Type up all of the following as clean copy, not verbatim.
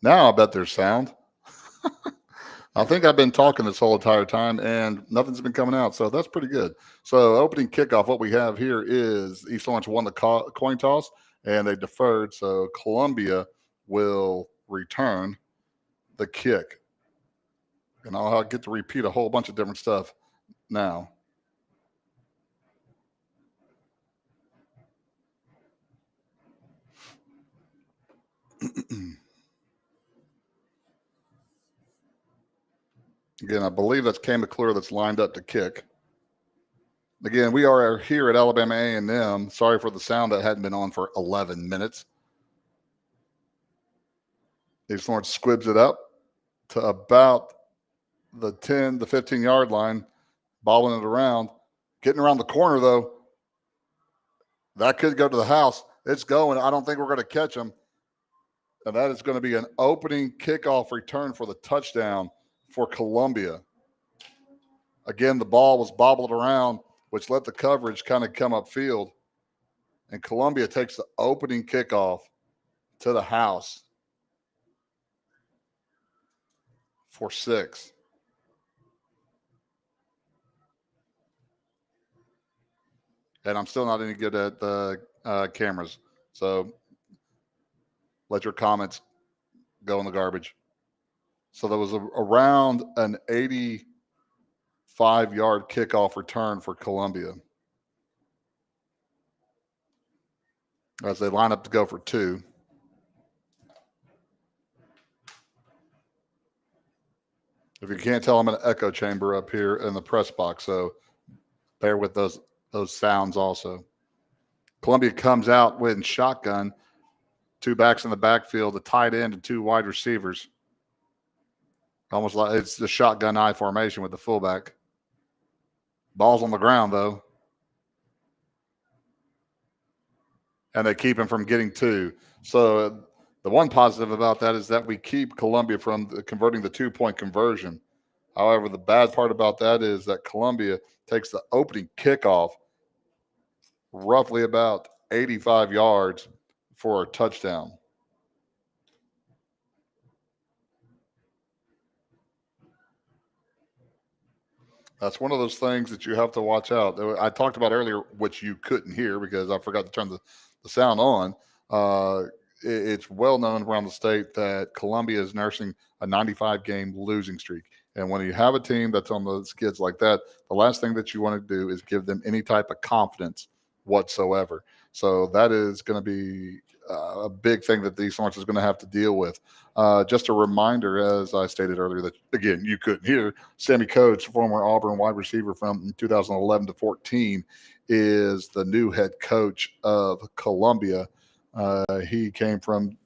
Now I bet there's sound. I think I've been talking this whole entire time and nothing's been coming out. So that's pretty good. So opening kickoff, what we have here is East Lawrence won the coin toss and they deferred. So Columbia will return the kick. And I'll get to repeat a whole bunch of different stuff now. Again, I believe that's Cam McClure that's lined up to kick. Again, we are here at Alabama A&M. Sorry for the sound that hadn't been on for 11 minutes. East Lawrence squibs it up to about the 10, the 15-yard line, balling it around. Getting around the corner, though, that could go to the house. It's going. I don't think we're going to catch him. And that is going to be an opening kickoff return for the touchdown for Columbia. Again, the ball was bobbled around, which let the coverage kind of come upfield. And Columbia takes the opening kickoff to the house for 6. And I'm still not any good at the cameras. So let your comments go in the garbage. So there was around an 85-yard kickoff return for Columbia as they line up to go for 2. If you can't tell, I'm in an echo chamber up here in the press box, so bear with those sounds also. Columbia comes out with shotgun, 2 backs in the backfield, a tight end and 2 wide receivers. Almost like it's the shotgun I formation with the fullback. Ball's on the ground, though. And they keep him from getting 2. So the one positive about that is that we keep Columbia from converting the 2-point conversion. However, the bad part about that is that Columbia takes the opening kickoff roughly about 85 yards for a touchdown. That's one of those things that you have to watch out. I talked about earlier, which you couldn't hear because I forgot to turn the sound on. It's well known around the state that Columbia is nursing a 95-game losing streak. And when you have a team that's on the skids like that, the last thing that you want to do is give them any type of confidence whatsoever. So that is going to be a big thing that East Lawrence is going to have to deal with. Just a reminder, as I stated earlier, that, again, you couldn't hear, Sammy Coates, former Auburn wide receiver from 2011 to 14, is the new head coach of Columbia. He came from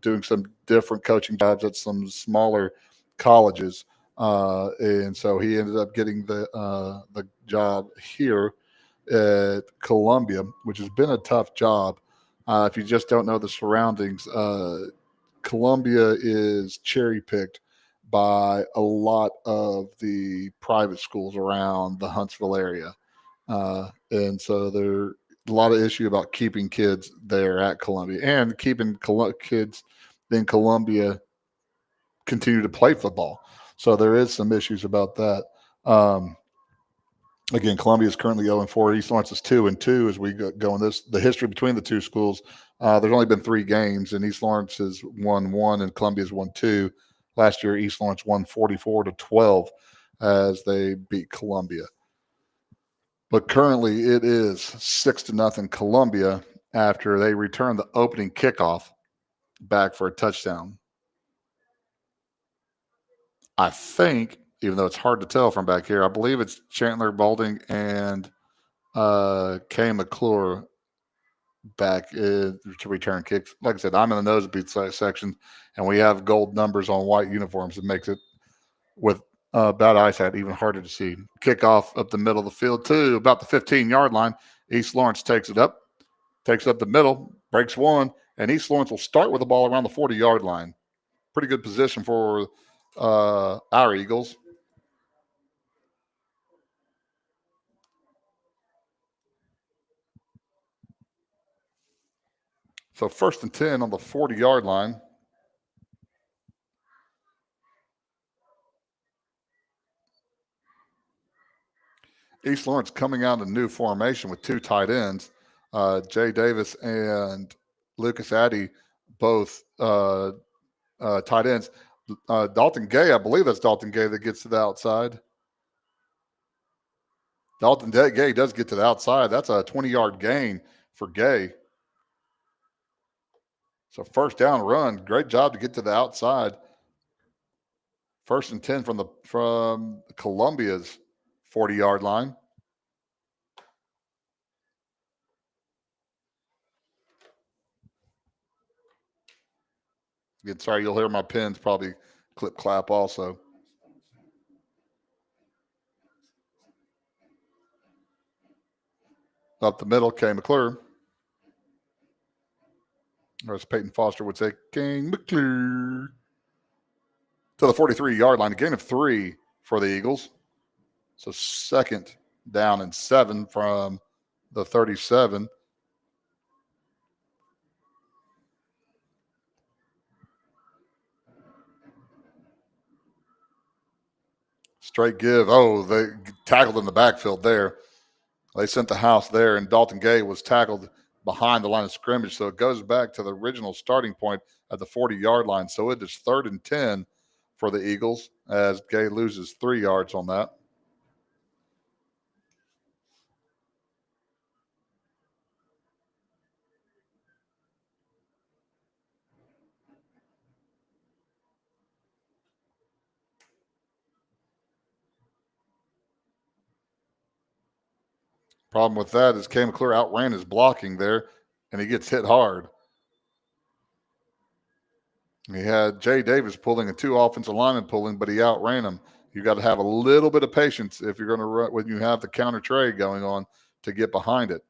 doing some different coaching jobs at some smaller colleges. And so he ended up getting the job here at Columbia, which has been a tough job. If you just don't know the surroundings, Columbia is cherry picked by a lot of the private schools around the Huntsville area. And so there a lot of issue about keeping kids there at Columbia and keeping kids in Columbia continue to play football. So there is some issues about that. Again, Columbia is currently 0-4. East Lawrence is 2-2 as we go in this. The history between the two schools, there's only been 3 games, and East Lawrence has won 1 and Columbia has won 2. Last year, East Lawrence won 44-12 as they beat Columbia. But currently, it is 6-0 Columbia after they return the opening kickoff back for a touchdown. I think, even though it's hard to tell from back here, I believe it's Chandler Balding and Kay McClure back to return kicks. Like I said, I'm in the nosebleed section, and we have gold numbers on white uniforms. It makes it, with bad eyesight, even harder to see. Kickoff up the middle of the field, too, about the 15-yard line. East Lawrence takes it up the middle, breaks 1, and East Lawrence will start with the ball around the 40-yard line. Pretty good position for our Eagles. So 1st and 10 on the 40-yard line. East Lawrence coming out in a new formation with two tight ends. Jay Davis and Lucas Addy, both tight ends. Dalton Gay, I believe that's Dalton Gay that gets to the outside. Dalton Gay does get to the outside. That's a 20-yard gain for Gay. So first down run. Great job to get to the outside. 1st and 10 from Columbia's 40-yard line. Again, sorry, you'll hear my pins probably clip clap also. Up the middle, Kay McClure. Or as Peyton Foster would say, King McClure. To the 43-yard line, a gain of 3 for the Eagles. So 2nd down and 7 from the 37. Straight give. Oh, they tackled in the backfield there. They sent the house there, and Dalton Gay was tackled behind the line of scrimmage. So it goes back to the original starting point at the 40-yard line. So it is 3rd and 10 for the Eagles as Gay loses 3 yards on that. Problem with that is Kay McClure outran his blocking there, and he gets hit hard. He had Jay Davis pulling and 2 offensive linemen pulling, but he outran him. You got to have a little bit of patience if you're going to run when you have the counter trade going on to get behind it.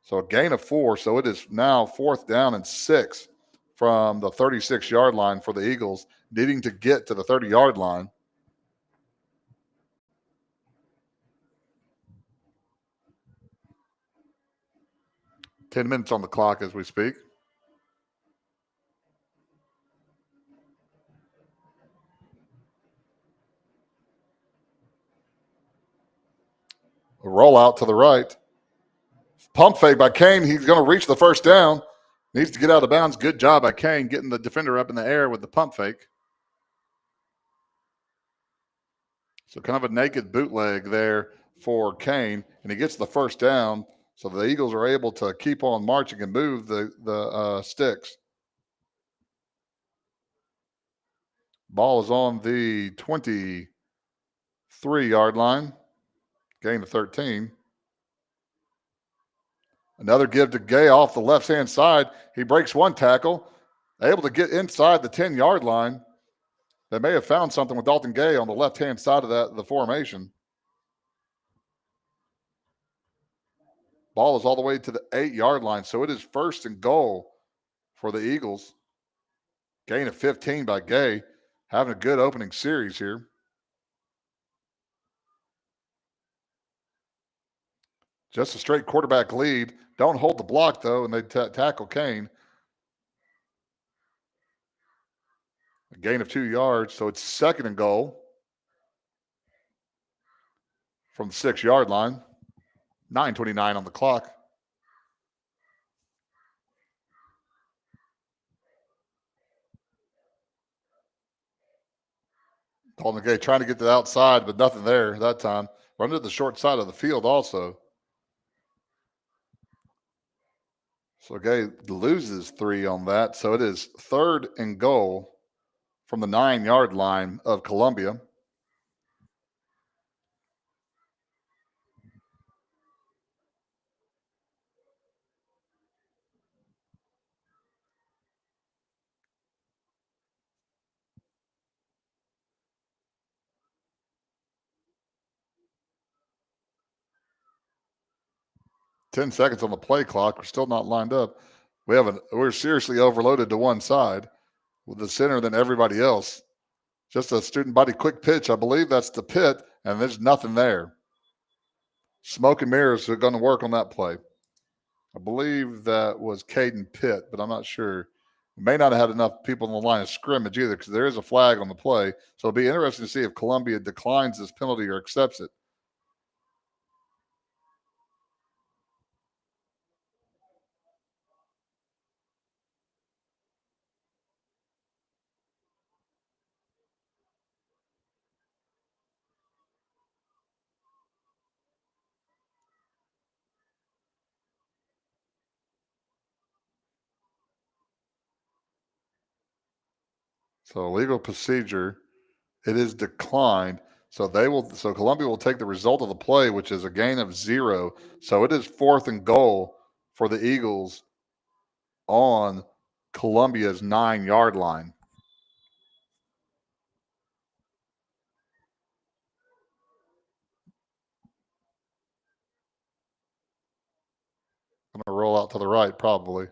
So a gain of 4. So it is now 4th down and 6 from the 36-yard line for the Eagles, needing to get to the 30-yard line. Ten minutes on the clock as we speak. A rollout to the right. Pump fake by Kane. He's going to reach the 1st down. Needs to get out of bounds. Good job by Kane getting the defender up in the air with the pump fake. So kind of a naked bootleg there for Kane, and he gets the 1st down. So the Eagles are able to keep on marching and move the sticks. Ball is on the 23-yard line. Gain of 13. Another give to Gay off the left-hand side. He breaks one tackle, able to get inside the 10-yard line. They may have found something with Dalton Gay on the left-hand side of the formation. Ball is all the way to the 8-yard line, so it is 1st and goal for the Eagles. Gain of 15 by Gay. Having a good opening series here. Just a straight quarterback lead. Don't hold the block, though, and they tackle Kane. A gain of 2 yards, so it's 2nd and goal from the 6-yard line. 9:29 on the clock. Dalton Gay trying to get to the outside, but nothing there that time. Run to the short side of the field also. So Gay loses 3 on that. So it is 3rd and goal from the 9-yard line of Columbia. Ten seconds on the play clock. We're still not lined up. We're seriously overloaded to one side with the center than everybody else. Just a student body quick pitch. I believe that's the pit, and there's nothing there. Smoke and mirrors are going to work on that play. I believe that was Caden Pitt, but I'm not sure. We may not have had enough people on the line of scrimmage either because there is a flag on the play. So it'll be interesting to see if Columbia declines this penalty or accepts it. So legal procedure, it is declined. So Columbia will take the result of the play, which is a gain of 0. So it is 4th and goal for the Eagles on Columbia's 9-yard line. I'm going to roll out to the right, probably.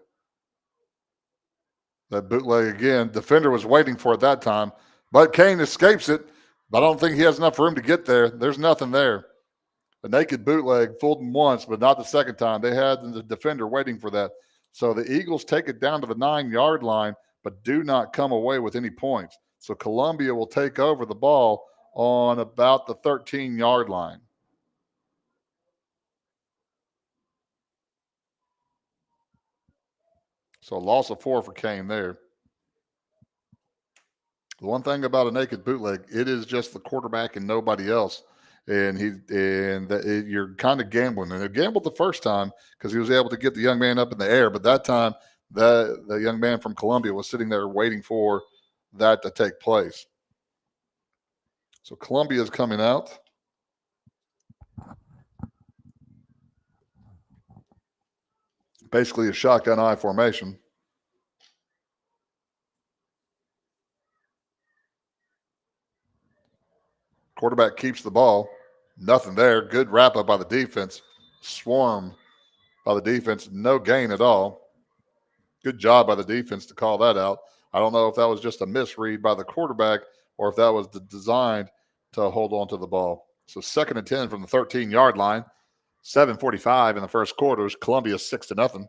That bootleg again. Defender was waiting for it that time, but Kane escapes it. But I don't think he has enough room to get there. There's nothing there. A naked bootleg fooled them once, but not the second time. They had the defender waiting for that. So the Eagles take it down to the 9-yard line, but do not come away with any points. So Columbia will take over the ball on about the 13-yard line. So a loss of 4 for Kane there. The one thing about a naked bootleg, it is just the quarterback and nobody else. And you're kind of gambling. And they gambled the first time because he was able to get the young man up in the air. But that time, the young man from Columbia was sitting there waiting for that to take place. So Columbia is coming out. Basically a shotgun eye formation. Quarterback keeps the ball. Nothing there. Good wrap up by the defense. Swarm by the defense. No gain at all. Good job by the defense to call that out. I don't know if that was just a misread by the quarterback or if that was designed to hold on to the ball. So 2nd and 10 from the 13-yard line. 7:45 in the first quarter. Columbia 6-0.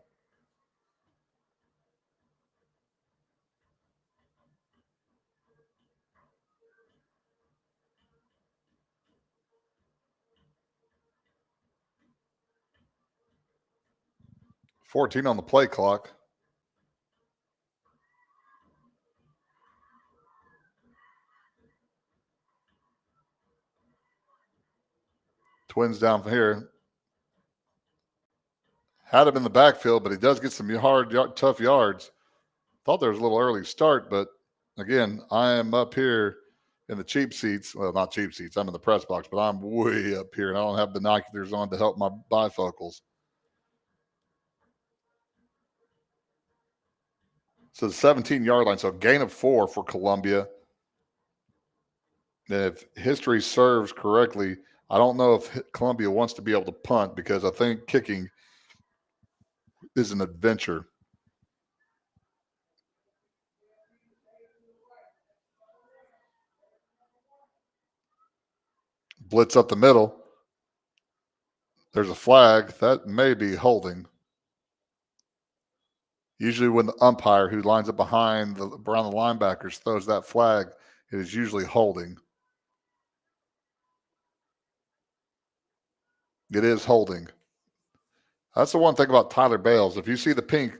$14 on the play clock. Twins down from here. Had him in the backfield, but he does get some tough yards. Thought there was a little early start, but again, I am up here in the cheap seats. Well, not cheap seats. I'm in the press box, but I'm way up here, and I don't have binoculars on to help my bifocals. So the 17-yard line. So gain of 4 for Columbia. If history serves correctly, I don't know if Columbia wants to be able to punt because I think kicking is an adventure. Blitz up the middle. There's a flag. That may be holding. Usually when the umpire who lines up around the linebackers throws that flag, it is usually holding. It is holding. That's the one thing about Tyler Bales. If you see the pink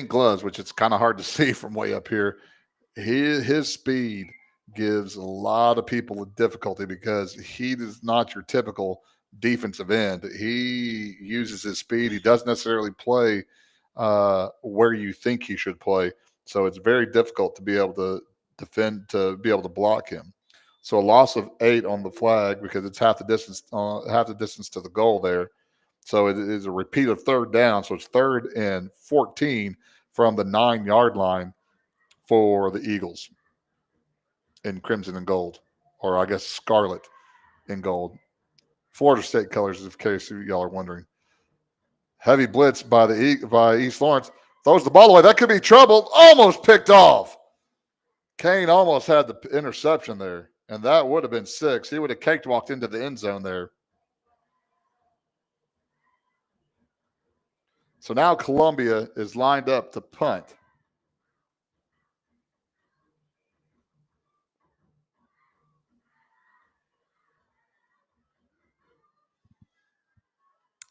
gloves, which it's kind of hard to see from way up here, his speed gives a lot of people a difficulty because he is not your typical defensive end. He uses his speed. He doesn't necessarily play where you think he should play. So it's very difficult to be able to defend, to be able to block him. So a loss of 8 on the flag because it's half the distance to the goal there. So it is a repeat of 3rd down. So it's 3rd and 14 from the 9-yard line for the Eagles in crimson and gold, or I guess scarlet and gold. Florida State colors, in case y'all are wondering. Heavy blitz by East Lawrence. Throws the ball away. That could be trouble. Almost picked off. Kane almost had the interception there, and that would have been 6. He would have cakewalked into the end zone there. So now Columbia is lined up to punt.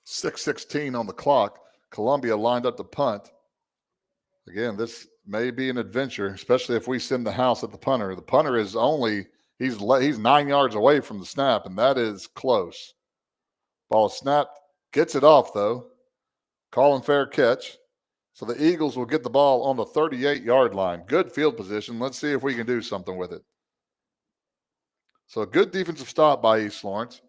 .616 on the clock. Columbia lined up to punt. Again, this may be an adventure, especially if we send the house at the punter. The punter is he's 9 yards away from the snap, and that is close. Ball snapped, gets it off though. Calling fair catch. So the Eagles will get the ball on the 38-yard line. Good field position. Let's see if we can do something with it. So a good defensive stop by East Lawrence.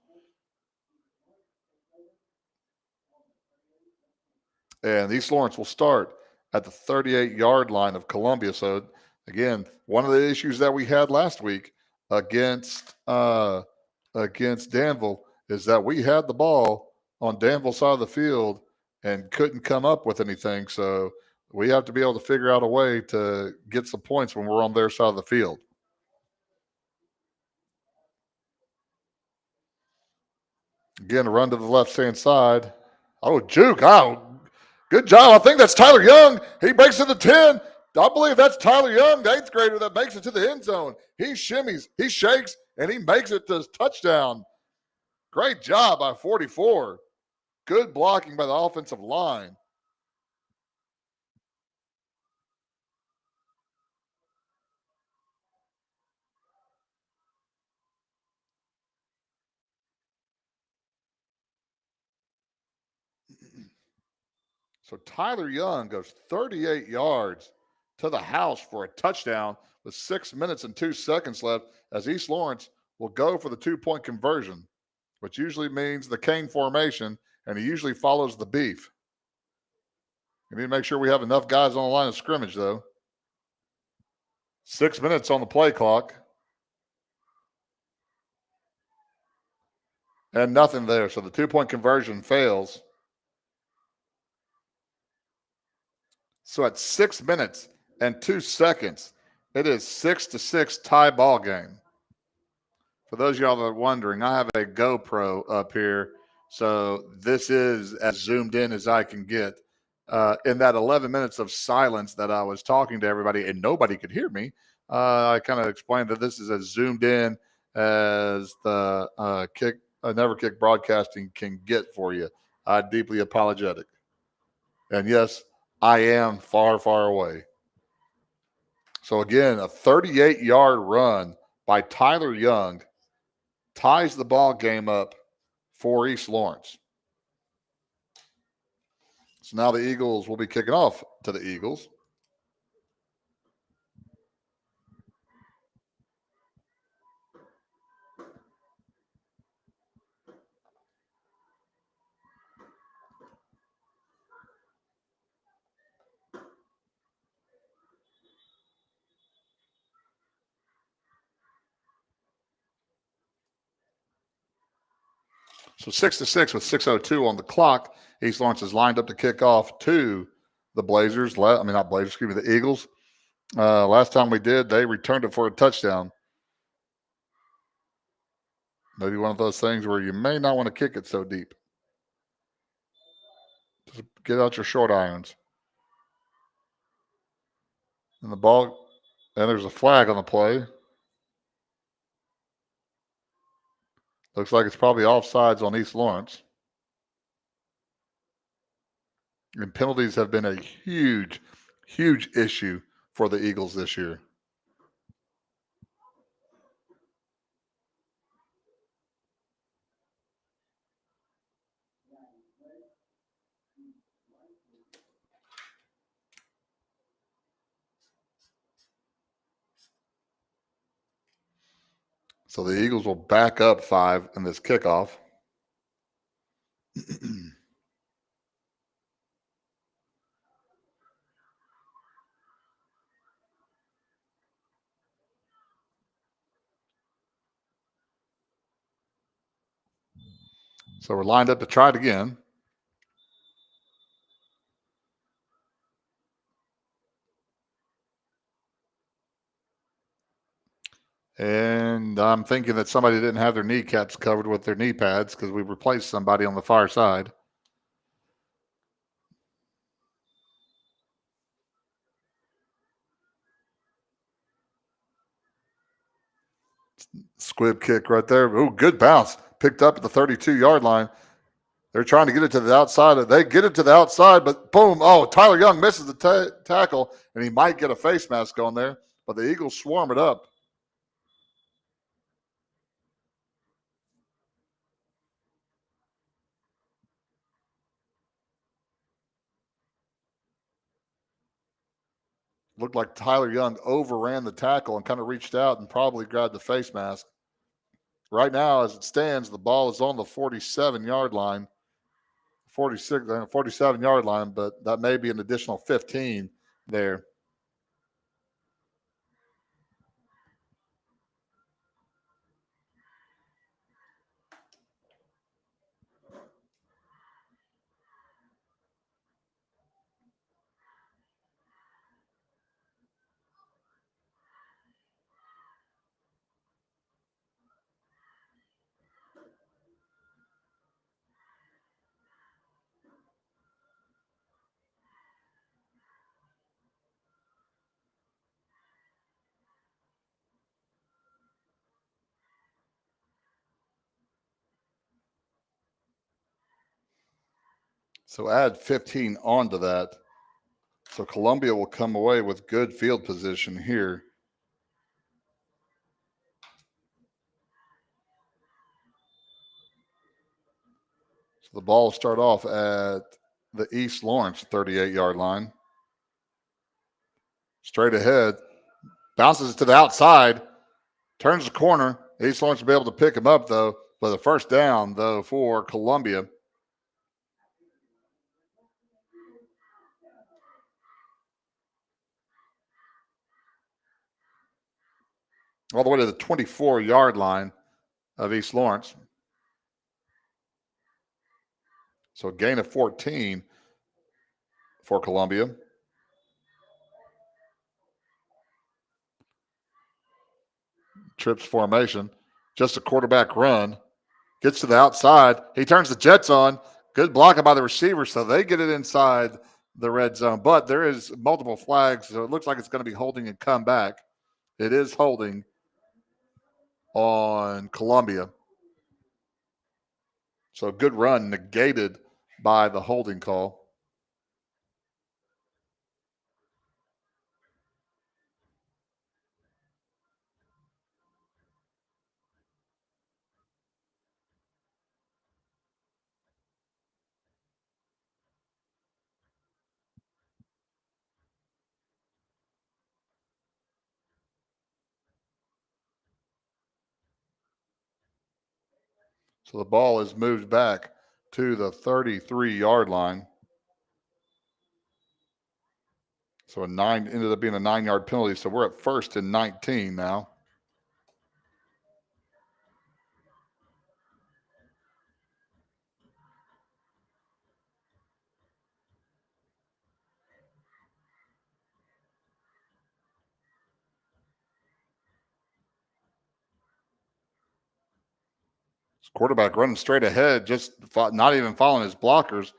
And East Lawrence will start at the 38-yard line of Columbia. So again, one of the issues that we had last week against Danville is that we had the ball on Danville's side of the field and couldn't come up with anything. So we have to be able to figure out a way to get some points when we're on their side of the field. Again, a run to the left-hand side. Oh, juke. Oh, good job. I think that's Tyler Young. He breaks into 10. I believe that's Tyler Young, the eighth grader, that makes it to the end zone. He shimmies, he shakes, and he makes it to his touchdown. Great job by 44. Good blocking by the offensive line. So Tyler Young goes 38 yards to the house for a touchdown with 6 minutes and 2 seconds left as East Lawrence will go for the 2-point conversion, which usually means the cane formation, and he usually follows the beef. We need to make sure we have enough guys on the line of scrimmage, though. 6 minutes on the play clock. And nothing there. So the 2-point conversion fails. So at 6 minutes and 2 seconds, it is 6-6 tie ball game. For those of y'all that are wondering, I have a GoPro up here. So this is as zoomed in as I can get. In that 11 minutes of silence that I was talking to everybody and nobody could hear me, I kind of explained that this is as zoomed in as the Never Kick Broadcasting can get for you. I'm deeply apologetic. And yes, I am far, far away. So again, a 38-yard run by Tyler Young ties the ball game up for East Lawrence. So now the Eagles will be kicking off to the Eagles. So 6-6 with 6:02 on the clock. East Lawrence is lined up to kick off to the Blazers. Not Blazers, excuse me, the Eagles. Last time we did, they returned it for a touchdown. Maybe one of those things where you may not want to kick it so deep. Just get out your short irons. And the ball, and there's a flag on the play. Looks like it's probably offsides on East Lawrence. And penalties have been a huge, huge issue for the Eagles this year. So the Eagles will back up 5 in this kickoff. So we're lined up to try it again. And I'm thinking that somebody didn't have their kneecaps covered with their knee pads because we replaced somebody on the far side. Squib kick right there. Oh, good bounce. Picked up at the 32-yard line. They're trying to get it to the outside. They get it to the outside, but boom. Oh, Tyler Young misses the tackle, and he might get a face mask on there, but the Eagles swarm it up. Looked like Tyler Young overran the tackle and kind of reached out and probably grabbed the face mask. Right now, as it stands, the ball is on the 47-yard line, 47-yard line, but that may be an additional 15 there. So add 15 onto that. So Colombia will come away with good field position here. So the ball will start off at the East Lawrence 38-yard line. Straight ahead, bounces to the outside, turns the corner. East Lawrence will be able to pick him up, though, for the first down, though, for Columbia. All the way to the 24-yard line of East Lawrence. So a gain of 14 for Columbia. Trips formation. Just a quarterback run. Gets to the outside. He turns the Jets on. Good blocking by the receiver, so they get it inside the red zone. But there is multiple flags, so it looks like it's going to be holding and come back. It is holding on Columbia. So good run negated by the holding call. So the ball is moved back to the 33-yard line. So ended up being a 9-yard penalty. So we're at 1st and 19 now. Quarterback running straight ahead, just not even following his blockers.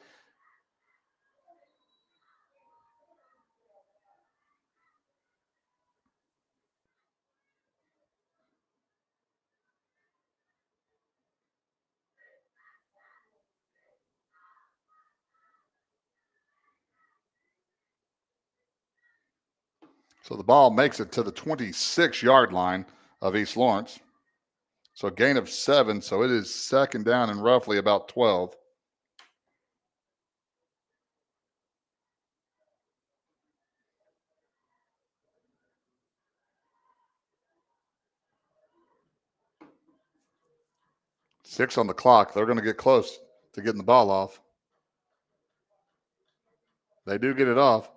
So the ball makes it to the 26-yard line of East Lawrence. So a gain of 7. So it is 2nd down and roughly about 12. Six on the clock. They're going to get close to getting the ball off. They do get it off.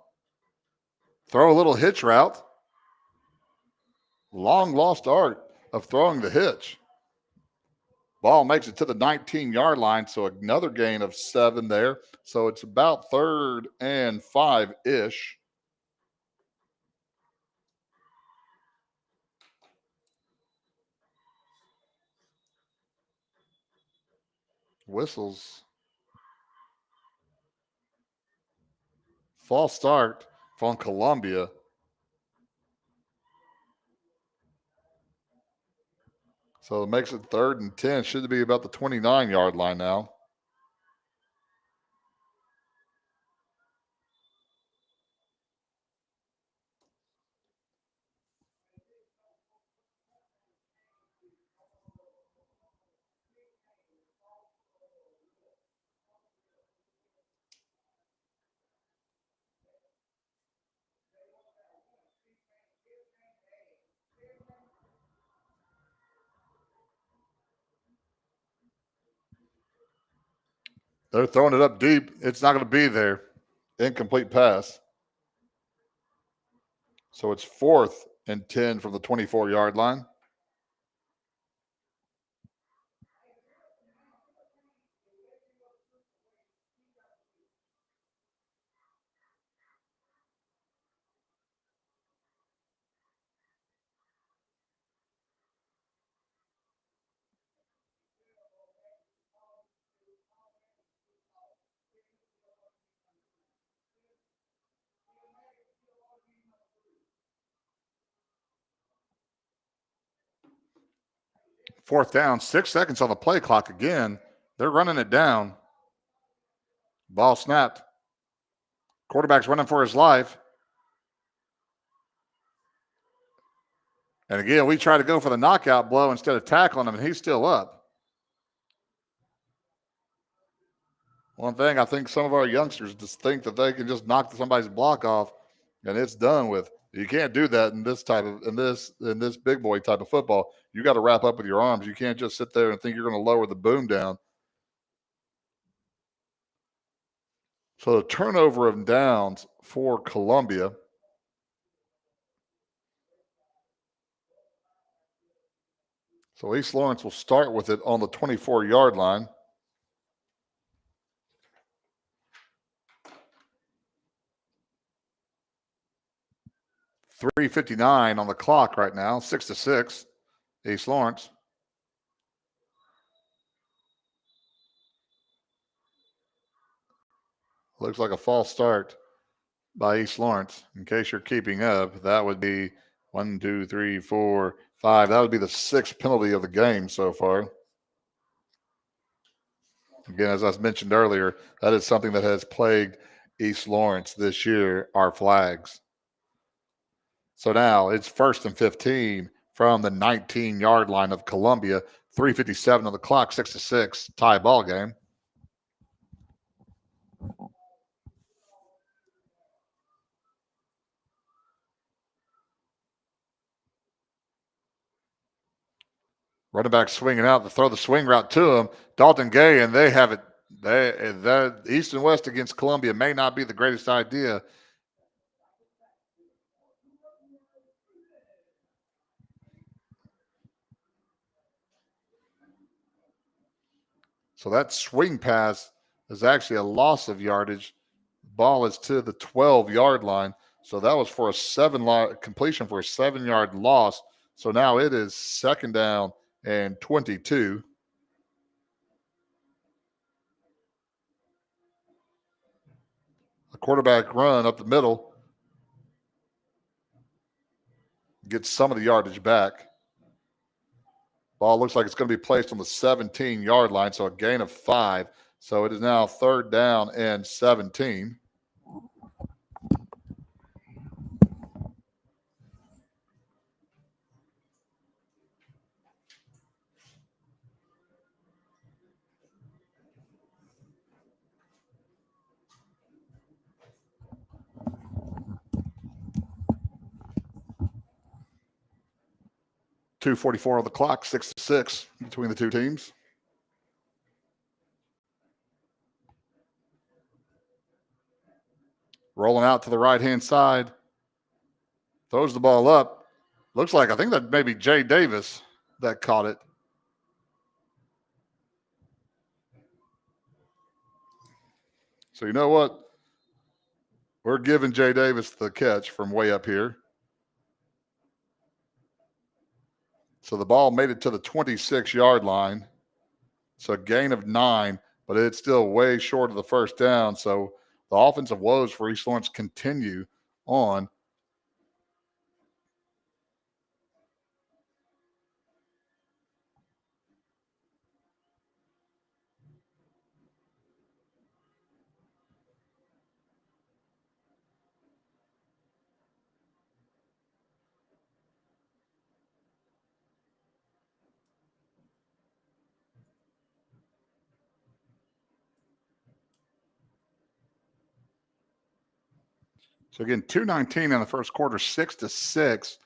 Throw a little hitch route. Long lost art of throwing the hitch. Ball makes it to the 19-yard line, so another gain of 7 there. So it's about 3rd and 5-ish. Whistles. False start from Columbia. So it makes it 3rd and 10. Should be about the 29-yard line now. They're throwing it up deep. It's not going to be there. Incomplete pass. So it's 4th and 10 from the 24-yard line. Fourth down, 6 seconds on the play clock again. They're running it down. Ball snapped. Quarterback's running for his life. And again, we try to go for the knockout blow instead of tackling him, and he's still up. One thing, I think some of our youngsters just think that they can just knock somebody's block off and it's done with. You can't do that in this big boy type of football. You got to wrap up with your arms. You can't just sit there and think you're going to lower the boom down. So the turnover of downs for Columbia. So East Lawrence will start with it on the 24-yard line. .359 on the clock right now, 6-6, East Lawrence. Looks like a false start by East Lawrence. In case you're keeping up, that would be 1, 2, 3, 4, 5. That would be the 6th penalty of the game so far. Again, as I mentioned earlier, that is something that has plagued East Lawrence this year, our flags. So now it's 1st and 15 from the 19-yard line of Columbia. 3:57 on the clock, 6-6, tie ball game. Running back swinging out to throw the swing route to him. Dalton Gay, and they have it. That East and West against Columbia may not be the greatest idea. So that swing pass is actually a loss of yardage. Ball is to the 12-yard line. So that was for a completion for a 7-yard loss. So now it is 2nd down and 22. A quarterback run up the middle. Gets some of the yardage back. Ball looks like it's going to be placed on the 17-yard line, so a gain of 5. So it is now 3rd down and 17. .244 on the clock, 6-6 between the two teams. Rolling out to the right-hand side. Throws the ball up. Looks like, I think that may be Jay Davis that caught it. So you know what? We're giving Jay Davis the catch from way up here. So the ball made it to the 26-yard line. So a gain of 9, but it's still way short of the 1st down. So the offensive woes for East Lawrence continue on. So again, 2:19 in the first quarter, 6-6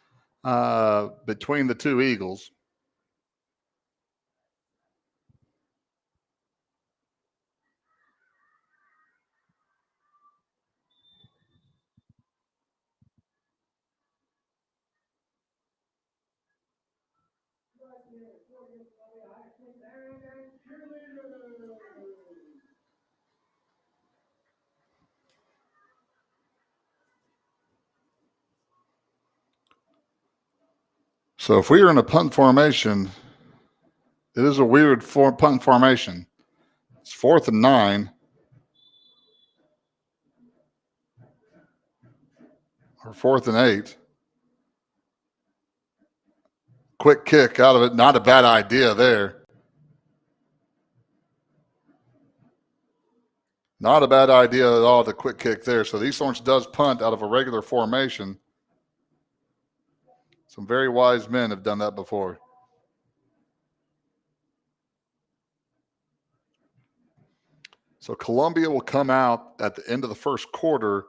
between the two Eagles. So if we are in a punt formation, it is a weird punt formation. It's 4th and 9. Or 4th and 8. Quick kick out of it. Not a bad idea there. Not a bad idea at all, the quick kick there. So East Orange does punt out of a regular formation. Some very wise men have done that before. So Columbia will come out at the end of the first quarter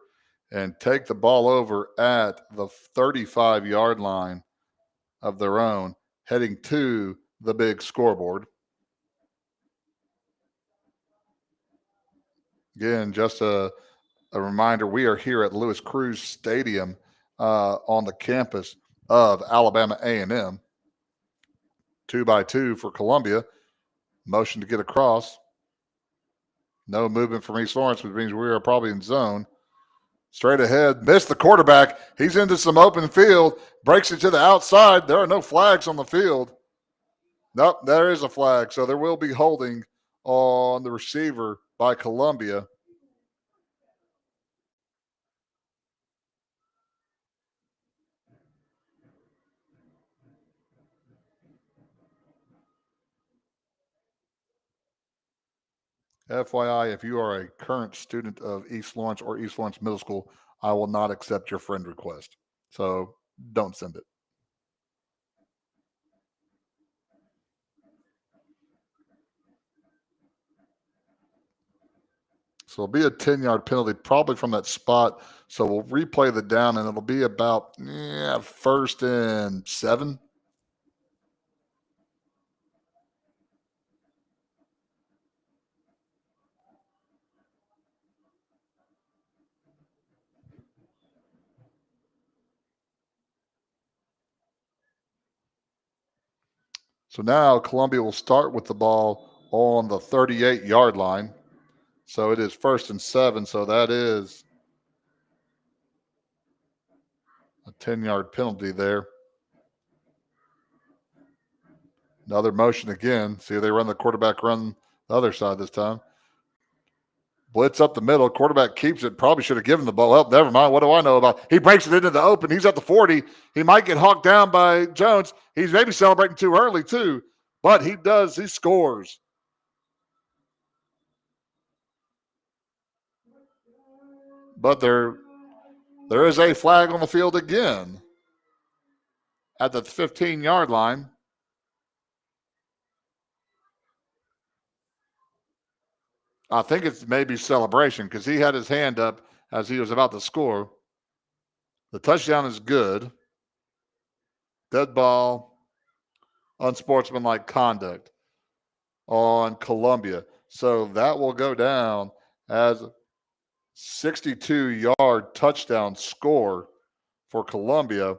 and take the ball over at the 35-yard line of their own, heading to the big scoreboard. Again, just a reminder, we are here at Lewis Cruz Stadium on the campus of Alabama A&M. 2-by-2 for Columbia. Motion to get across. No movement from East Lawrence, which means we are probably in zone. Straight ahead, missed the quarterback. He's into some open field, breaks it to the outside. There are no flags on the field. Nope, there is a flag. So there will be holding on the receiver by Columbia. FYI, if you are a current student of East Lawrence or East Lawrence Middle School, I will not accept your friend request. So don't send it. So it'll be a 10-yard penalty, probably from that spot. So we'll replay the down, and it'll be about 1st and 7. So now Columbia will start with the ball on the 38-yard line. So it is 1st and 7. So that is a 10-yard penalty there. Another motion again. See if they run the quarterback run the other side this time. Blitz up the middle. Quarterback keeps it. Probably should have given the ball. Well, never mind. What do I know about? He breaks it into the open. He's at the 40. He might get hawked down by Jones. He's maybe celebrating too early too, but he does. He scores. But there is a flag on the field again at the 15-yard line. I think it's maybe celebration because he had his hand up as he was about to score. The touchdown is good. Dead ball, unsportsmanlike conduct on Columbia. So that will go down as a 62-yard touchdown score for Columbia.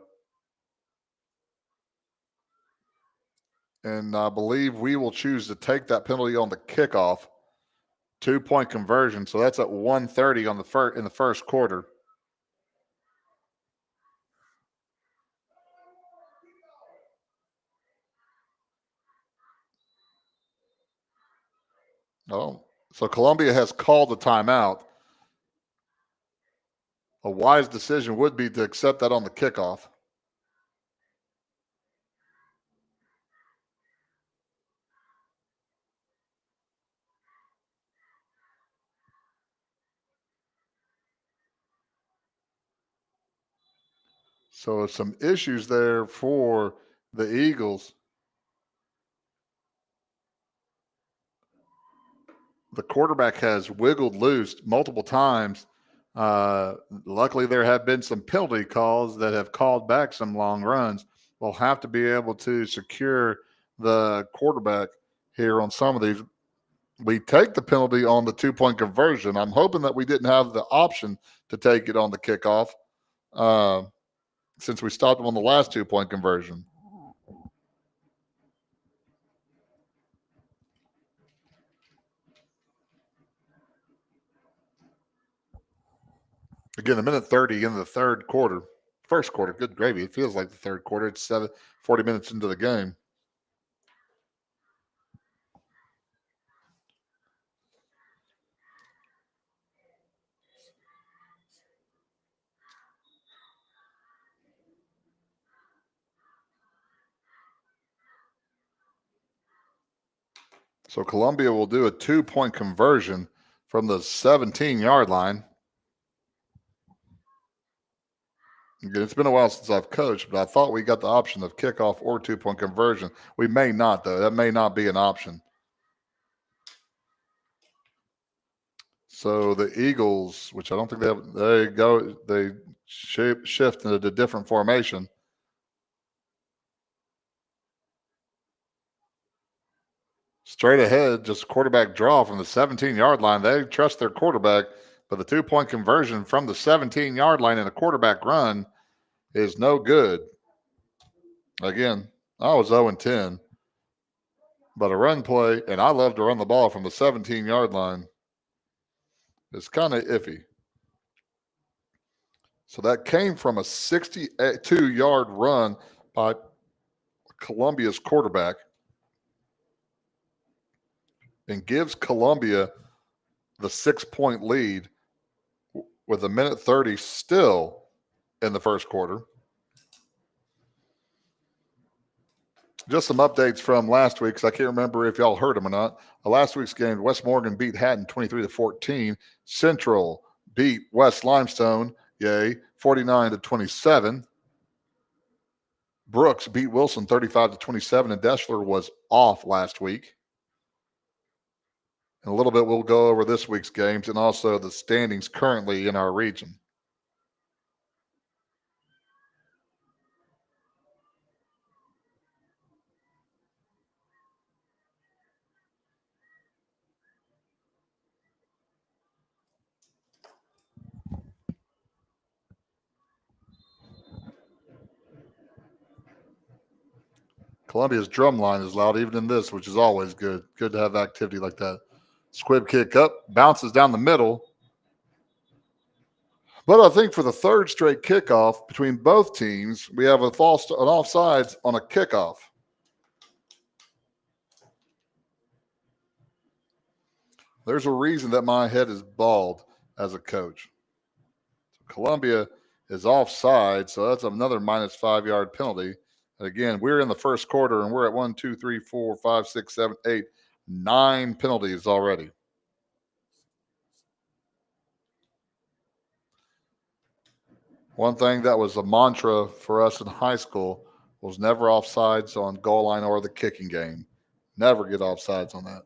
And I believe we will choose to take that penalty on the kickoff. 2-point conversion. So that's at 1:30 on in the first quarter. Oh, so Columbia has called the timeout. A wise decision would be to accept that on the kickoff. So some issues there for the Eagles. The quarterback has wiggled loose multiple times. Luckily, there have been some penalty calls that have called back some long runs. We'll have to be able to secure the quarterback here on some of these. We take the penalty on the 2-point conversion. I'm hoping that we didn't have the option to take it on the kickoff since we stopped them on the last 2-point conversion. Again, a minute 30 in the third quarter. First quarter, good gravy. It feels like the third quarter. It's 40 minutes into the game. So Colombia will do a 2-point conversion from the 17-yard line. Again, it's been a while since I've coached, but I thought we got the option of kickoff or 2-point conversion. We may not, though. That may not be an option. So the Eagles, which I don't think they shift into a different formation. Straight ahead, just quarterback draw from the 17-yard line. They trust their quarterback, but the 2-point conversion from the 17-yard line and a quarterback run is no good. Again, I was 0-10, but a run play, and I love to run the ball from the 17-yard line. It's kind of iffy. So that came from a 62-yard run by Colombia's quarterback and gives Colombia the 6-point lead with a minute 30 still in the first quarter. Just some updates from last week, because I can't remember if y'all heard them or not. Last week's game, West Morgan beat Hatton 23-14. Central beat West Limestone, 49-27. Brooks beat Wilson 35-27, and Deschler was off last week. In a little bit, we'll go over this week's games and also the standings currently in our region. Columbia's drum line is loud even in this, which is always good. Good to have activity like that. Squib kick up, bounces down the middle. But I think for the third straight kickoff between both teams, we have an offsides on a kickoff. There's a reason that my head is bald as a coach. Columbia is offside, so that's another minus 5-yard penalty. And again, we're in the first quarter, and we're at 1, 2, 3, 4, 5, 6, 7, 8, 9 penalties already. One thing that was a mantra for us in high school was never offsides on goal line or the kicking game. Never get offsides on that.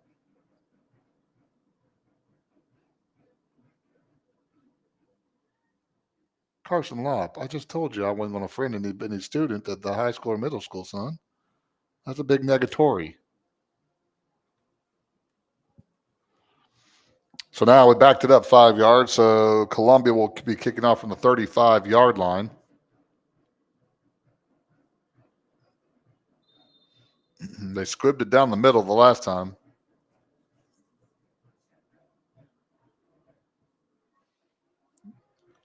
Carson Lopp, I just told you I wasn't going to friend any student at the high school or middle school, son. That's a big negatory. So now we backed it up 5 yards. So Columbia will be kicking off from the 35-yard line. They squibbed it down the middle the last time.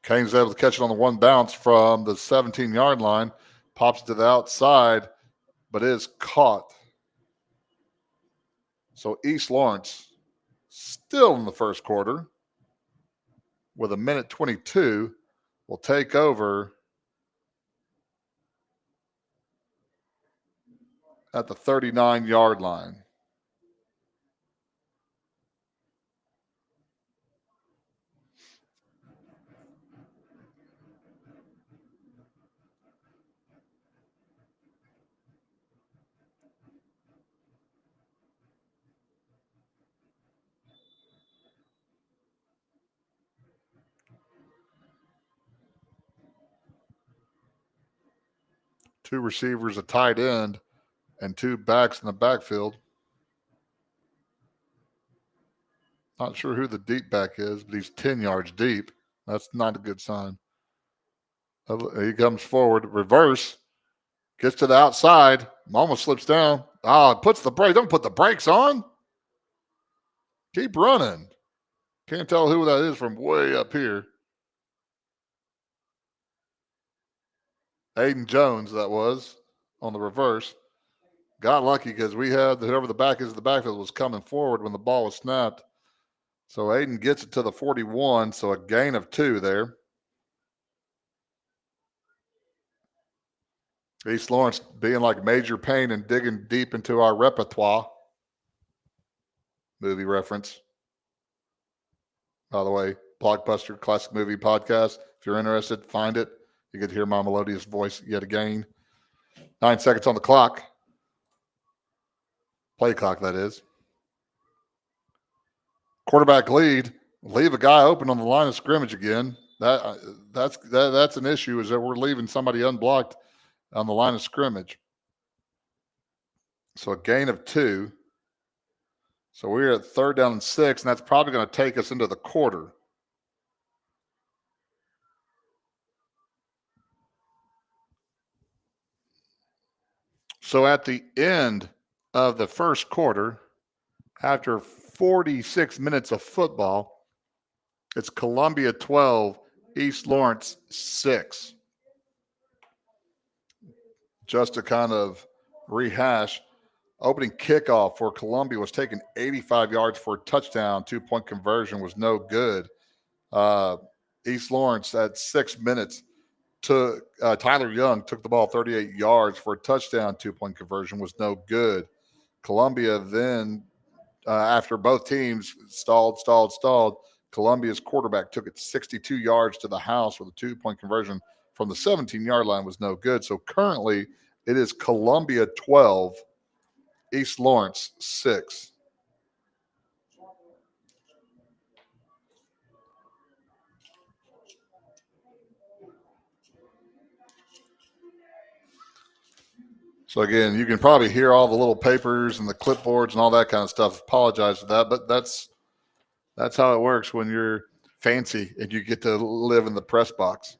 Kane's able to catch it on the one bounce from the 17-yard line. Pops to the outside, but is caught. So East Lawrence still in the first quarter with a minute 22 will take over at the 39-yard line. Two receivers, a tight end, and two backs in the backfield. Not sure who the deep back is, but he's 10 yards deep. That's not a good sign. He comes forward, reverse, gets to the outside, almost slips down. Puts the brake. Don't put the brakes on. Keep running. Can't tell who that is from way up here. Aiden Jones, that was, on the reverse. Got lucky because we had whoever the back is, the backfield was coming forward when the ball was snapped. So Aiden gets it to the 41, so a gain of 2 there. East Lawrence being like Major Payne and digging deep into our repertoire. Movie reference. By the way, Blockbuster Classic Movie Podcast. If you're interested, find it. You get to hear my melodious voice yet again. 9 seconds on the clock. Play clock, that is. Quarterback lead. Leave a guy open on the line of scrimmage again. That's an issue, is that we're leaving somebody unblocked on the line of scrimmage. So a gain of 2. So we're at 3rd down and 6, and that's probably going to take us into the quarter. So at the end of the first quarter, after 46 minutes of football, it's Columbia 12, East Lawrence 6. Just to kind of rehash, opening kickoff for Columbia was taken 85 yards for a touchdown. 2-point conversion was no good. East Lawrence at 6 minutes took Tyler Young took the ball 38 yards for a touchdown. 2-point conversion was no good. Columbia then, after both teams stalled, Columbia's quarterback took it 62 yards to the house with a 2-point conversion from the 17-yard line was no good. So currently it is Columbia 12, East Lawrence 6. So again, you can probably hear all the little papers and the clipboards and all that kind of stuff. Apologize for that, but that's how it works when you're fancy and you get to live in the press box.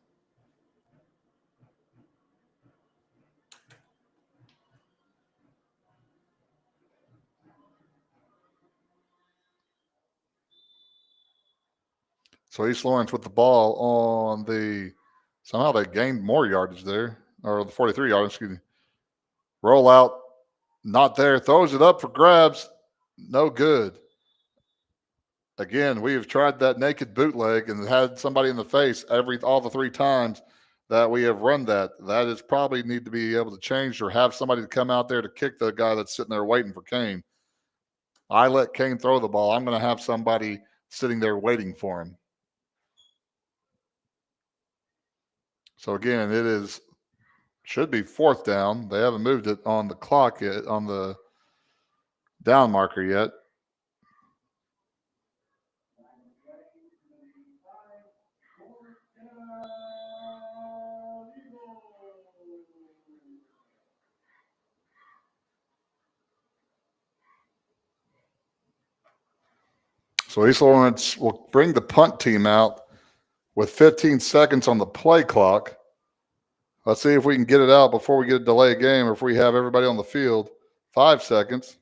So East Lawrence with the ball on the somehow they gained more yardage there, or the 43 yards, excuse me. Roll out, not there. Throws it up for grabs, no good. Again, we have tried that naked bootleg and had somebody in the face all the 3 times that we have run that. That is probably need to be able to change or have somebody to come out there to kick the guy that's sitting there waiting for Kane. I let Kane throw the ball. I'm going to have somebody sitting there waiting for him. So again, should be 4th down. They haven't moved it on the clock yet, on the down marker yet. So East Lawrence will bring the punt team out with 15 seconds on the play clock. Let's see if we can get it out before we get a delay game or if we have everybody on the field. 5 seconds.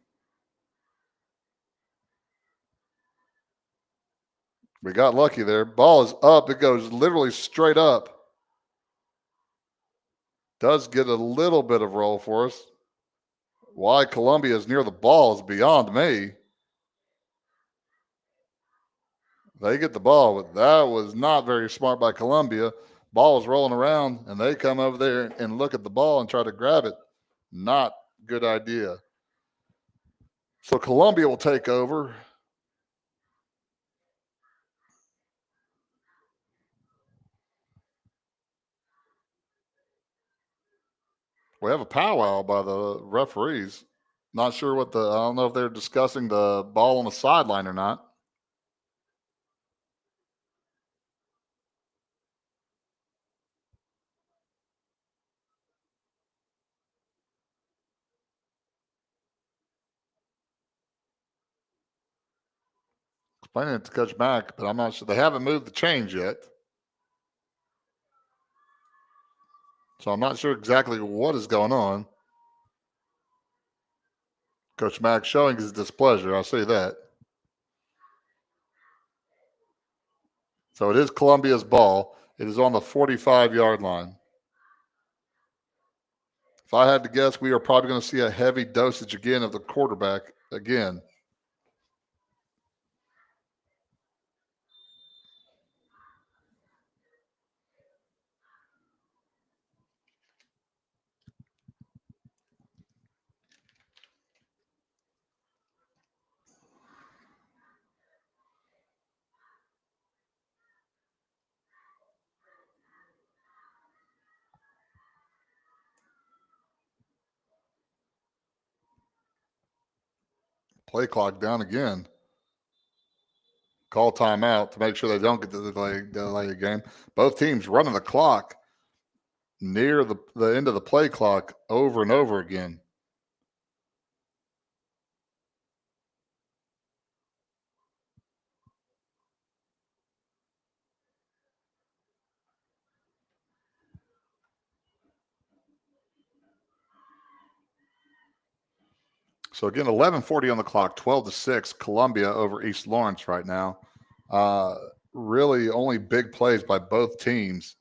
We got lucky there. Ball is up. It goes literally straight up. Does get a little bit of roll for us. Why Columbia is near the ball is beyond me. They get the ball, but that was not very smart by Columbia. Ball is rolling around, and they come over there and look at the ball and try to grab it. Not good idea. So Columbia will take over. We have a powwow by the referees. Not sure I don't know if they're discussing the ball on the sideline or not. Explaining it to Coach Mack, but I'm not sure. They haven't moved the change yet. So I'm not sure exactly what is going on. Coach Mack showing his displeasure. I see that. So it is Columbia's ball. It is on the 45-yard line. If I had to guess, we are probably going to see a heavy dosage again of the quarterback again. Play clock down again. Call timeout to make sure they don't get the delay of game. Both teams running the clock near the end of the play clock over and over again. So again, 11:40 on the clock, 12-6, Columbia over East Lawrence right now. Really, only big plays by both teams.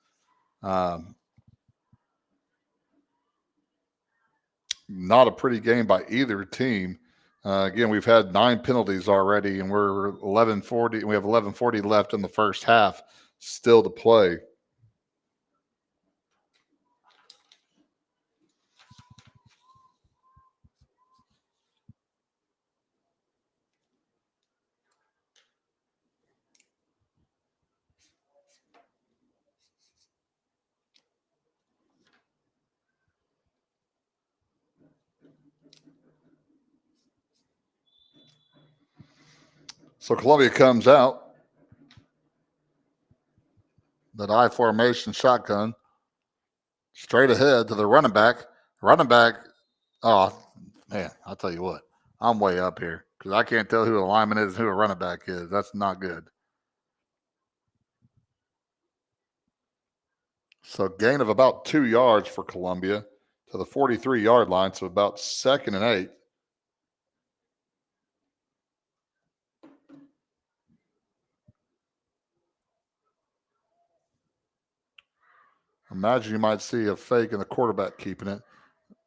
Um, not a pretty game by either team. Again, we've had 9 penalties already, and we're 11:40. We have 11:40 left in the first half, still to play. So Columbia comes out that I formation shotgun straight ahead to the running back. Running back, oh man, I'll tell you what, I'm way up here because I can't tell who a lineman is and who a running back is. That's not good. So gain of about 2 yards for Columbia to the 43-yard line. So about 2nd and 8. Imagine you might see a fake and the quarterback keeping it.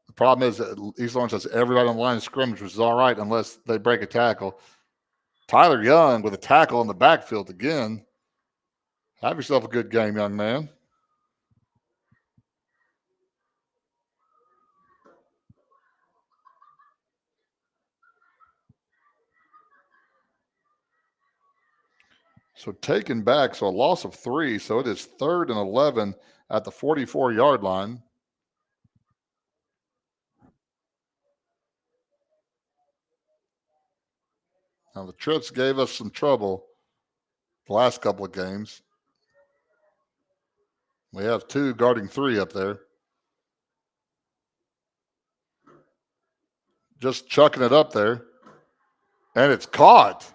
The problem is that East Lawrence has everybody on the line of scrimmage, which is all right unless they break a tackle. Tyler Young with a tackle in the backfield again. Have yourself a good game, young man. So taken back, so a loss of 3. So it is 3rd and 11 at the 44-yard line. Now the trips gave us some trouble the last couple of games. We have 2 guarding 3 up there. Just chucking it up there. And it's caught.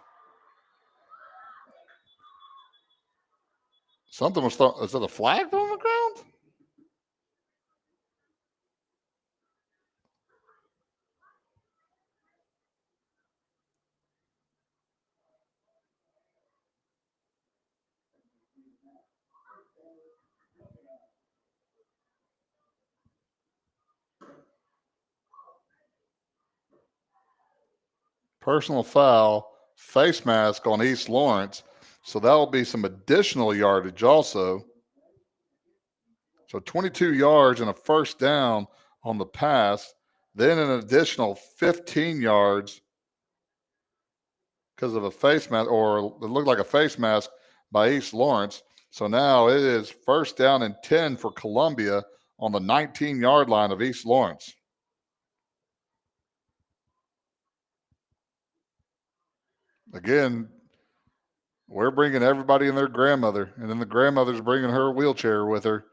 Something was thrown. Is that a flag on the ground? Personal foul, face mask on East Lawrence. So that will be some additional yardage also. So 22 yards and a first down on the pass, then an additional 15 yards because of a face mask, or it looked like a face mask by East Lawrence. So now it is first down and 10 for Columbia on the 19-yard line of East Lawrence. Again, we're bringing everybody and their grandmother, and then the grandmother's bringing her wheelchair with her,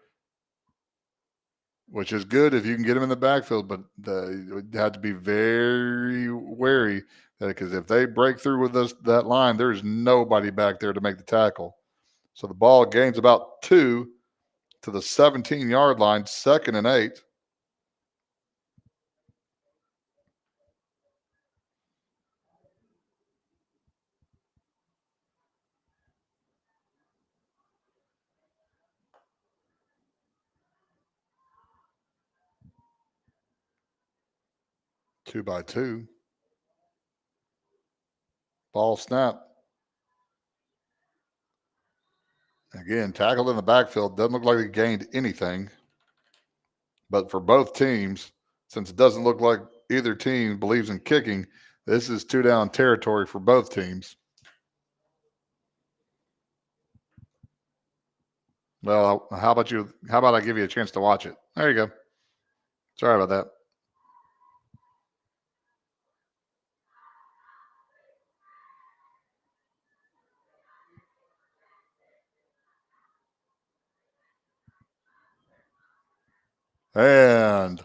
which is good if you can get them in the backfield, but you have to be very wary because if they break through with that line, there's nobody back there to make the tackle. So the ball gains about 2 to the 17-yard line, 2nd and 8. 2-by-2. Ball snap. Again, tackled in the backfield. Doesn't look like he gained anything. But for both teams, since it doesn't look like either team believes in kicking, this is 2-down territory for both teams. Well, how about you? How about I give you a chance to watch it? There you go. Sorry about that. And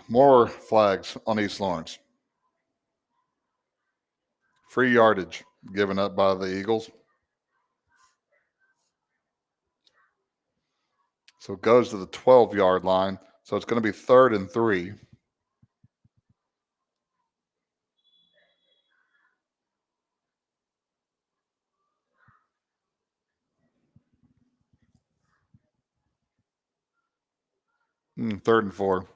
more flags on East Lawrence. Free yardage given up by the Eagles. So it goes to the 12-yard line. So it's going to be 3rd and 3. Third and 4.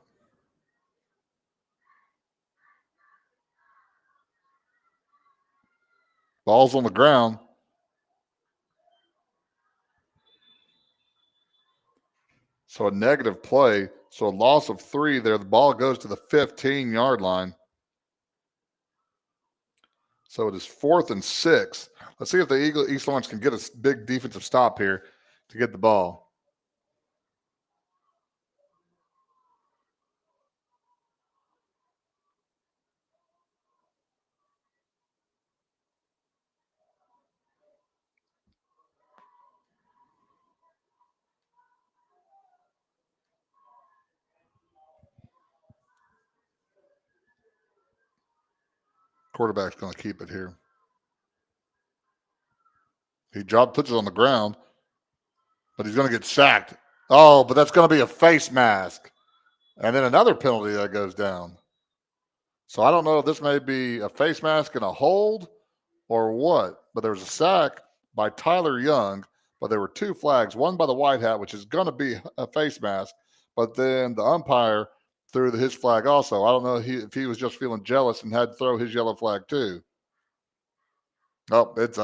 Ball's on the ground. So a negative play. So a loss of 3 there. The ball goes to the 15-yard line. So it is 4th and 6. Let's see if the East Lawrence can get a big defensive stop here to get the ball. Quarterback's going to keep it here. He puts it on the ground, but he's going to get sacked. Oh, but that's going to be a face mask. And then another penalty that goes down. So I don't know if this may be a face mask and a hold or what, but there was a sack by Tyler Young, but there were 2 flags, one by the white hat, which is going to be a face mask, but then the umpire threw his flag also. I don't know if he was just feeling jealous and had to throw his yellow flag too. Oh, it's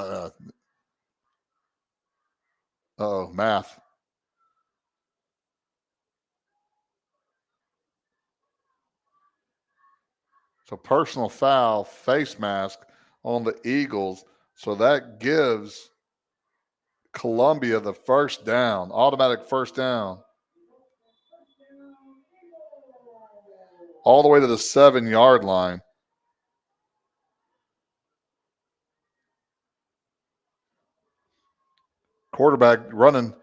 math. So personal foul, face mask on the Eagles. So that gives Colombia the first down, automatic first down. All the way to the 7-yard line. Quarterback running.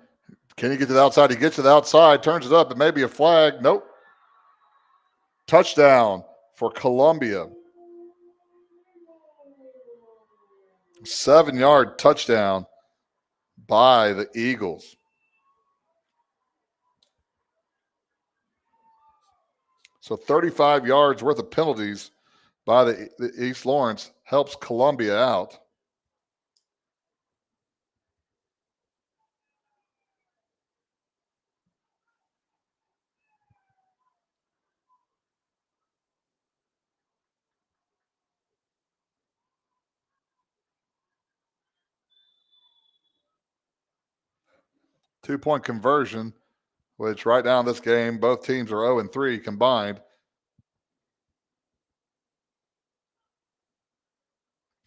Can he get to the outside? He gets to the outside, turns it up. It may be a flag. Nope. Touchdown for Colombia. 7-yard touchdown by the Eagles. So 35 yards worth of penalties by the East Lawrence helps Colombia out. Two-point conversion, which right now in this game, both teams are 0-3 combined.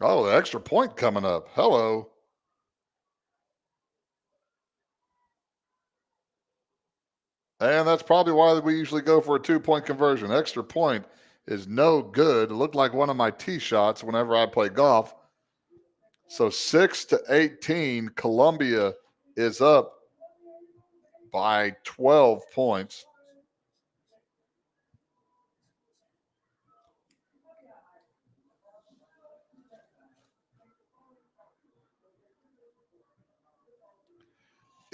Oh, the extra point coming up. Hello. And that's probably why we usually go for a 2-point conversion. Extra point is no good. It looked like one of my tee shots whenever I play golf. So 6-18, Colombia is up by 12 points.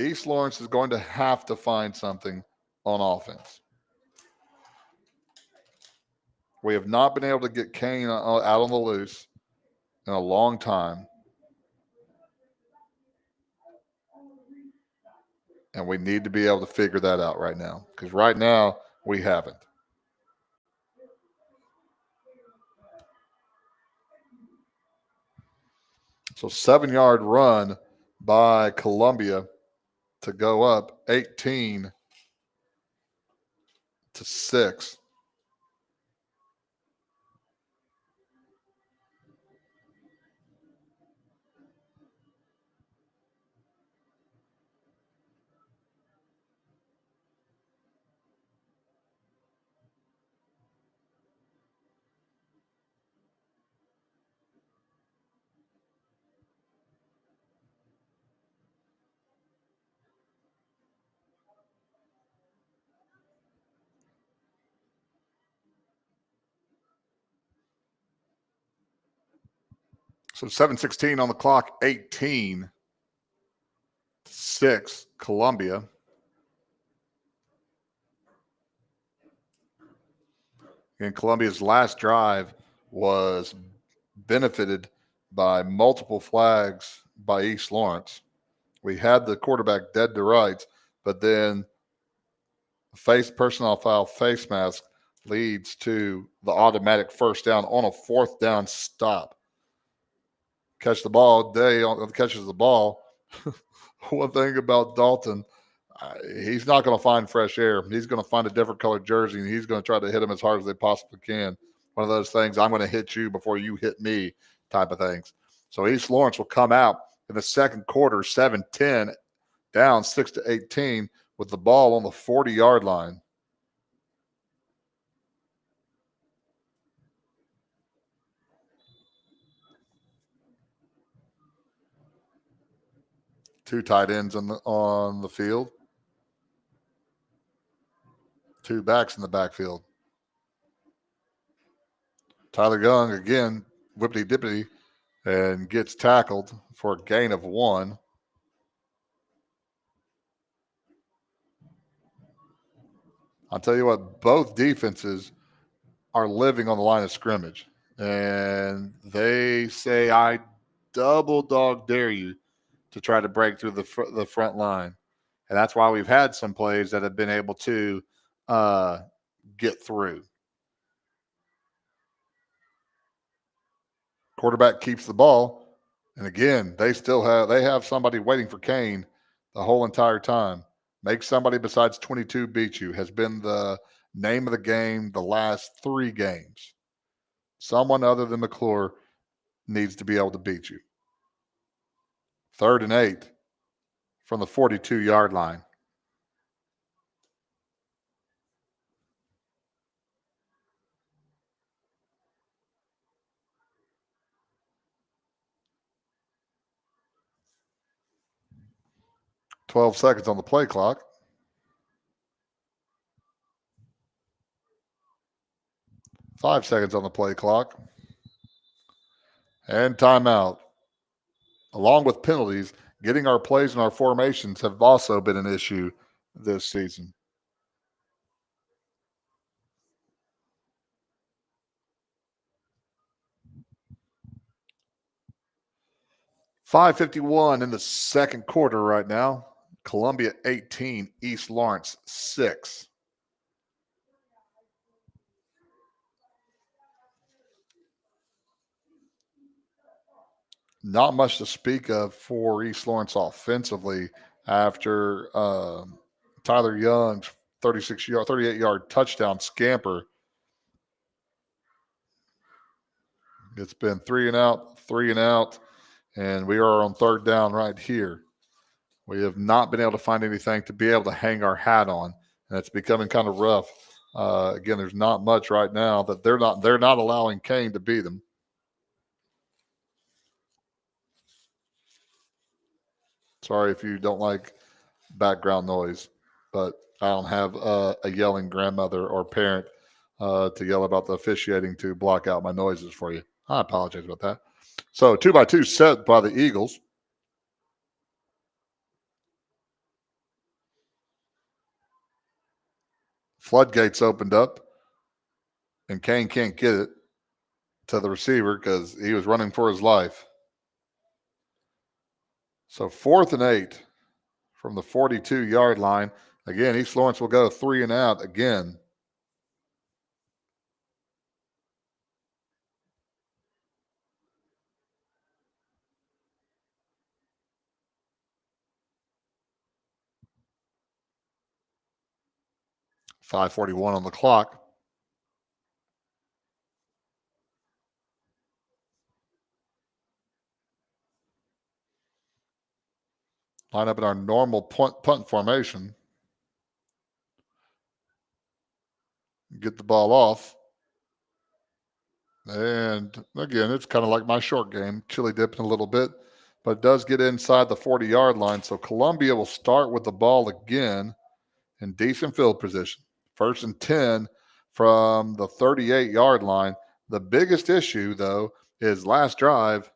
East Lawrence is going to have to find something on offense. We have not been able to get Kane out on the loose in a long time. And we need to be able to figure that out right now, because right now we haven't. So 7-yard run by Colombia to go up 18-6. So 7:16 on the clock, 18-6 Colombia. And Colombia's last drive was benefited by multiple flags by East Lawrence. We had the quarterback dead to rights, but then face personnel foul face mask leads to the automatic first down on a 4th down stop. Catch the ball. Day catches the ball. One thing about Dalton, he's not going to find fresh air. He's going to find a different colored jersey, and he's going to try to hit him as hard as they possibly can. One of those things, I'm going to hit you before you hit me type of things. So East Lawrence will come out in the second quarter, 7-10, down 6-18 with the ball on the 40-yard line. Two tight ends on the field. Two backs in the backfield. Tyler Young, again, whippity-dippity, and gets tackled for a gain of 1. I'll tell you what, both defenses are living on the line of scrimmage. And they say, I double dog dare you to try to break through the front line. And that's why we've had some plays that have been able to get through. Quarterback keeps the ball. And again, they have somebody waiting for Kane the whole entire time. Make somebody besides 22 beat you has been the name of the game the last 3 games. Someone other than McClure needs to be able to beat you. 3rd and 8 from the 42-yard line. "12 seconds on the play clock. 5 seconds on the play clock. And timeout. Along with penalties, getting our plays and our formations have also been an issue this season. .551 in the second quarter right now. Columbia 18, East Lawrence 6. Not much to speak of for East Lawrence offensively after Tyler Young's 38-yard touchdown scamper. It's been 3 and out, and we are on 3rd down right here. We have not been able to find anything to be able to hang our hat on, and it's becoming kind of rough. Again, there's not much right now that they're not allowing Kane to beat them. Sorry if you don't like background noise, but I don't have a yelling grandmother or parent to yell about the officiating to block out my noises for you. I apologize about that. So 2-by-2 set by the Eagles. Floodgates opened up, and Kane can't get it to the receiver because he was running for his life. So 4th and 8 from the 42-yard line. Again, East Lawrence will go 3 and out again. 5:41 on the clock. Line up in our normal punt formation. Get the ball off. And again, it's kind of like my short game, chili dipping a little bit, but it does get inside the 40-yard line. So Colombia will start with the ball again in decent field position. 1st and 10 from the 38-yard line. The biggest issue, though, is last drive.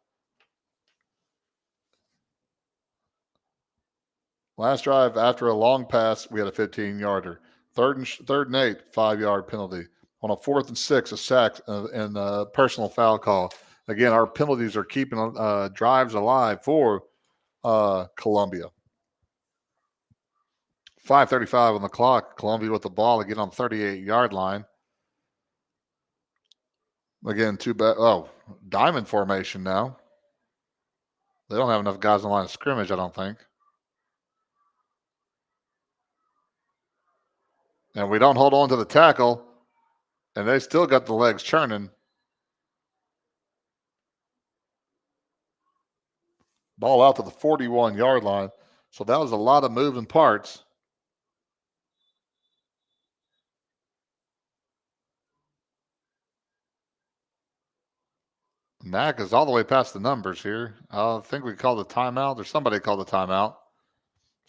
Last drive, after a long pass, we had a 15-yarder. Third and 8, 5-yard penalty. On a 4th and 6, a sack and a personal foul call. Again, our penalties are keeping drives alive for Colombia. 5:35 on the clock. Colombia with the ball again on the 38-yard line. Again, too bad. Oh, diamond formation now. They don't have enough guys on the line of scrimmage, I don't think. And we don't hold on to the tackle, and they still got the legs churning. Ball out to the 41-yard line. So that was a lot of moving parts. Mac is all the way past the numbers here. I think we called a timeout, or somebody called a timeout.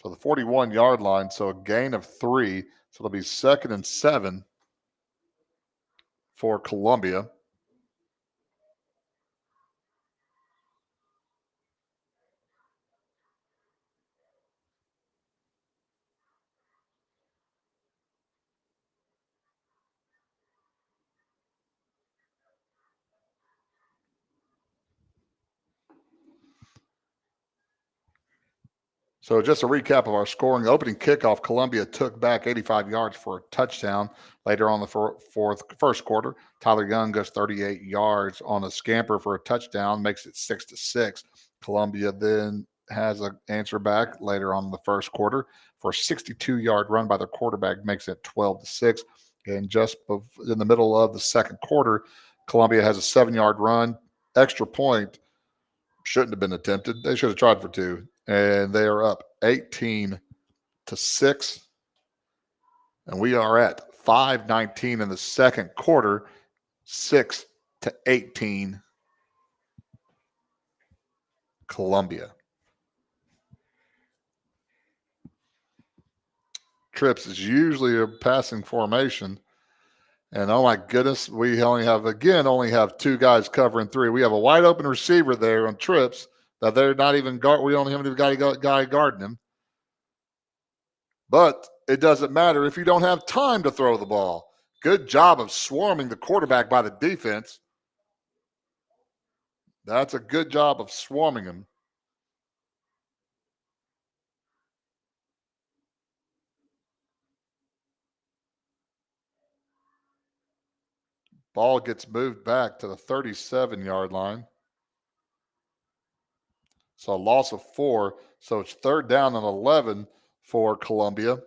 So the 41-yard line, so a gain of 3. So it'll be 2nd and 7 for Colombia. So just a recap of our scoring. Opening kickoff, Colombia took back 85 yards for a touchdown. Later on the first quarter, Tyler Young goes 38 yards on a scamper for a touchdown, makes it 6-6. Colombia then has an answer back later on in the first quarter for a 62-yard run by their quarterback, makes it 12-6. And just in the middle of the second quarter, Colombia has a 7-yard run, extra point. Shouldn't have been attempted. They should have tried for 2. And they are up 18-6. And we are at 5:19 in the second quarter, 6-18 Colombia. Trips is usually a passing formation. And oh my goodness, we only have 2 guys covering 3. We have a wide open receiver there on trips that they're not even guard. We don't have any guy guarding him. But it doesn't matter if you don't have time to throw the ball. Good job of swarming the quarterback by the defense. That's a good job of swarming him. Ball gets moved back to the 37-yard line. So a loss of 4. So it's 3rd down and 11 for Colombia.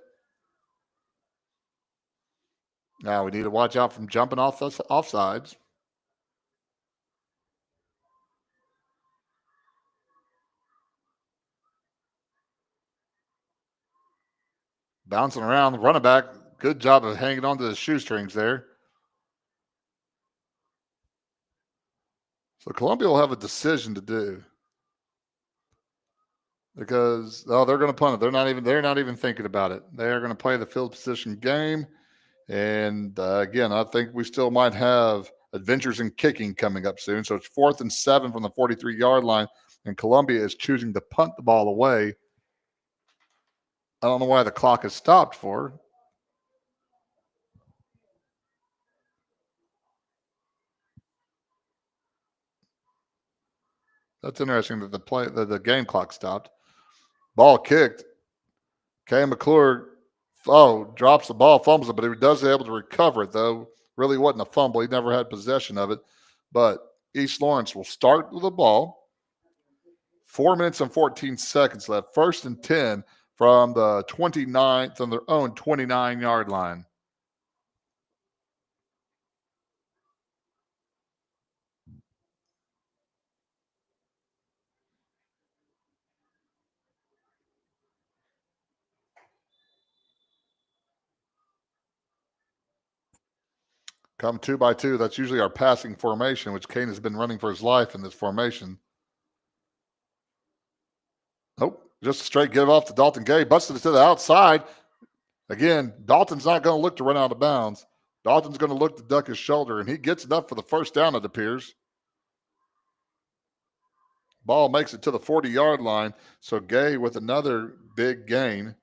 Now we need to watch out from jumping off the offsides. Bouncing around, running back. Good job of hanging on to the shoestrings there. So Colombia will have a decision to do. Because they're going to punt it. They're not even thinking about it. They are going to play the field position game. And again, I think we still might have adventures in kicking coming up soon. So it's 4th and 7 from the 43-yard line, and Colombia is choosing to punt the ball away. I don't know why the clock is stopped for. That's interesting that the game clock stopped. Ball kicked. Kay McClure, drops the ball, fumbles it, but he does able to recover it, though. Really wasn't a fumble. He never had possession of it. But East Lawrence will start with the ball. 4 minutes and 14 seconds left. 1st and 10 from the 29th on their own 29-yard line. Come 2 by 2. That's usually our passing formation, which Kane has been running for his life in this formation. Nope. Just a straight give off to Dalton Gay. Busted it to the outside. Again, Dalton's not going to look to run out of bounds. Dalton's going to look to duck his shoulder, and he gets enough for the first down, it appears. Ball makes it to the 40-yard line. So Gay with another big gain.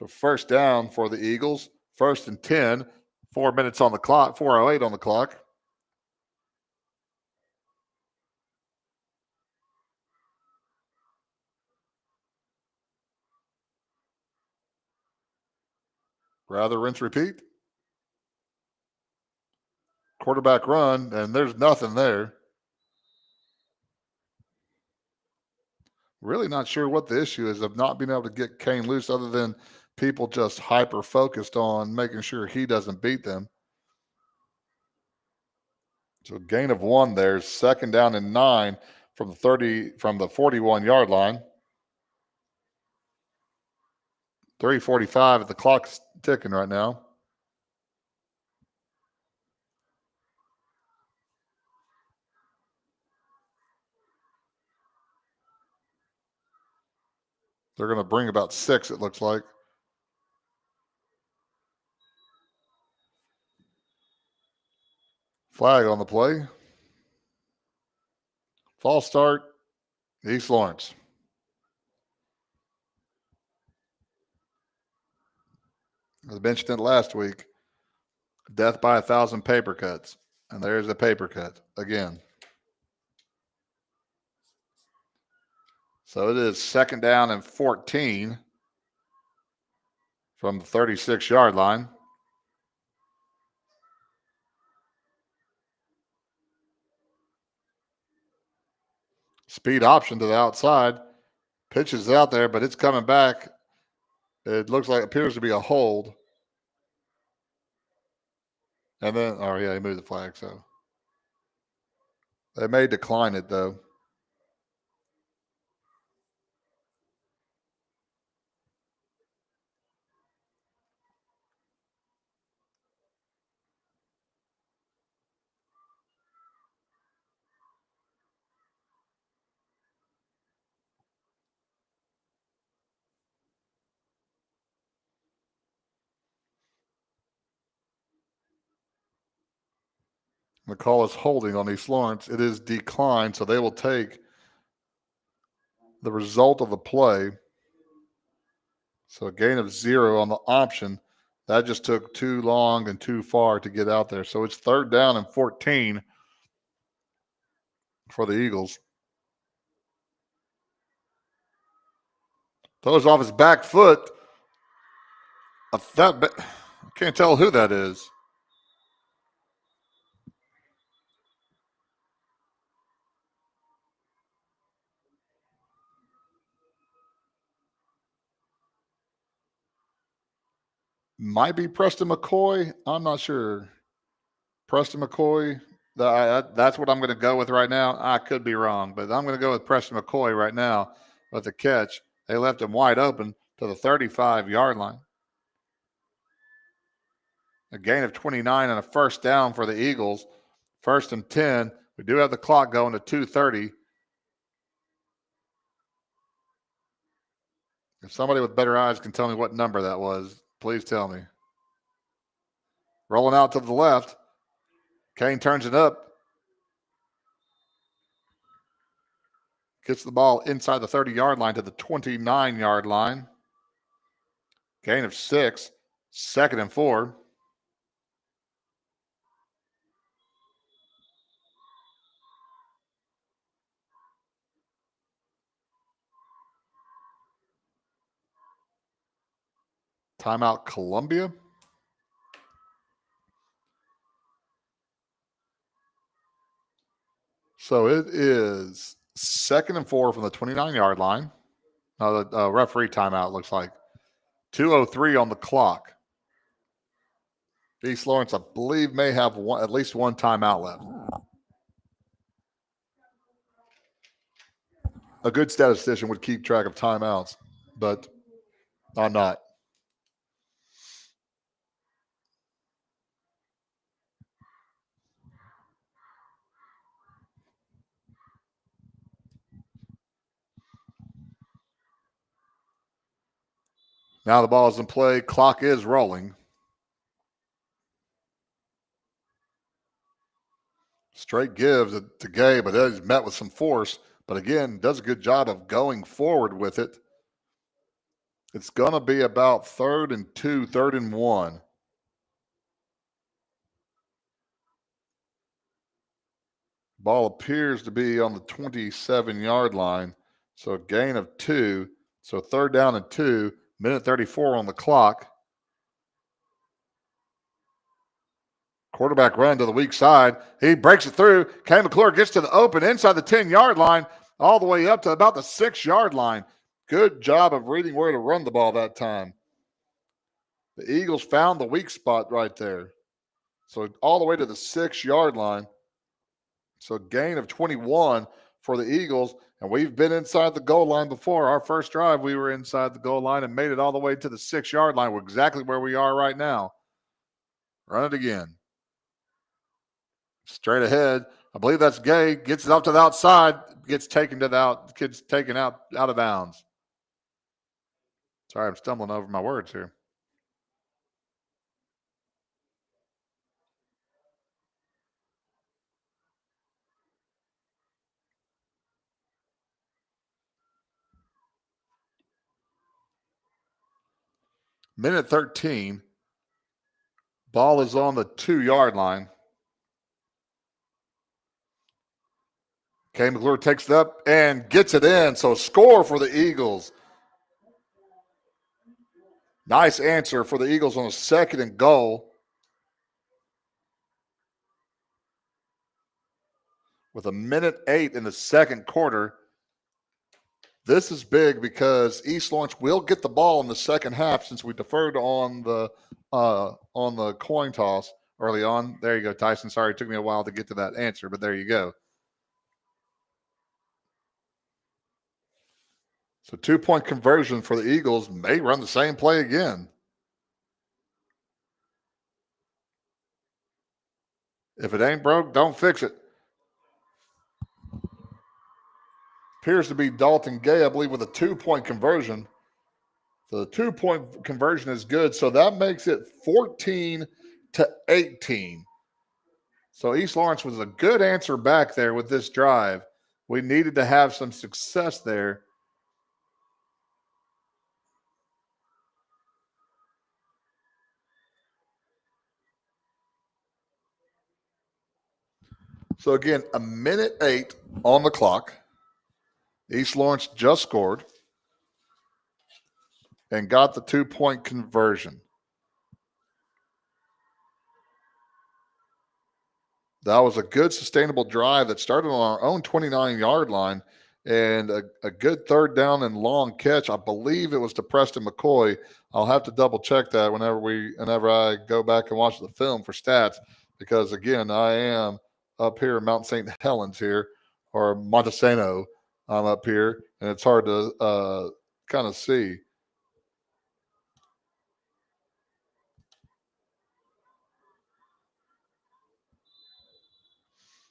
So first down for the Eagles. 1st and 10. 4 minutes on the clock. 4:08 on the clock. Rather rinse, repeat. Quarterback run, and there's nothing there. Really not sure what the issue is of not being able to get Kane loose other than people just hyper-focused on making sure he doesn't beat them. So gain of 1 there. 2nd down and 9 from the 41-yard line. 3:45 at the clock's ticking right now. They're going to bring about 6, it looks like. Flag on the play. False start, East Lawrence. I mentioned it last week. Death by 1,000 paper cuts. And there's a paper cut again. So it is 2nd down and 14 from the 36-yard line. Speed option to the outside. Pitch is out there, but it's coming back. It appears to be a hold. And then, he moved the flag, so. They may decline it, though. The call is holding on East Lawrence. It is declined, so they will take the result of the play. So a gain of 0 on the option. That just took too long and too far to get out there. So it's 3rd down and 14 for the Eagles. Throws off his back foot. I can't tell who that is. Might be Preston McCoy. I'm not sure. Preston McCoy. That's what I'm going to go with right now. I could be wrong, but I'm going to go with Preston McCoy right now with the catch. They left him wide open to the 35-yard line. A gain of 29 and a first down for the Eagles. 1st and 10. We do have the clock going to 2:30. If somebody with better eyes can tell me what number that was, please tell me. Rolling out to the left. Kane turns it up. Gets the ball inside the 30-yard line to the 29-yard line. Gain of 6. 2nd and 4. Timeout, Colombia. So it is 2nd and 4 from the 29-yard line. The referee timeout looks like. 2:03 on the clock. East Lawrence, I believe, may have at least one timeout left. A good statistician would keep track of timeouts, but I'm not. Now the ball is in play. Clock is rolling. Straight gives it to Gay, but that is met with some force. But again, does a good job of going forward with it. It's going to be about 3rd and 2, 3rd and 1. Ball appears to be on the 27-yard line. So a gain of 2. So 3rd down and 2, minute 34 on the clock. Quarterback run to the weak side. He breaks it through. Kay McClure gets to the open inside the 10-yard line, all the way up to about the 6-yard line. Good job of reading where to run the ball that time. The Eagles found the weak spot right there. So all the way to the 6-yard line. So gain of 21 for the Eagles. And we've been inside the goal line before. Our first drive, we were inside the goal line and made it all the way to the 6-yard line. We're exactly where we are right now. Run it again. Straight ahead. I believe that's Gay. Gets it up to the outside. Gets taken to the out. Gets taken out of bounds. Sorry, I'm stumbling over my words here. Minute 13. Ball is on the 2-yard line. Kay McClure takes it up and gets it in. So score for the Eagles. Nice answer for the Eagles on a 2nd and goal. With a minute 8 in the second quarter. This is big because East Lawrence will get the ball in the second half since we deferred on the coin toss early on. There you go, Tyson. Sorry, it took me a while to get to that answer, but there you go. So 2-point conversion for the Eagles may run the same play again. If it ain't broke, don't fix it. Appears to be Dalton Gay, I believe, with a 2-point conversion. So the 2-point conversion is good. So that makes it 14-18. So East Lawrence was a good answer back there with this drive. We needed to have some success there. So again, a minute 8 on the clock. East Lawrence just scored and got the 2-point conversion. That was a good sustainable drive that started on our own 29-yard line and a good 3rd down and long catch. I believe it was to Preston McCoy. I'll have to double check that whenever I go back and watch the film for stats, because again, I am up here in Mount St. Helens here, or Montesano. I'm up here, and it's hard to kind of see.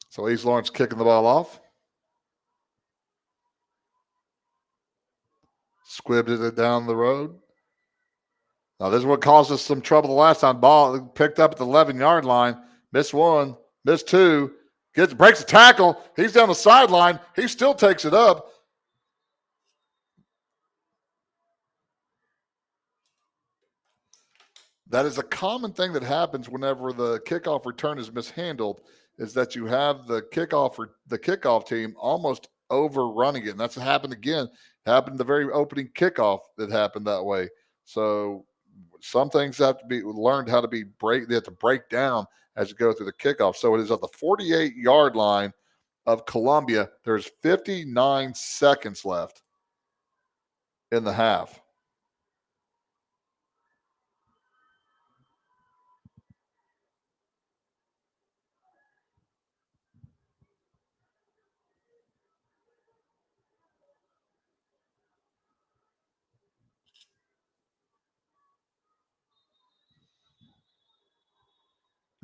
So East Lawrence kicking the ball off. Squibbed it down the road. Now, this is what caused us some trouble the last time. Ball picked up at the 11-yard line. Missed 1, missed 2. Breaks the tackle. He's down the sideline. He still takes it up. That is a common thing that happens whenever the kickoff return is mishandled, is that you have the kickoff team almost overrunning it. And that's what happened again. Happened the very opening kickoff that happened that way. So some things have to be learned how to be they have to break down as you go through the kickoff. So it is at the 48-yard line of Colombia. There's 59 seconds left in the half.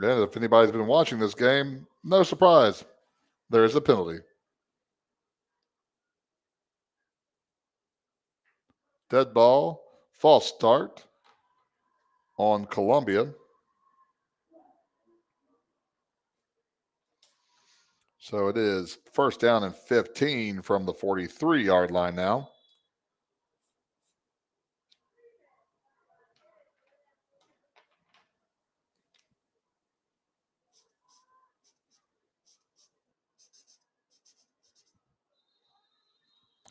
Yeah, if anybody's been watching this game, no surprise. There is a penalty. Dead ball. False start on Colombia. So it is first down and 15 from the 43-yard line now.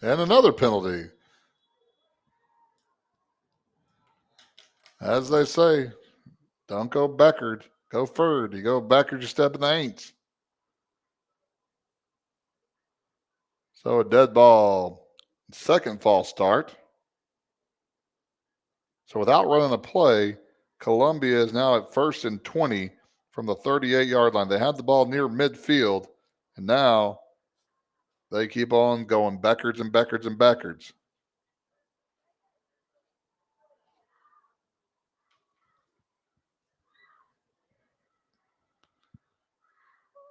And another penalty. As they say, don't go backward, go forward. You go backward, you step in the ain'ts. So a dead ball. Second false start. So without running a play, Colombia is now at first and 20 from the 38-yard line. They had the ball near midfield, and now they keep on going backwards and backwards and backwards.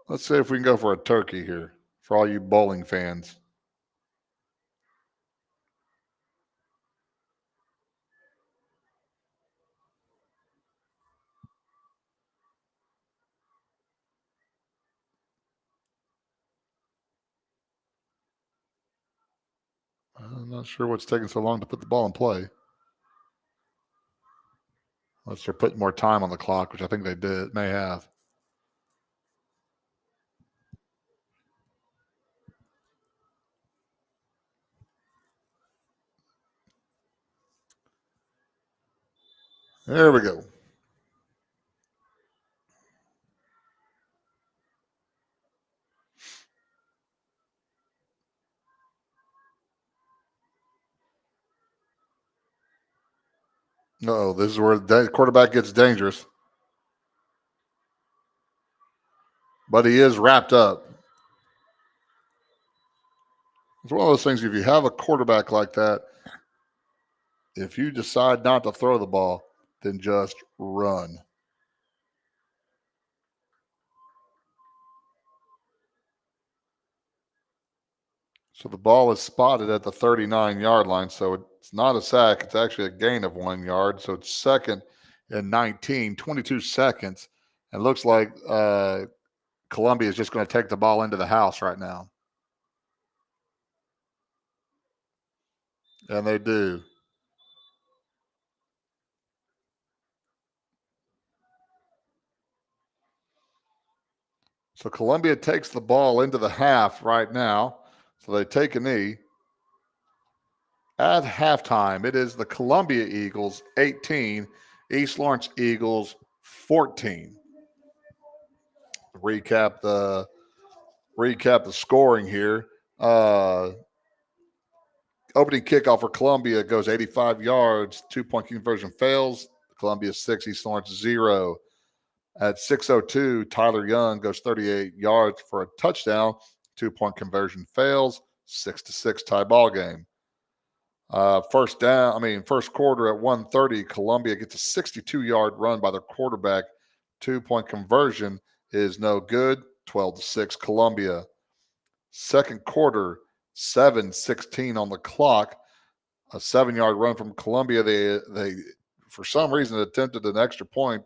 Let's see if we can go for a turkey here for all you bowling fans. I'm not sure what's taking so long to put the ball in play. Unless they're putting more time on the clock, which I think they may have. There we go. No, this is where the quarterback gets dangerous. But he is wrapped up. It's one of those things, if you have a quarterback like that, if you decide not to throw the ball, then just run. So the ball is spotted at the 39-yard line. So it's not a sack. It's actually a gain of 1 yard. So it's second and 19, 22 seconds. And looks like Colombia is just going to take the ball into the house right now. And they do. So Colombia takes the ball into the half right now. So they take a knee. At halftime, it is the Columbia Eagles 18, East Lawrence Eagles 14. Recap the scoring here. Opening kickoff for Columbia goes 85 yards. 2-point conversion fails. Columbia 6, East Lawrence 0. At 6:02, Tyler Young goes 38 yards for a touchdown. 2-point conversion fails. 6-6 tie ball game. First quarter at 1:30, Columbia gets a 62-yard run by their quarterback. 2-point conversion is no good. 12-6 Columbia. Second quarter, 7:16 on the clock. A 7-yard run from Columbia. They for some reason attempted an extra point,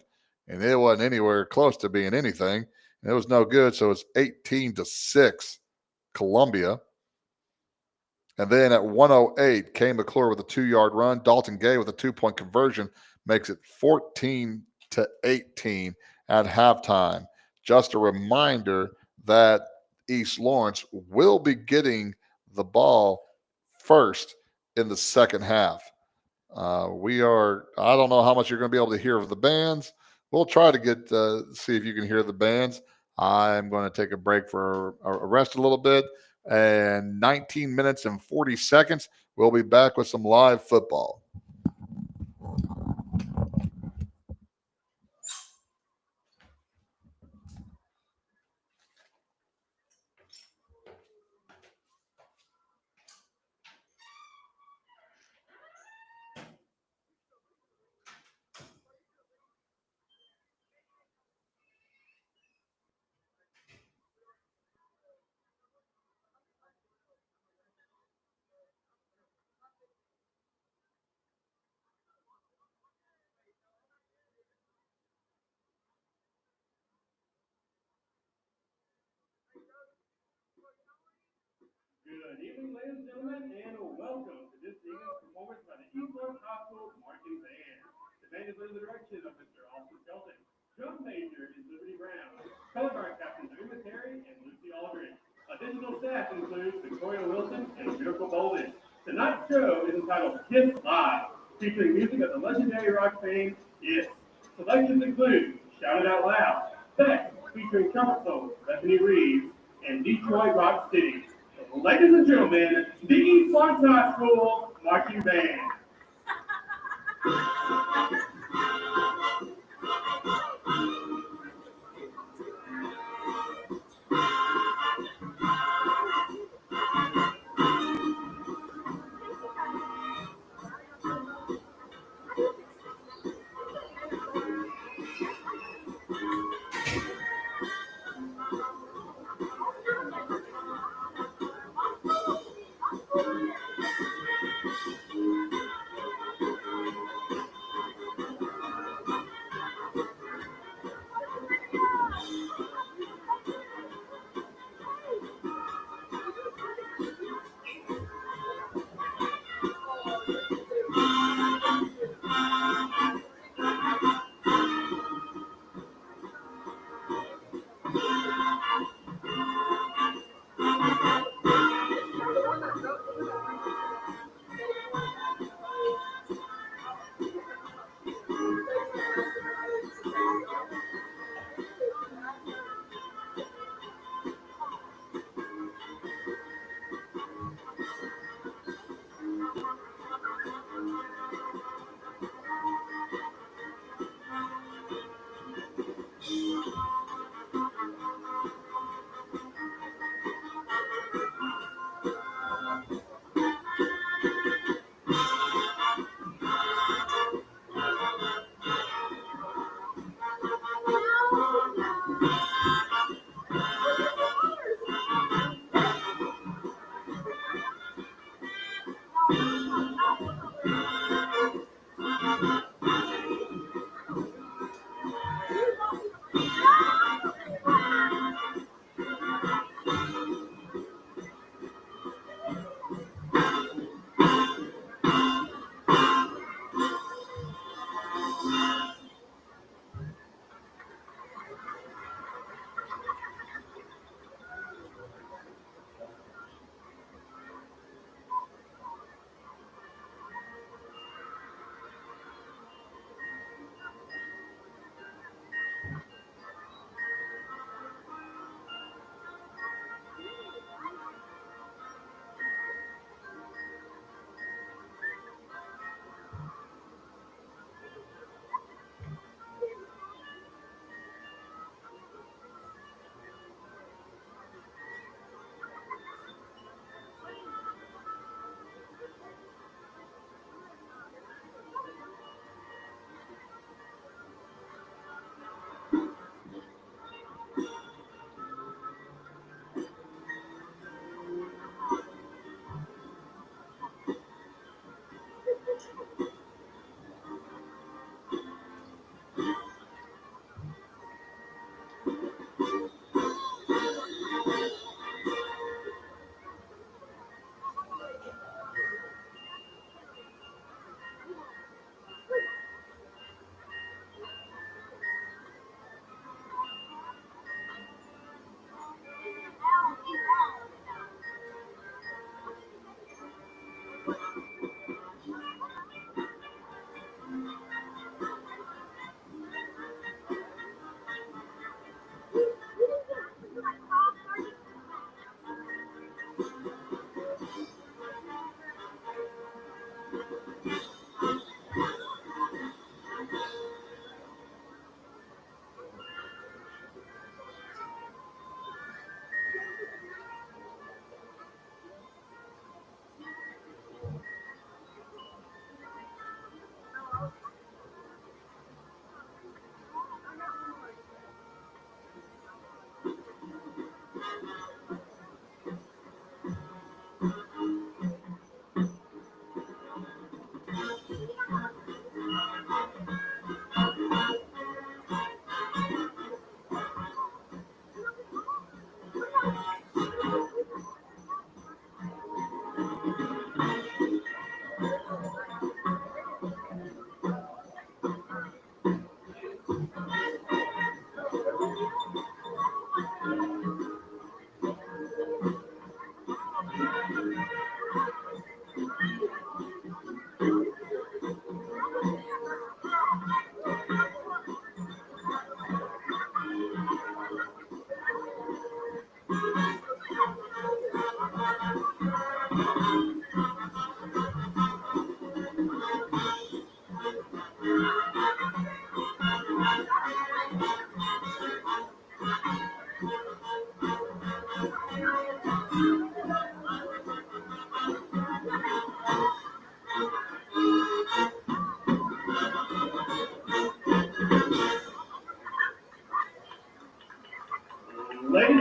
and it wasn't anywhere close to being anything. And it was no good. So it's 18-6 Columbia. And then at 1:08, Kay McClure with a 2-yard run. Dalton Gay with a 2-point conversion makes it 14-18 at halftime. Just a reminder that East Lawrence will be getting the ball first in the second half. I don't know how much you're going to be able to hear of the bands. We'll try to see if you can hear the bands. I'm going to take a break for a rest a little bit. And 19 minutes and 40 seconds, we'll be back with some live football. Good evening, ladies and gentlemen, and welcome to this evening's performance by the East Orange High School Marching Band. The band is under the direction of Mr. Austin Skelton. Drum major is Liberty Brown. Color guard captains are Emma Terry and Lucy Aldridge. Additional staff includes Victoria Wilson and Miracle Bolden. Tonight's show is entitled Kiss Live, featuring music of the legendary rock band Kiss. Selections include Shout It Out Loud, Beck, featuring trumpet solo Bethany Reeves, and Detroit Rock City. So, ladies and gentlemen, the East Lawrence High School Marching Band.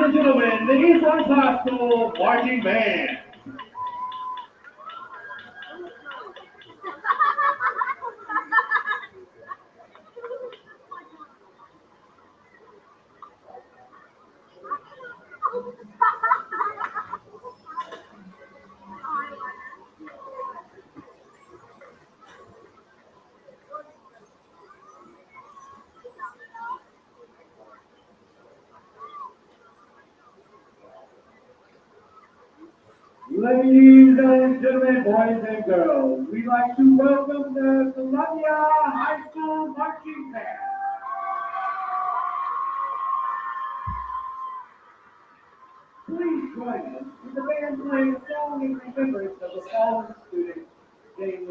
Ladies and gentlemen, the East Orange High School Marching Band. Ladies and gentlemen, boys and girls, we'd like to welcome the Colombia High School Marching Band. Please join us in the band playing a song in remembrance of the fallen student, David.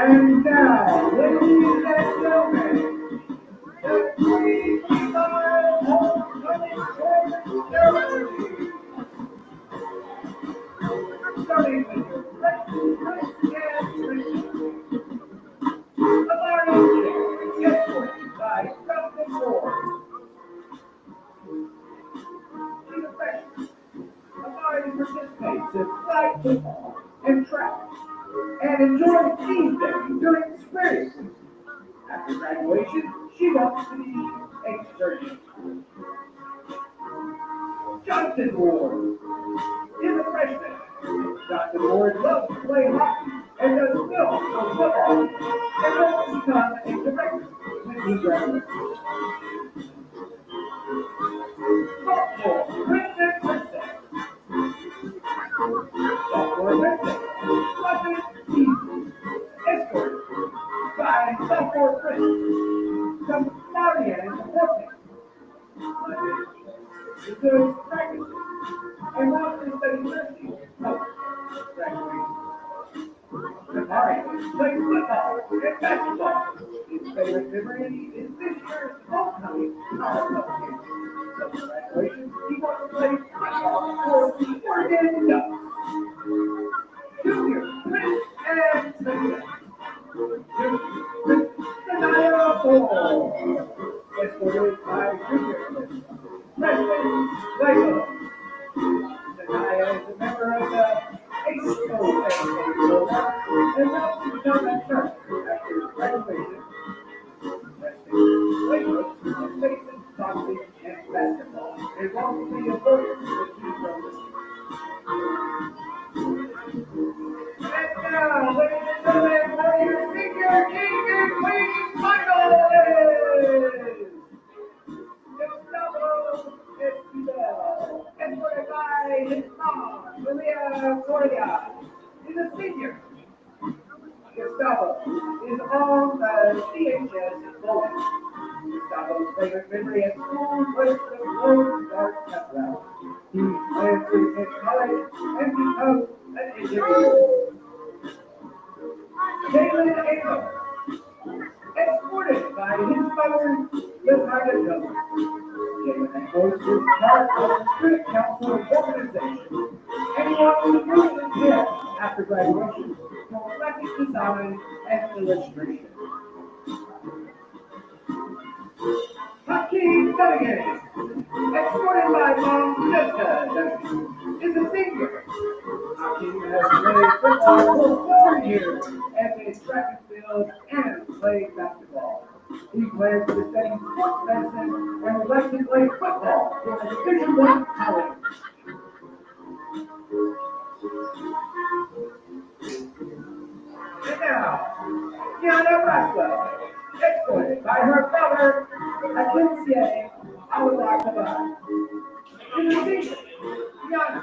And now, ladies and gentlemen, the three-star homecoming ceremony. Starting with your breakfast and the Martin escorted by Justin Ward. In the freshman, the Martin participates in flag football and track and enjoys team day during the spring. After graduation, she wants to be a surgeon. Jonathan Ward is a freshman. Jonathan Ward loves to play hockey and does film for football and hopes to become a director when he graduates. Sophomore, Princess Princess. Sophomore Princess, Russian Easy, escorted by sophomore Prince, some Marian and Portland. Is doing practice and wants to study nursing. Graduation. Kamari plays football and basketball. His favorite memory is this year's homecoming all-public. So for graduation, he wants to play football for the Oregon Ducks. Junior, Prince, and Cynthia. Junior, Prince, Sanaya Ball. Escorted by Junior Prince. Freshman, Lego. Sanaya is a member of the ACO program and wants to become a instructor after graduation. Freshman, Lego is facing boxing and basketball and wants to be a lawyer with two brothers. And now, ladies and gentlemen, for your senior king and queen finals! It's number Gustavo is on the CHS bowling. Gustavo's favorite memory at school was the Lone Dart Cup route. He planned to hit college and become an engineer. Jalen Abel, escorted by his mother, Latina Jones. Jalen Abel is part of the Student Council organization and was recently hit after graduation for graphic design and illustration. Hakeem Delegates, escorted by Mom Jessica Delegates, is a senior. Hakeem has played football for 4 years and played track and field and played basketball. He plans to study sports medicine and would like to play football for a Division I college. And now, Kiana Roswell, escorted by her father, Akincie Awalakaba. In the season, Kiana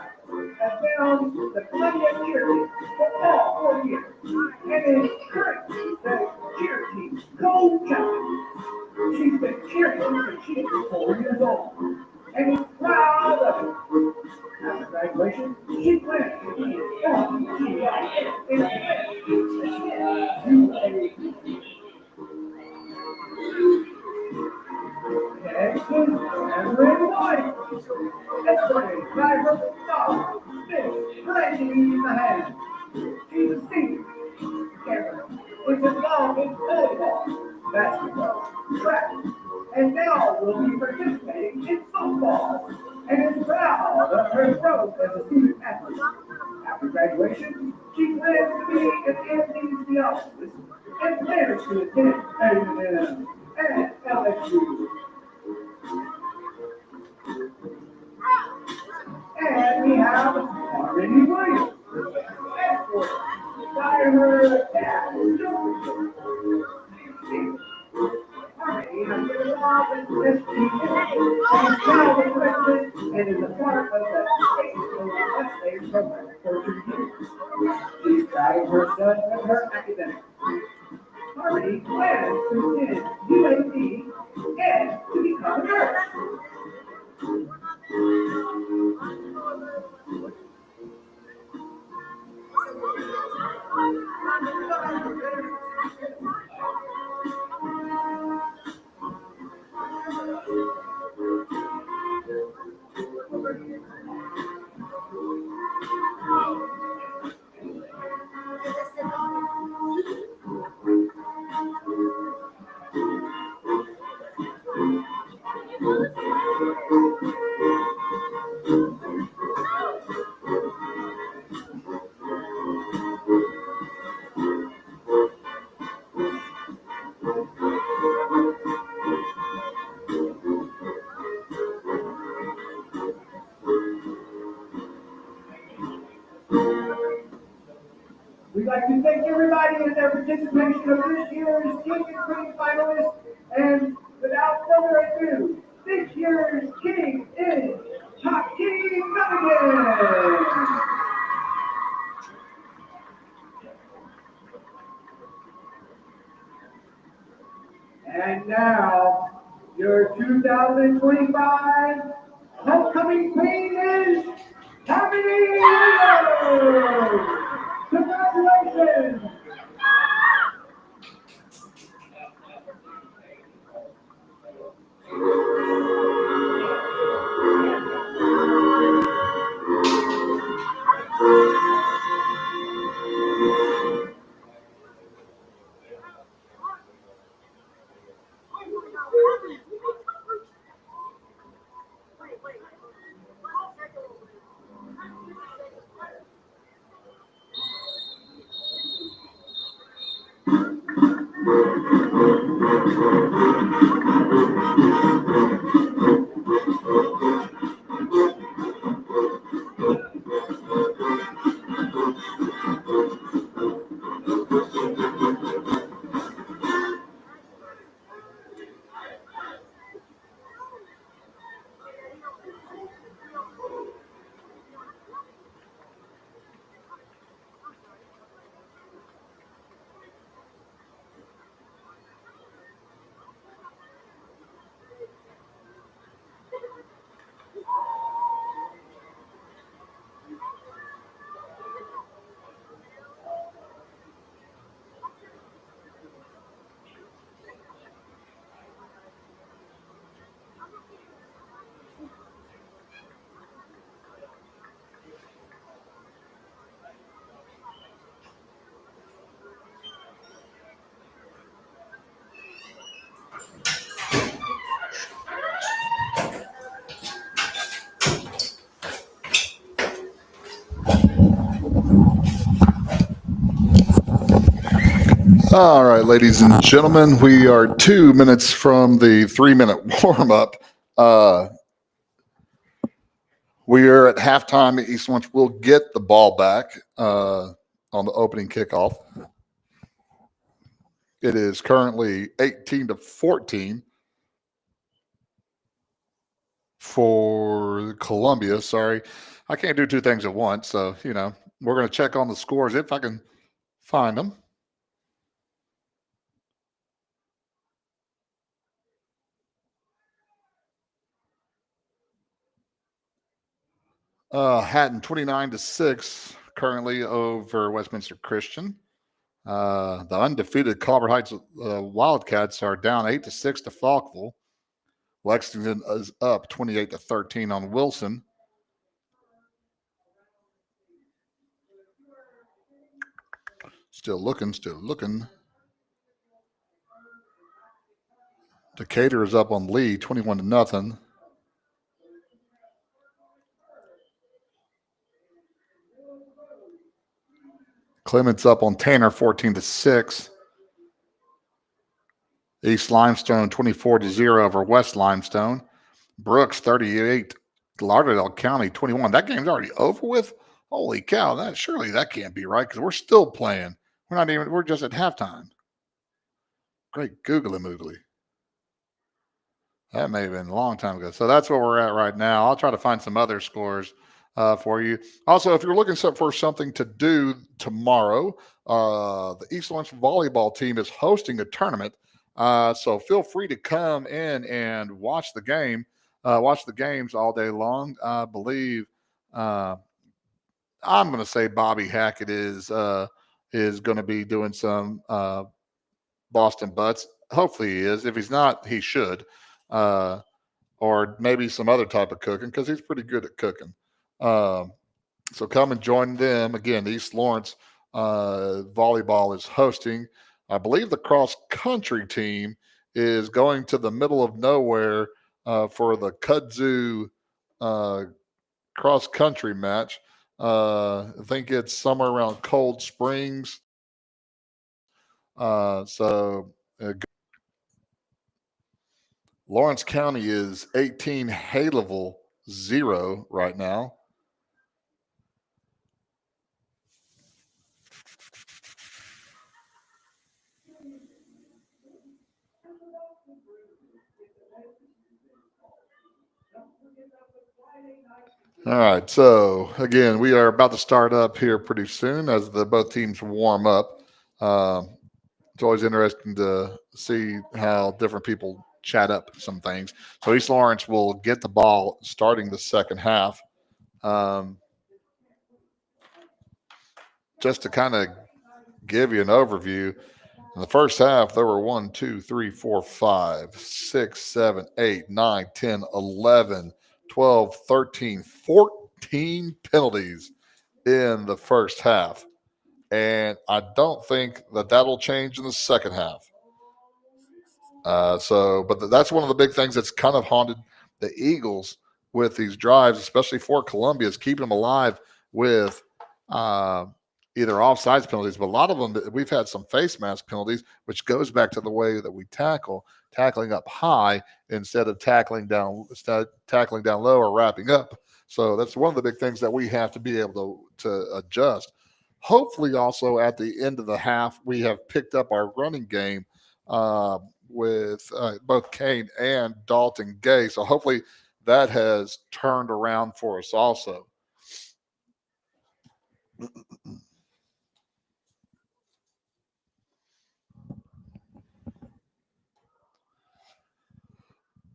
has been on the Colombia cheer team for all 4 years and is currently the cheer team co-captain. She's been cheering since she was 4 years old and is proud of it. After graduation, she plans to be on the team Next is Emery White, escorted by her father, Miss Brandy Mahan. She's a senior. Cameron is involved in volleyball, basketball, track, and now will be participating in softball and is proud of her growth as a student athlete. After graduation, she plans to be an anesthesiologist and plans to attend A&M and LSU. And we have Harmony Williams, escorted by her dad, Joseph. Harmony has been involved in this team and is now the president and is a part of the state program for 2 years. She's proud of her son and her academics. Harmony plans to attend UAB and to become a nurse. We'd like to thank everybody in their participation of this year's King and Queen finalists. And without further ado, this year's King is Hakeem Milligan. And now, your 2025 homecoming queen is Harmony Williams. Congratulations! All right, ladies and gentlemen, we are 2 minutes from the 3 minute warm up. We are at halftime. East Lawrence will get the ball back on the opening kickoff. It is currently 18-14 for Columbia. Sorry, I can't do two things at once. So, we're going to check on the scores if I can find them. Hatton 29-6 currently over Westminster Christian. The undefeated Colbert Heights Wildcats are down 8-6 to Falkville. Lexington is up 28-13 on Wilson. Still looking. Decatur is up on Lee 21-0. Clements up on Tanner 14-6. East Limestone 24-0 over West Limestone. Brooks 38. Lauderdale County 21. That game's already over with. Holy cow! Surely that can't be right because we're still playing. We're just at halftime. Great googly moogly. That may have been a long time ago. So that's where we're at right now. I'll try to find some other scores for you. Also, if you're looking for something to do tomorrow, the East Lawrence volleyball team is hosting a tournament. So feel free to come in and watch the game. Watch the games all day long. I believe I'm going to say Bobby Hackett is going to be doing some Boston butts. Hopefully he is. If he's not, he should. Or maybe some other type of cooking because he's pretty good at cooking. So come and join them. Again, East Lawrence volleyball is hosting. I believe the cross country team is going to the middle of nowhere for the kudzu cross country match. I think it's somewhere around Cold Springs. Lawrence County is 18, Haleville 0 right now. All right, so again, we are about to start up here pretty soon as both teams warm up. It's always interesting to see how different people chat up some things. So East Lawrence will get the ball starting the second half. Just to kind of give you an overview, in the first half, there were 1, 2, 3, 4, 5, 6, 7, 8, 9, 10, 11, 12, 13, 14 penalties in the first half. And I don't think that'll change in the second half. But that's one of the big things that's kind of haunted the Eagles with these drives, especially for Columbia, is keeping them alive with either offsides penalties. But a lot of them, we've had some face mask penalties, which goes back to the way that we tackling up high instead of tackling down low or wrapping up. So that's one of the big things that we have to be able to adjust. Hopefully, also at the end of the half, we have picked up our running game with both Kane and Dalton Gay. So hopefully that has turned around for us also.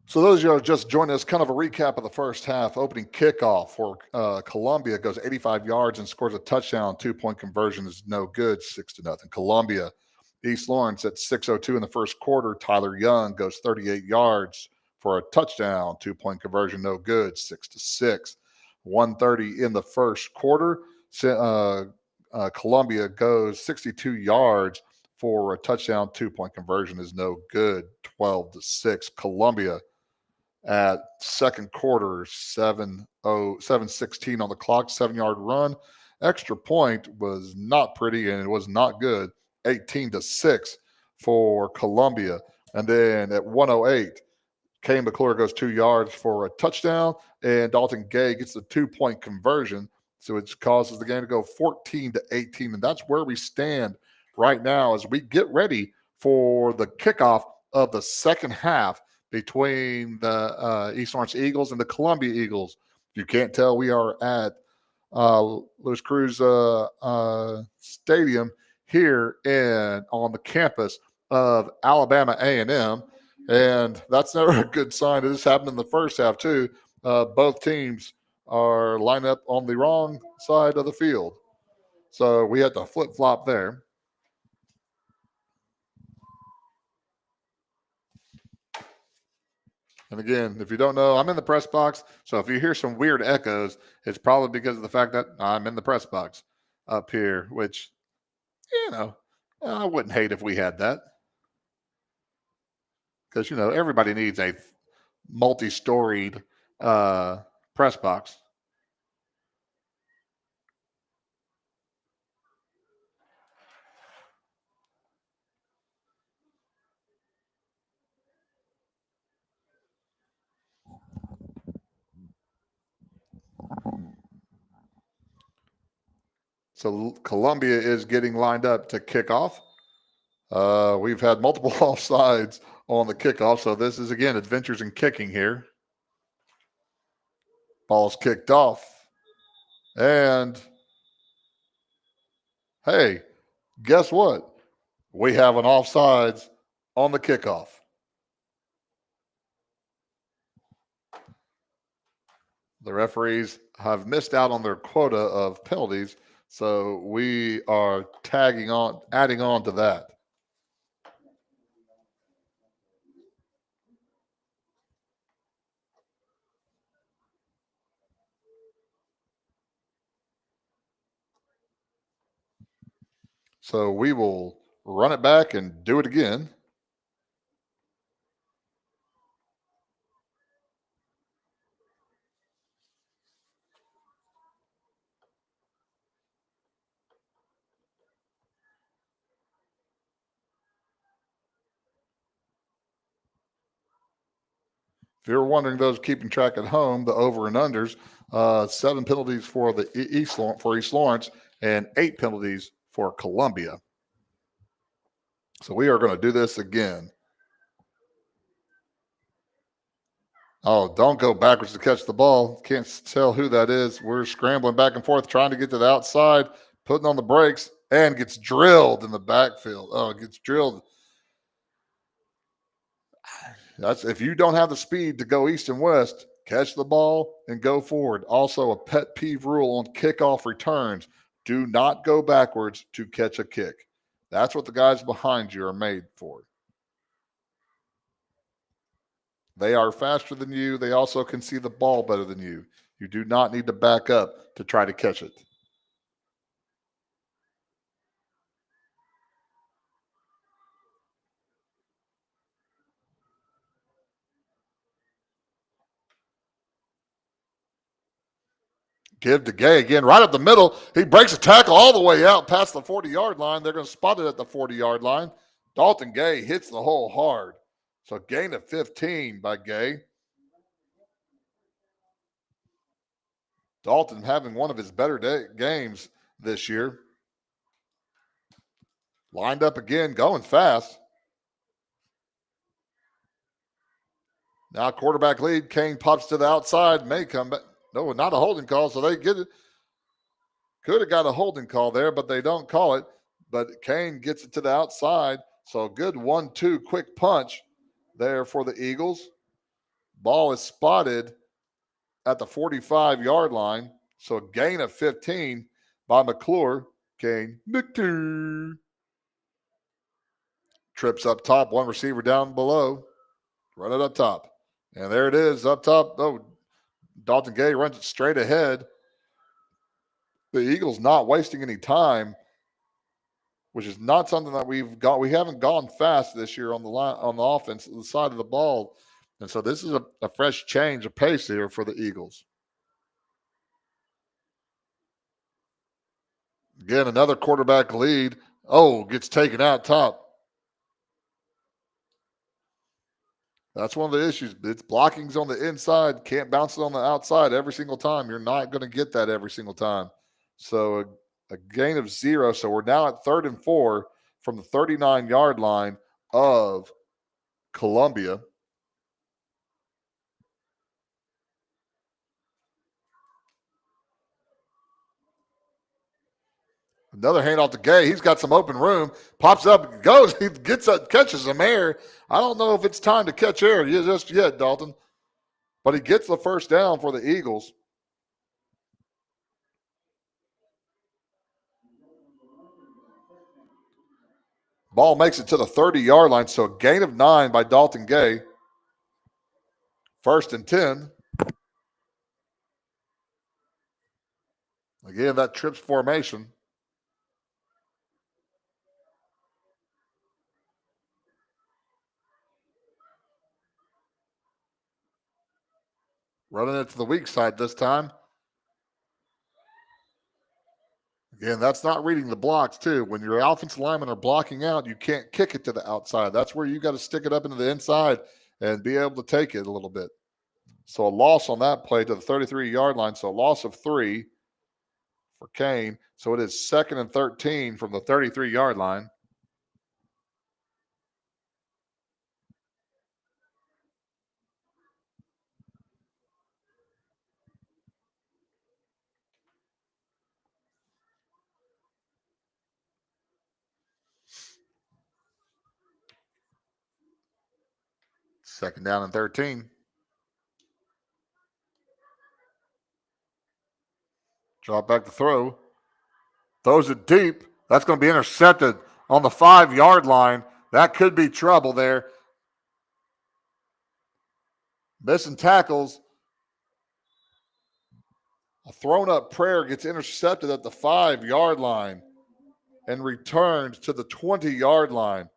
So those of you who are just joining us, kind of a recap of the first half. Opening kickoff for Columbia goes 85 yards and scores a touchdown. 2-point conversion is no good, 6-0. Columbia, East Lawrence at 6:02 in the first quarter. Tyler Young goes 38 yards for a touchdown. 2-point conversion, no good, 6-6. 1:30 in the first quarter. Columbia goes 62 yards for a touchdown. 2-point conversion is no good, 12-6. Columbia at second quarter, 7:16 on the clock, 7-yard run. Extra point was not pretty and it was not good. 18-6 for Colombia. And then at 108, Kane McClure goes 2 yards for a touchdown, and Dalton Gay gets the 2-point conversion. So it causes the game to go 14-18. And that's where we stand right now as we get ready for the kickoff of the second half between the East Lawrence Eagles and the Columbia Eagles. If you can't tell, we are at Louis Cruz Stadium here on the campus of Alabama A&M. And that's never a good sign. This happened in the first half, too. Both teams are lined up on the wrong side of the field. So we had to flip-flop there. And again, if you don't know, I'm in the press box. So if you hear some weird echoes, it's probably because of the fact that I'm in the press box up here, which, I wouldn't hate if we had that. Because, everybody needs a multi-storied press box. So Columbia is getting lined up to kick off. We've had multiple offsides on the kickoff. So this is, again, adventures in kicking here. Ball's kicked off. And, hey, guess what? We have an offsides on the kickoff. The referees have missed out on their quota of penalties, so we are adding on to that. So we will run it back and do it again. If you're wondering, those keeping track at home, the over and unders, 7 penalties for the East Lawrence and 8 penalties for Columbia. So we are going to do this again. Oh, don't go backwards to catch the ball. Can't tell who that is. We're scrambling back and forth, trying to get to the outside, putting on the brakes, and gets drilled in the backfield. Oh, it gets drilled. That's if you don't have the speed to go east and west, catch the ball and go forward. Also, a pet peeve rule on kickoff returns: do not go backwards to catch a kick. That's what the guys behind you are made for. They are faster than you. They also can see the ball better than you. You do not need to back up to try to catch it. Give to Gay again, right up the middle. He breaks a tackle all the way out past the 40-yard line. They're going to spot it at the 40-yard line. Dalton Gay hits the hole hard. So gain of 15 by Gay. Dalton having one of his better games this year. Lined up again, going fast. Now quarterback lead. Kane pops to the outside. May come back. No, not a holding call, so they get it. Could have got a holding call there, but they don't call it. But Kane gets it to the outside. So a good 1-2 quick punch there for the Eagles. Ball is spotted at the 45-yard line. So a gain of 15 by McClure. Kane McClure trips up top, one receiver down below. Run it up top. And there it is up top. Oh, Dalton Gay runs it straight ahead. The Eagles not wasting any time, which is not something that we've got. We haven't gone fast this year on the line, on the offense, the side of the ball. And so this is a fresh change of pace here for the Eagles. Again, another quarterback lead. Oh, gets taken out top. That's one of the issues. It's blocking's on the inside. Can't bounce it on the outside every single time. You're not going to get that every single time. So a gain of 0. So we're now at 3rd and 4 from the 39-yard line of Colombia. Another handoff to Gay. He's got some open room. Pops up, goes. He gets up, catches some air. I don't know if it's time to catch air just yet, Dalton. But he gets the first down for the Eagles. Ball makes it to the 30-yard line, so a gain of 9 by Dalton Gay. 1st and 10. Again, that trips formation. Running it to the weak side this time. Again, that's not reading the blocks, too. When your offensive linemen are blocking out, you can't kick it to the outside. That's where you got to stick it up into the inside and be able to take it a little bit. So a loss on that play to the 33-yard line. So a loss of 3 for Kane. So it is 2nd and 13 from the 33-yard line. Second down and 13. Drop back to throw. Throws it deep. That's going to be intercepted on the 5-yard line. That could be trouble there. Missing tackles. A thrown up prayer gets intercepted at the 5-yard line and returned to the 20-yard line.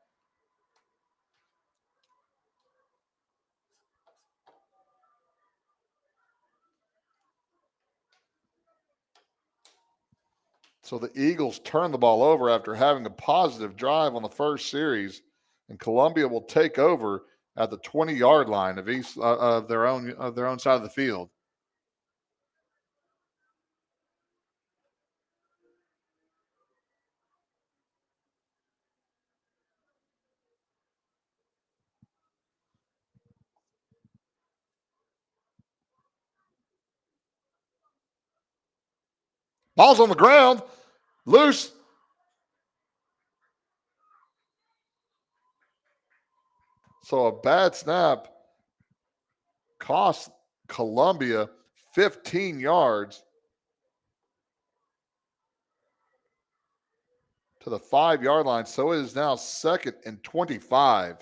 So the Eagles turn the ball over after having a positive drive on the first series, and Columbia will take over at the 20-yard line of their own side of the field. Ball's on the ground, loose. So a bad snap cost Columbia 15 yards to the 5-yard line. So it is now 2nd and 25.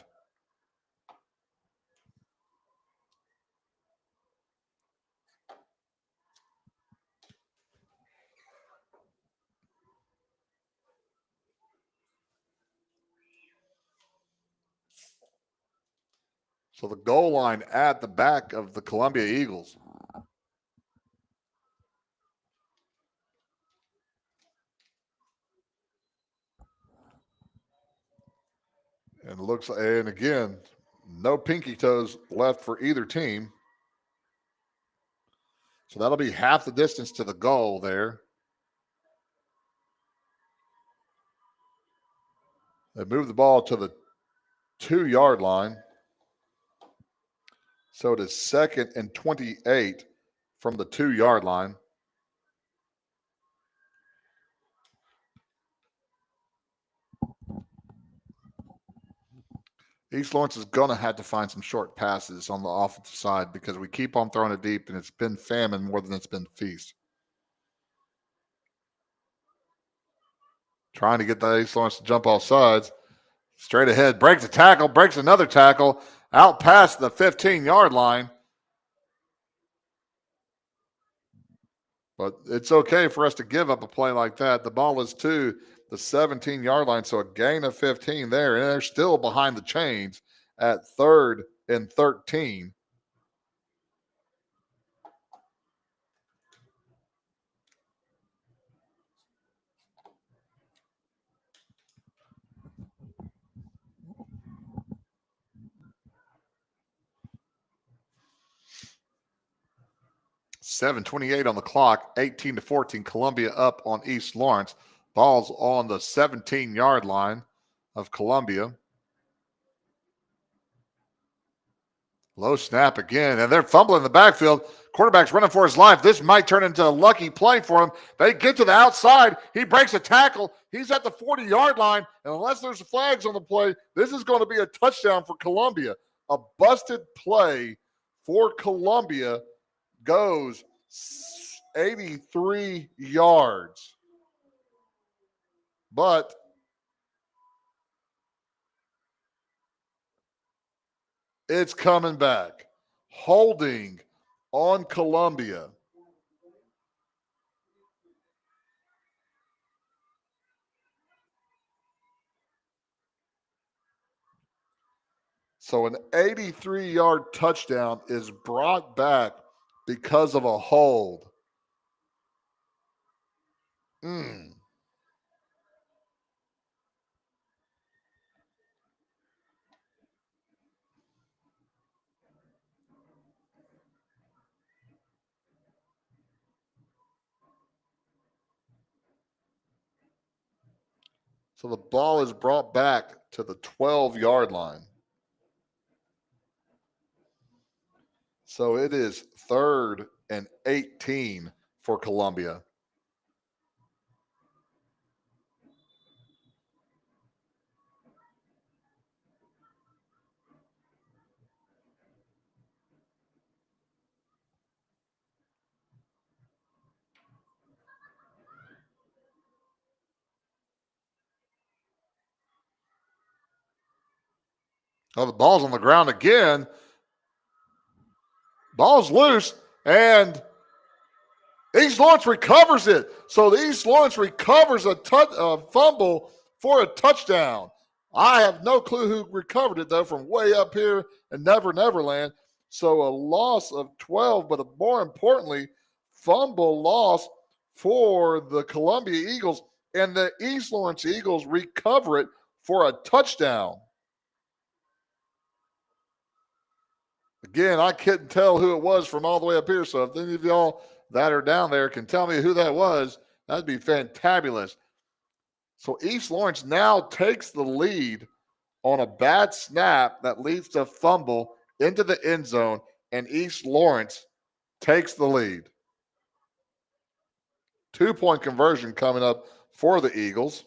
So the goal line at the back of the Columbia Eagles. And again, no pinky toes left for either team. So that'll be half the distance to the goal there. They move the ball to the 2-yard line. So it is 2nd and 28 from the 2-yard line. East Lawrence is going to have to find some short passes on the offensive side because we keep on throwing it deep, and it's been famine more than it's been feast. Trying to get the East Lawrence to jump off sides. Straight ahead, breaks a tackle, breaks another tackle, out past the 15-yard line. But it's okay for us to give up a play like that. The ball is to the 17-yard line, so a gain of 15 there, and they're still behind the chains at 3rd and 13. 7:28 on the clock, 18-14. Columbia up on East Lawrence. Ball's on the 17-yard line of Columbia. Low snap again, and they're fumbling the backfield. Quarterback's running for his life. This might turn into a lucky play for him. They get to the outside. He breaks a tackle. He's at the 40-yard line, and unless there's flags on the play, this is going to be a touchdown for Columbia. A busted play for Columbia goes 83 yards. But it's coming back. Holding on Columbia. So an 83-yard touchdown is brought back because of a hold. So the ball is brought back to the 12-yard line. So it is 3rd and 18 for Columbia. Oh, the ball's on the ground again. Ball's loose, and East Lawrence recovers it. So the East Lawrence recovers a fumble for a touchdown. I have no clue who recovered it, though, from way up here in Neverland. So a loss of 12, but more importantly, fumble loss for the Columbia Eagles. And the East Lawrence Eagles recover it for a touchdown. Again, I couldn't tell who it was from all the way up here. So if any of y'all that are down there can tell me who that was, that'd be fantabulous. So East Lawrence now takes the lead on a bad snap that leads to fumble into the end zone, and East Lawrence takes the lead. 2-point conversion coming up for the Eagles.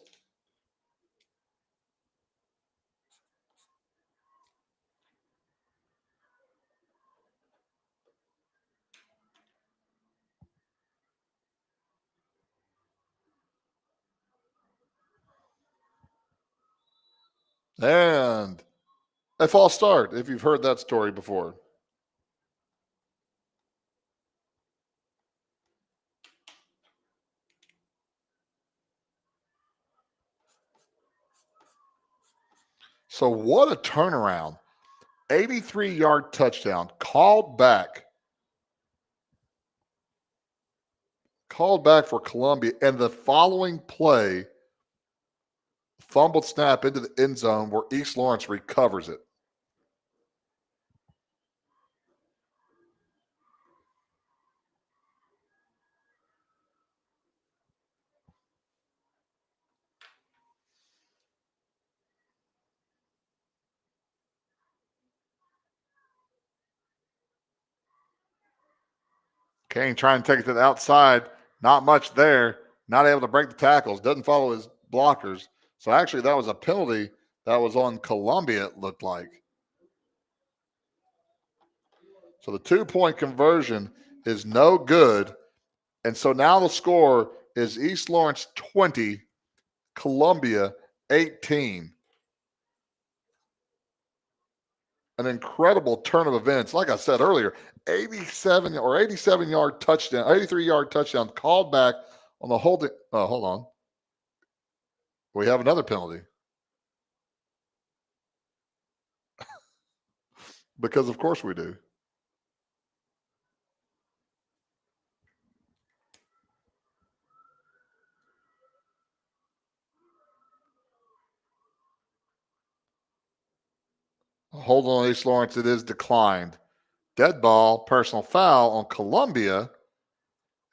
And a false start, if you've heard that story before. So what a turnaround. 83-yard touchdown called back for Columbia. And the following play, fumbled snap into the end zone where East Lawrence recovers it. Kane trying to take it to the outside. Not much there. Not able to break the tackles. Doesn't follow his blockers. So actually, that was a penalty that was on Columbia, it looked like. So the 2-point conversion is no good. And so now the score is East Lawrence 20, Columbia 18. An incredible turn of events. Like I said earlier, 87-yard touchdown, 83-yard touchdown called back on the holding. Hold on. We have another penalty. Because of course we do. Hold on, East Lawrence. It is declined. Dead ball, personal foul on Columbia.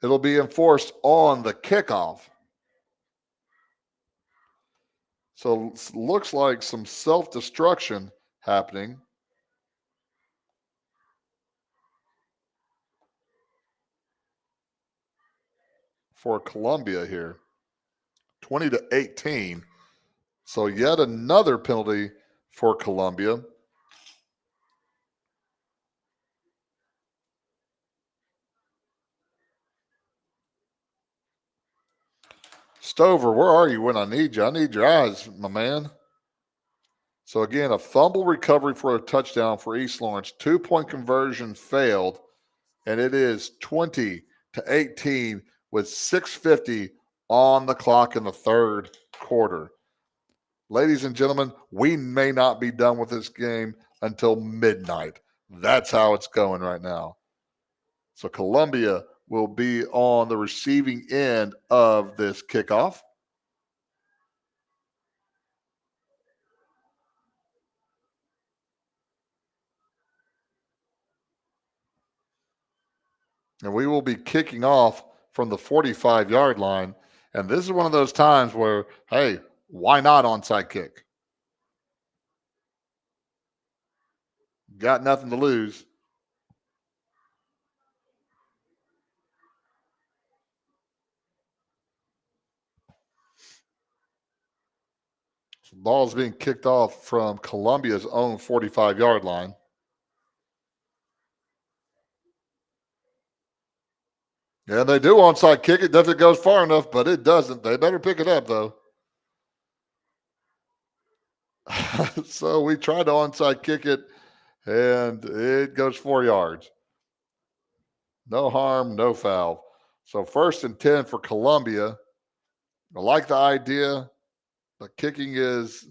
It'll be enforced on the kickoff. So looks like some self-destruction happening. For Colombia here. 20-18. So yet another penalty for Colombia. Stover, where are you when I need you? I need your eyes, my man. So again, a fumble recovery for a touchdown for East Lawrence. 2-point conversion failed, and it is 20-18 with 6:50 on the clock in the third quarter. Ladies and gentlemen, we may not be done with this game until midnight. That's how it's going right now. So Colombia will be on the receiving end of this kickoff. And we will be kicking off from the 45-yard line. And this is one of those times where, hey, why not onside kick? Got nothing to lose. So the ball is being kicked off from Columbia's own 45-yard line. Yeah, they do onside kick it if it goes far enough, but it doesn't. They better pick it up, though. So we tried to onside kick it, and it goes 4 yards. No harm, no foul. So 1st and 10 for Columbia. I like the idea. The kicking is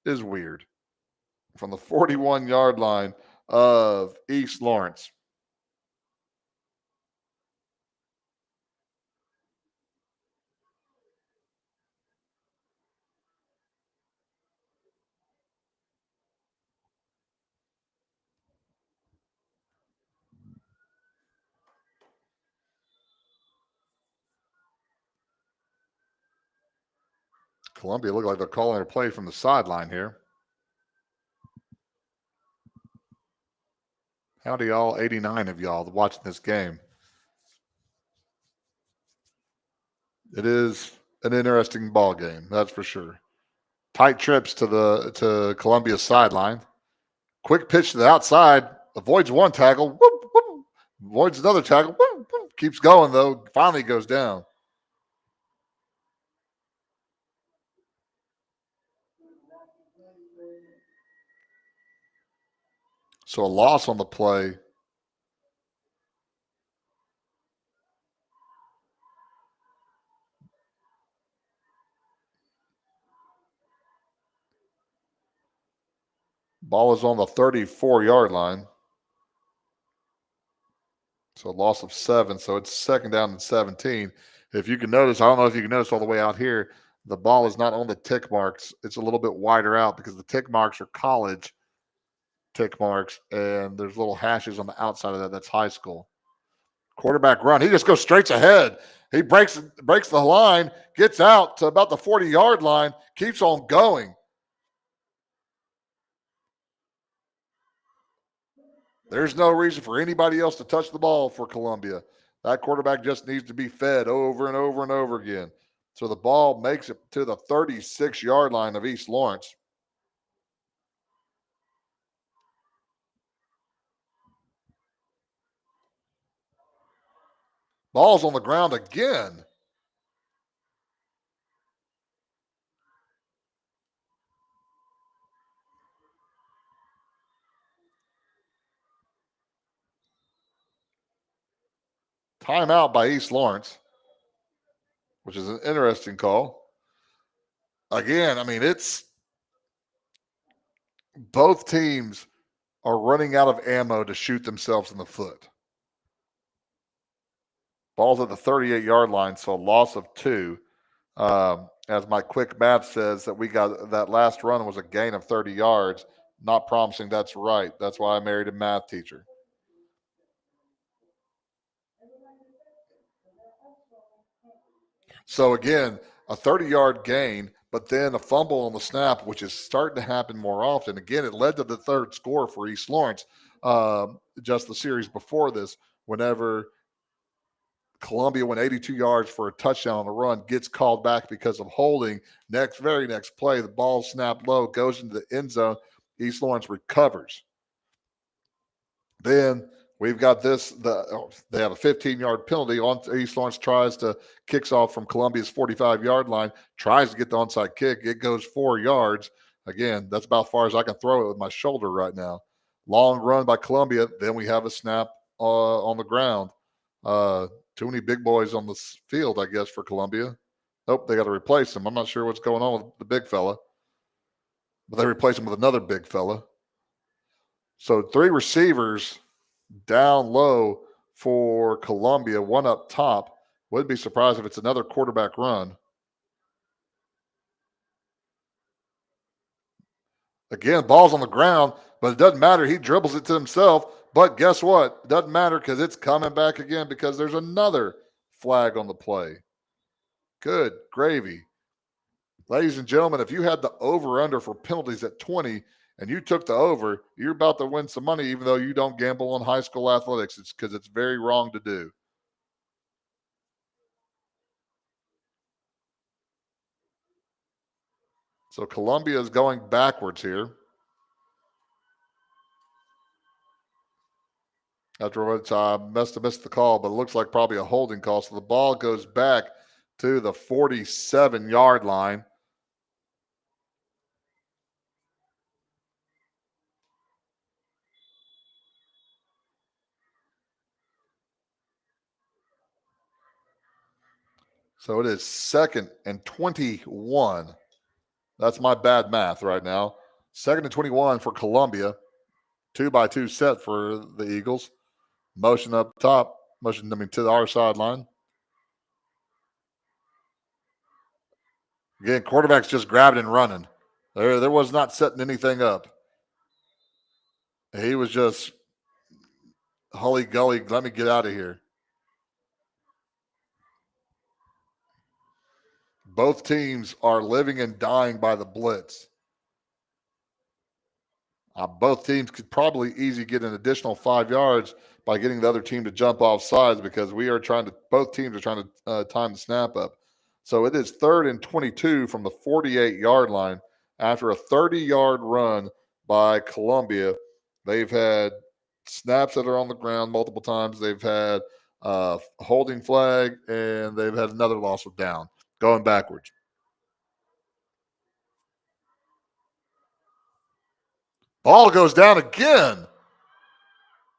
weird. From the 41-yard line of East Lawrence. Columbia look like they're calling a play from the sideline here. Howdy, y'all, 89 of y'all watching this game. It is an interesting ball game, that's for sure. Tight trips to Columbia's sideline. Quick pitch to the outside. Avoids one tackle. Whoop, whoop. Avoids another tackle. Whoop, whoop. Keeps going, though. Finally goes down. So a loss on the play. Ball is on the 34-yard line. So a loss of 7. So it's 2nd down and 17. If you can notice, I don't know if you can notice all the way out here, the ball is not on the tick marks. It's a little bit wider out because the tick marks are college tick marks, and there's little hashes on the outside of that. That's high school. Quarterback run. He just goes straight ahead. He breaks the line, gets out to about the 40-yard line, keeps on going. There's no reason for anybody else to touch the ball for Columbia. That quarterback just needs to be fed over and over and over again. So the ball makes it to the 36-yard line of East Lawrence. Ball's on the ground again. Timeout by East Lawrence, which is an interesting call. Again, I mean, it's both teams are running out of ammo to shoot themselves in the foot. Ball's at the 38-yard line, so a loss of 2. As my quick math says, that we got that last run was a gain of 30 yards. Not promising that's right. That's why I married a math teacher. So again, a 30-yard gain, but then a fumble on the snap, which is starting to happen more often. Again, it led to the third score for East Lawrence. Just the series before this, whenever Columbia went 82 yards for a touchdown on a run, gets called back because of holding. Very next play, the ball snapped low, goes into the end zone. East Lawrence recovers. Then we've got this. They have a 15-yard penalty. East Lawrence tries to kicks off from Columbia's 45-yard line, tries to get the onside kick. It goes 4 yards. Again, that's about as far as I can throw it with my shoulder right now. Long run by Columbia. Then we have a snap on the ground. Too many big boys on the field, I guess, for Columbia. Nope, they got to replace him. I'm not sure what's going on with the big fella, but they replace him with another big fella. So 3 receivers down low for Columbia, 1 up top. Wouldn't be surprised if it's another quarterback run. Again, ball's on the ground, but it doesn't matter. He dribbles it to himself. But guess what? It doesn't matter because it's coming back again because there's another flag on the play. Good gravy. Ladies and gentlemen, if you had the over-under for penalties at 20 and you took the over, you're about to win some money even though you don't gamble on high school athletics. It's because it's very wrong to do. So Columbia is going backwards here. Afterwards, I must have missed the call, but it looks like probably a holding call. So the ball goes back to the 47-yard line. So it is 2nd and 21. That's my bad math right now. 2nd and 21 for Columbia. 2-by-2 set for the Eagles. Motion up top. To our sideline. Again, quarterback's just grabbing and running. There was not setting anything up. He was just Hully gully, let me get out of here. Both teams are living and dying by the blitz. Both teams could probably easily get an additional 5 yards by getting the other team to jump off sides because both teams are trying to time the snap up. So it is 3rd and 22 from the 48-yard line after a 30-yard run by Columbia. They've had snaps that are on the ground multiple times. They've had a holding flag, and they've had another loss of down, going backwards. Ball goes down again,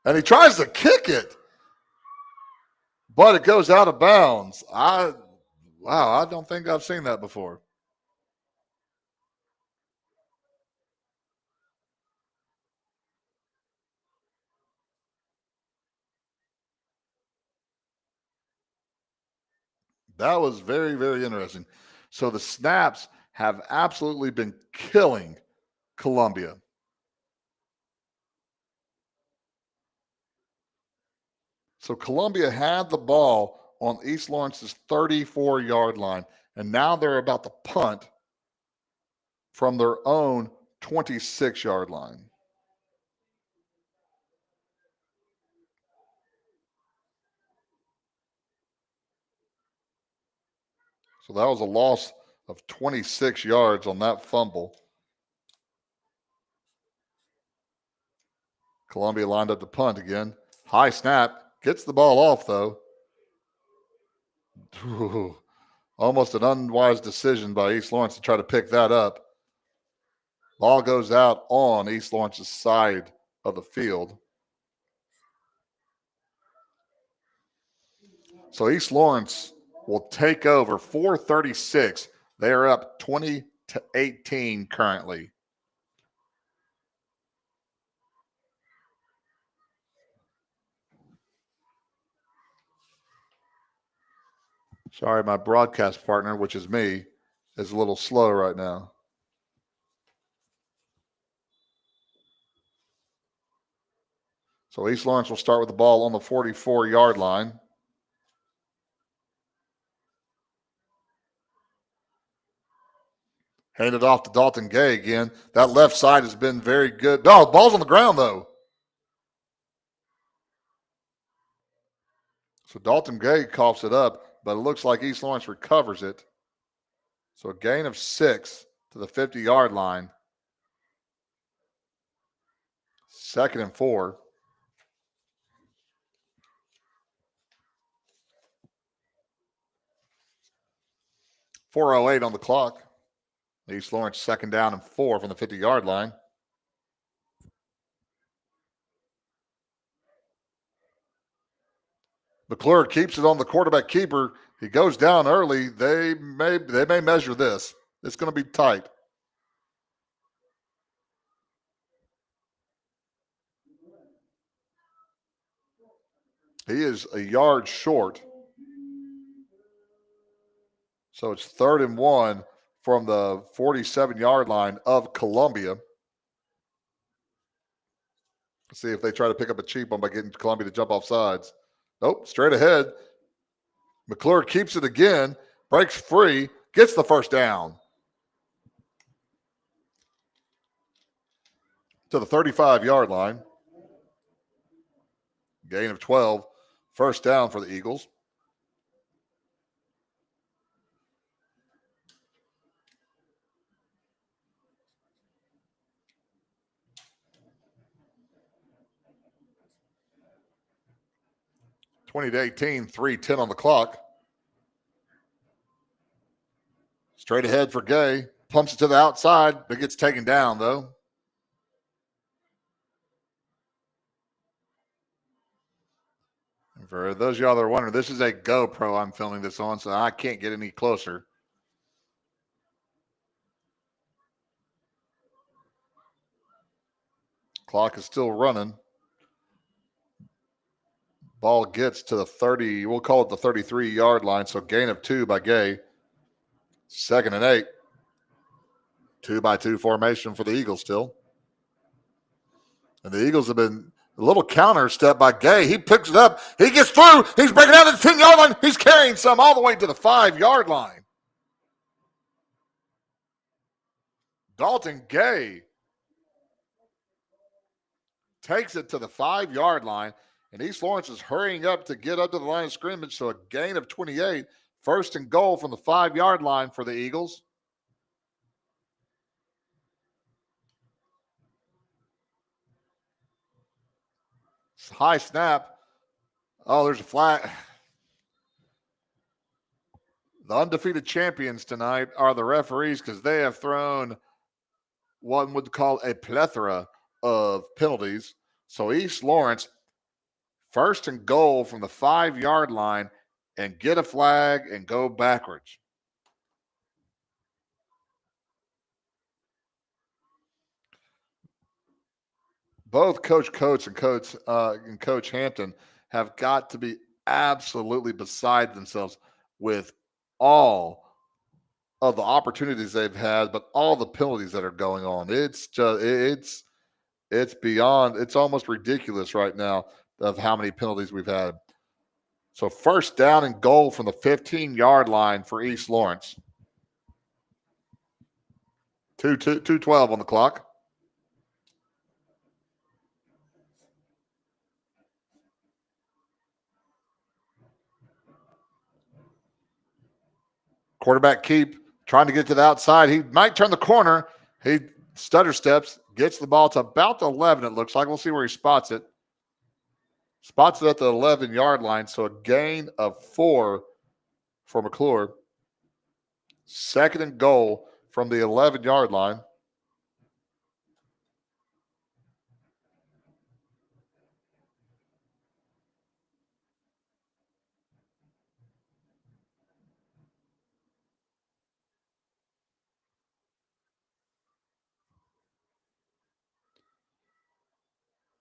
and he tries to kick it, but it goes out of bounds. I don't think I've seen that before. That was very, very interesting. So the snaps have absolutely been killing Columbia. So Columbia had the ball on East Lawrence's 34-yard line, and now they're about to punt from their own 26-yard line. So that was a loss of 26 yards on that fumble. Columbia lined up to punt again. High snap. Gets the ball off, though. Ooh, almost an unwise decision by East Lawrence to try to pick that up. Ball goes out on East Lawrence's side of the field. So East Lawrence will take over 4:36. They are up 20-18 currently. Sorry, my broadcast partner, which is me, is a little slow right now. So East Lawrence will start with the ball on the 44-yard line. Hand it off to Dalton Gay again. That left side has been very good. No, ball's on the ground, though. So Dalton Gay coughs it up, but it looks like East Lawrence recovers it. So a gain of 6 to the 50-yard line. 2nd and 4. .408 on the clock. East Lawrence 2nd down and 4 from the 50-yard line. McClure keeps it on the quarterback keeper. He goes down early. They may measure this. It's going to be tight. He is a yard short. So it's 3rd and 1 from the 47-yard line of Columbia. Let's see if they try to pick up a cheap one by getting Columbia to jump off sides. Nope, straight ahead. McClure keeps it again, breaks free, gets the first down. To the 35-yard line. Gain of 12. First down for the Eagles. (20-18), 3:10 on the clock. Straight ahead for Gay. Pumps it to the outside, but gets taken down, though. For those of y'all that are wondering, this is a GoPro I'm filming this on, so I can't get any closer. Clock is still running. Ball gets to the 30, we'll call it the 33-yard line, so gain of 2 by Gay. 2nd and 8. 2-by-2 formation for the Eagles still. And the Eagles have been a little counter step by Gay. He picks it up. He gets through. He's breaking out the 10-yard line. He's carrying some all the way to the 5-yard line. Dalton Gay takes it to the 5-yard line, and East Lawrence is hurrying up to get up to the line of scrimmage, so a gain of 28. 1st and goal from the 5-yard line for the Eagles. High snap. Oh, there's a flag. The undefeated champions tonight are the referees because they have thrown what one would call a plethora of penalties. So East Lawrence, 1st and goal from the 5-yard line, and get a flag and go backwards. Both Coach Coates and Coach Hampton have got to be absolutely beside themselves with all of the opportunities they've had, but all the penalties that are going on. It's just it's beyond, it's almost ridiculous right now of how many penalties we've had. So 1st down and goal from the 15-yard line for East Lawrence. 2:12 on the clock. Quarterback keep trying to get to the outside. He might turn the corner. He stutter steps, gets the ball to about the 11, it looks like. We'll see where he spots it. Spots it at the 11-yard line, so a gain of 4 for McClure. 2nd and goal from the 11-yard line.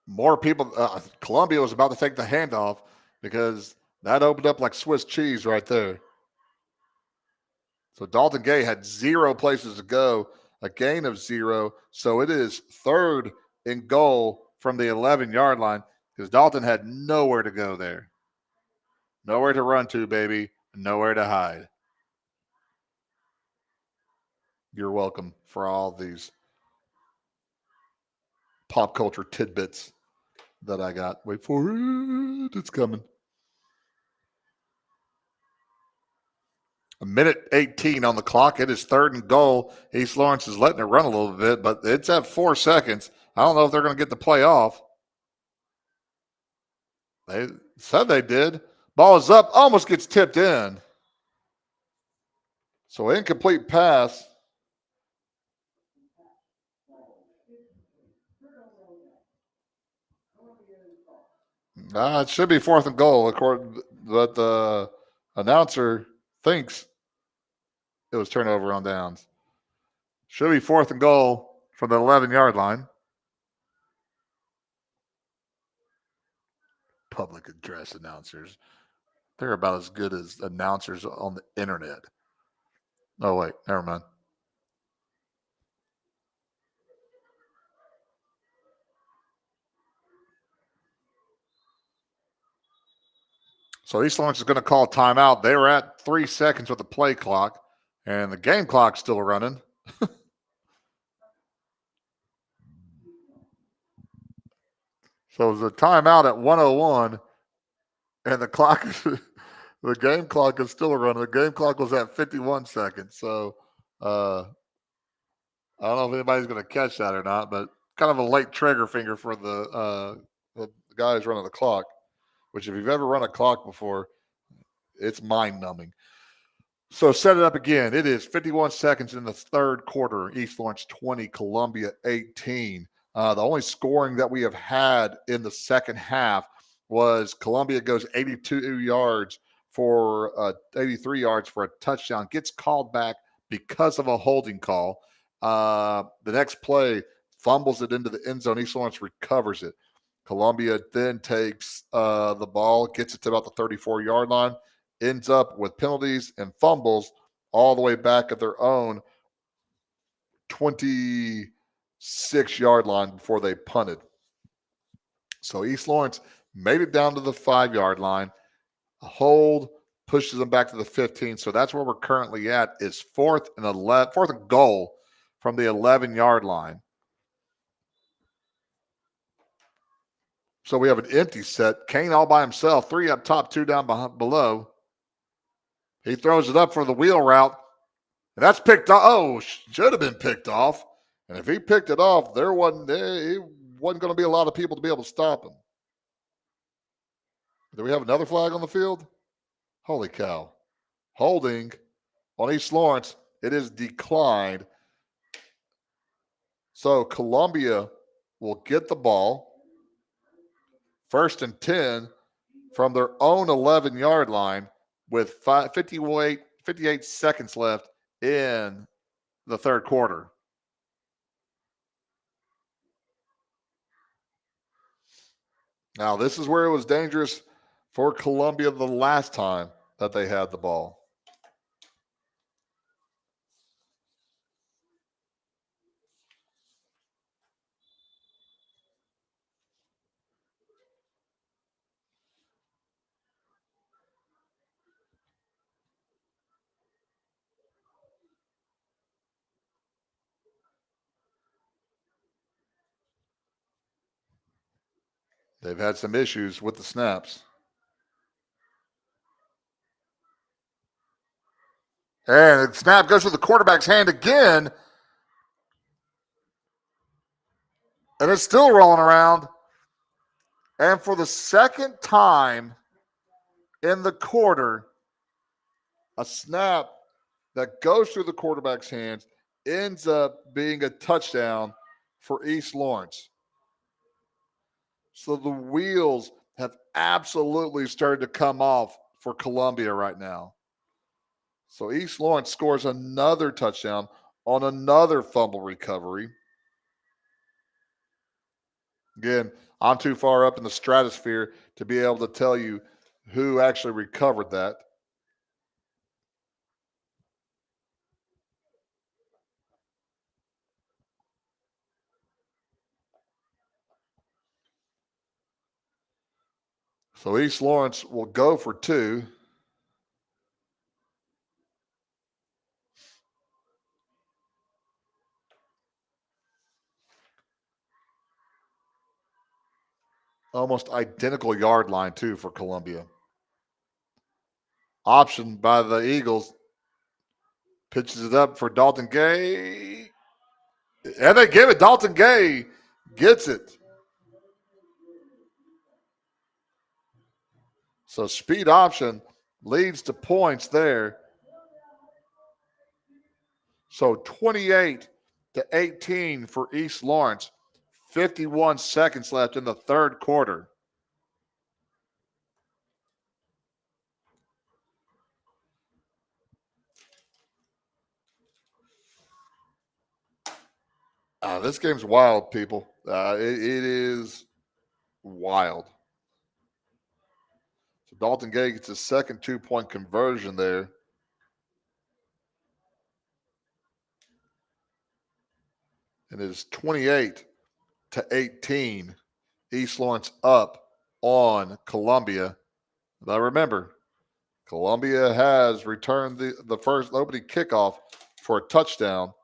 More people, Columbia was about to take the handoff because that opened up like Swiss cheese right there. So Dalton Gay had 0 places to go, a gain of 0. So it is 3rd and goal from the 11-yard line because Dalton had nowhere to go there. Nowhere to run to, baby. Nowhere to hide. You're welcome for all these pop culture tidbits that I got. Wait for it. It's coming. A minute 18 on the clock. It is 3rd and goal. East Lawrence is letting it run a little bit, but it's at 4 seconds. I don't know if they're going to get the play off. They said they did. Ball is up, almost gets tipped in. So incomplete pass. It should be 4th and goal, according, but the announcer thinks it was turnover on downs. Should be 4th and goal from the 11-yard line. Public address announcers. They're about as good as announcers on the internet. Oh, wait, never mind. So East Lawrence is going to call timeout. They were at 3 seconds with the play clock, and the game clock's still running. So it was a timeout at 1:01, and the clock is the game clock is still running. The game clock was at 51 seconds. So I don't know if anybody's going to catch that or not, but kind of a late trigger finger for the guy who's running the clock. Which, if you've ever run a clock before, it's mind numbing. So set it up again. It is 51 seconds in the 3rd quarter. East Lawrence 20, Columbia 18. The only scoring that we have had in the second half was Columbia goes 82 yards for 83 yards for a touchdown, gets called back because of a holding call. The next play fumbles it into the end zone. East Lawrence recovers it. Columbia then takes the ball, gets it to about the 34-yard line, ends up with penalties and fumbles all the way back at their own 26-yard line before they punted. So East Lawrence made it down to the 5-yard line. A hold pushes them back to the 15. So that's where we're currently at, is 4th and goal from the 11-yard line. So we have an empty set. Kane all by himself, 3 up top, 2 down below. He throws it up for the wheel route, and that's picked off. Oh, should have been picked off. And if he picked it off, he wasn't going to be a lot of people to be able to stop him. Do we have another flag on the field? Holy cow. Holding on East Lawrence. It is declined. So Columbia will get the ball. 1st and 10 from their own 11-yard line with 58 seconds left in the 3rd quarter. Now, this is where it was dangerous for Columbia the last time that they had the ball. They've had some issues with the snaps. And the snap goes to the quarterback's hand again. And it's still rolling around. And for the second time in the quarter, a snap that goes through the quarterback's hands ends up being a touchdown for East Lawrence. So the wheels have absolutely started to come off for Columbia right now. So East Lawrence scores another touchdown on another fumble recovery. Again, I'm too far up in the stratosphere to be able to tell you who actually recovered that. So East Lawrence will go for 2. Almost identical yard line, too, for Columbia. Option by the Eagles. Pitches it up for Dalton Gay. And they give it. Dalton Gay gets it. So speed option leads to points there. So 28-18 for East Lawrence. 51 seconds left in the third quarter. This game's wild, people. It is wild. So Dalton Gay gets his second 2-point conversion there. And it is 28-18. East Lawrence up on Columbia. But remember, Columbia has returned the first opening kickoff for a touchdown.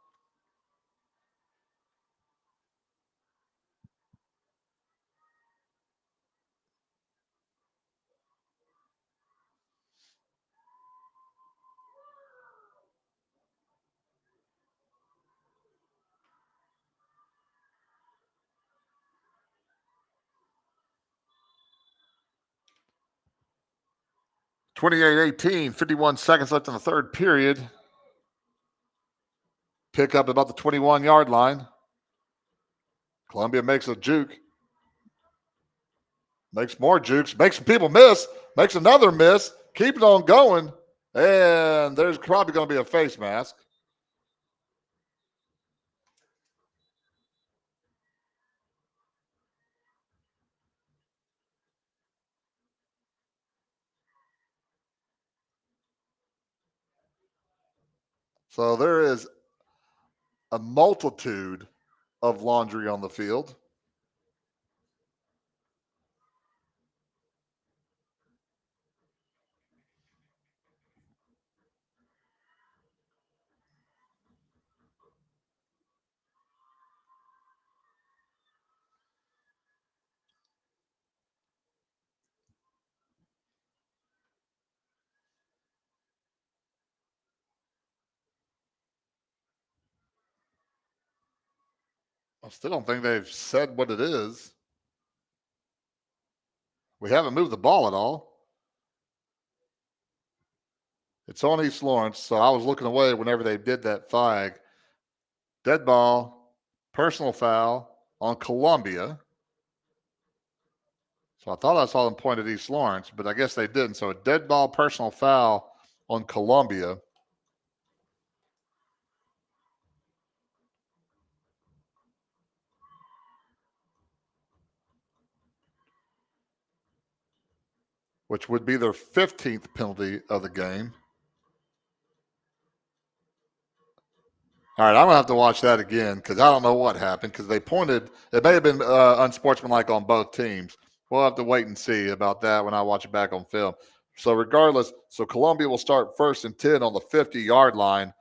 (28-18), 51 seconds left in the third period. Pick up about the 21-yard line. Columbia makes a juke. Makes more jukes. Makes some people miss. Makes another miss. Keep it on going. And there's probably going to be a face mask. So there is a multitude of laundry on the field. I still don't think they've said what it is. We haven't moved the ball at all. It's on East Lawrence, so I was looking away whenever they did that flag. Dead ball, personal foul on Columbia. So I thought I saw them point at East Lawrence, but I guess they didn't. So a dead ball, personal foul on Columbia. Which would be their 15th penalty of the game. All right, I'm going to have to watch that again because I don't know what happened because they pointed. It may have been unsportsmanlike on both teams. We'll have to wait and see about that when I watch it back on film. So regardless, so Columbia will start 1st and 10 on the 50-yard line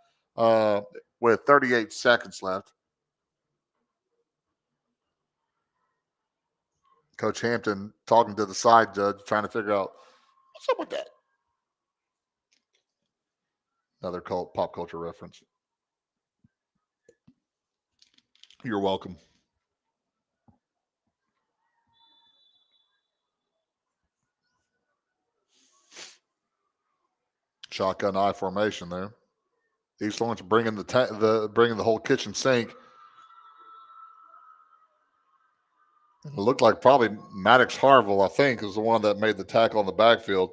with 38 seconds left. Coach Hampton talking to the side judge, trying to figure out what's up with that. Another pop culture reference. You're welcome. Shotgun eye formation there. East Lawrence bringing the whole kitchen sink. It looked like probably Maddox Harville, I think, is the one that made the tackle on the backfield.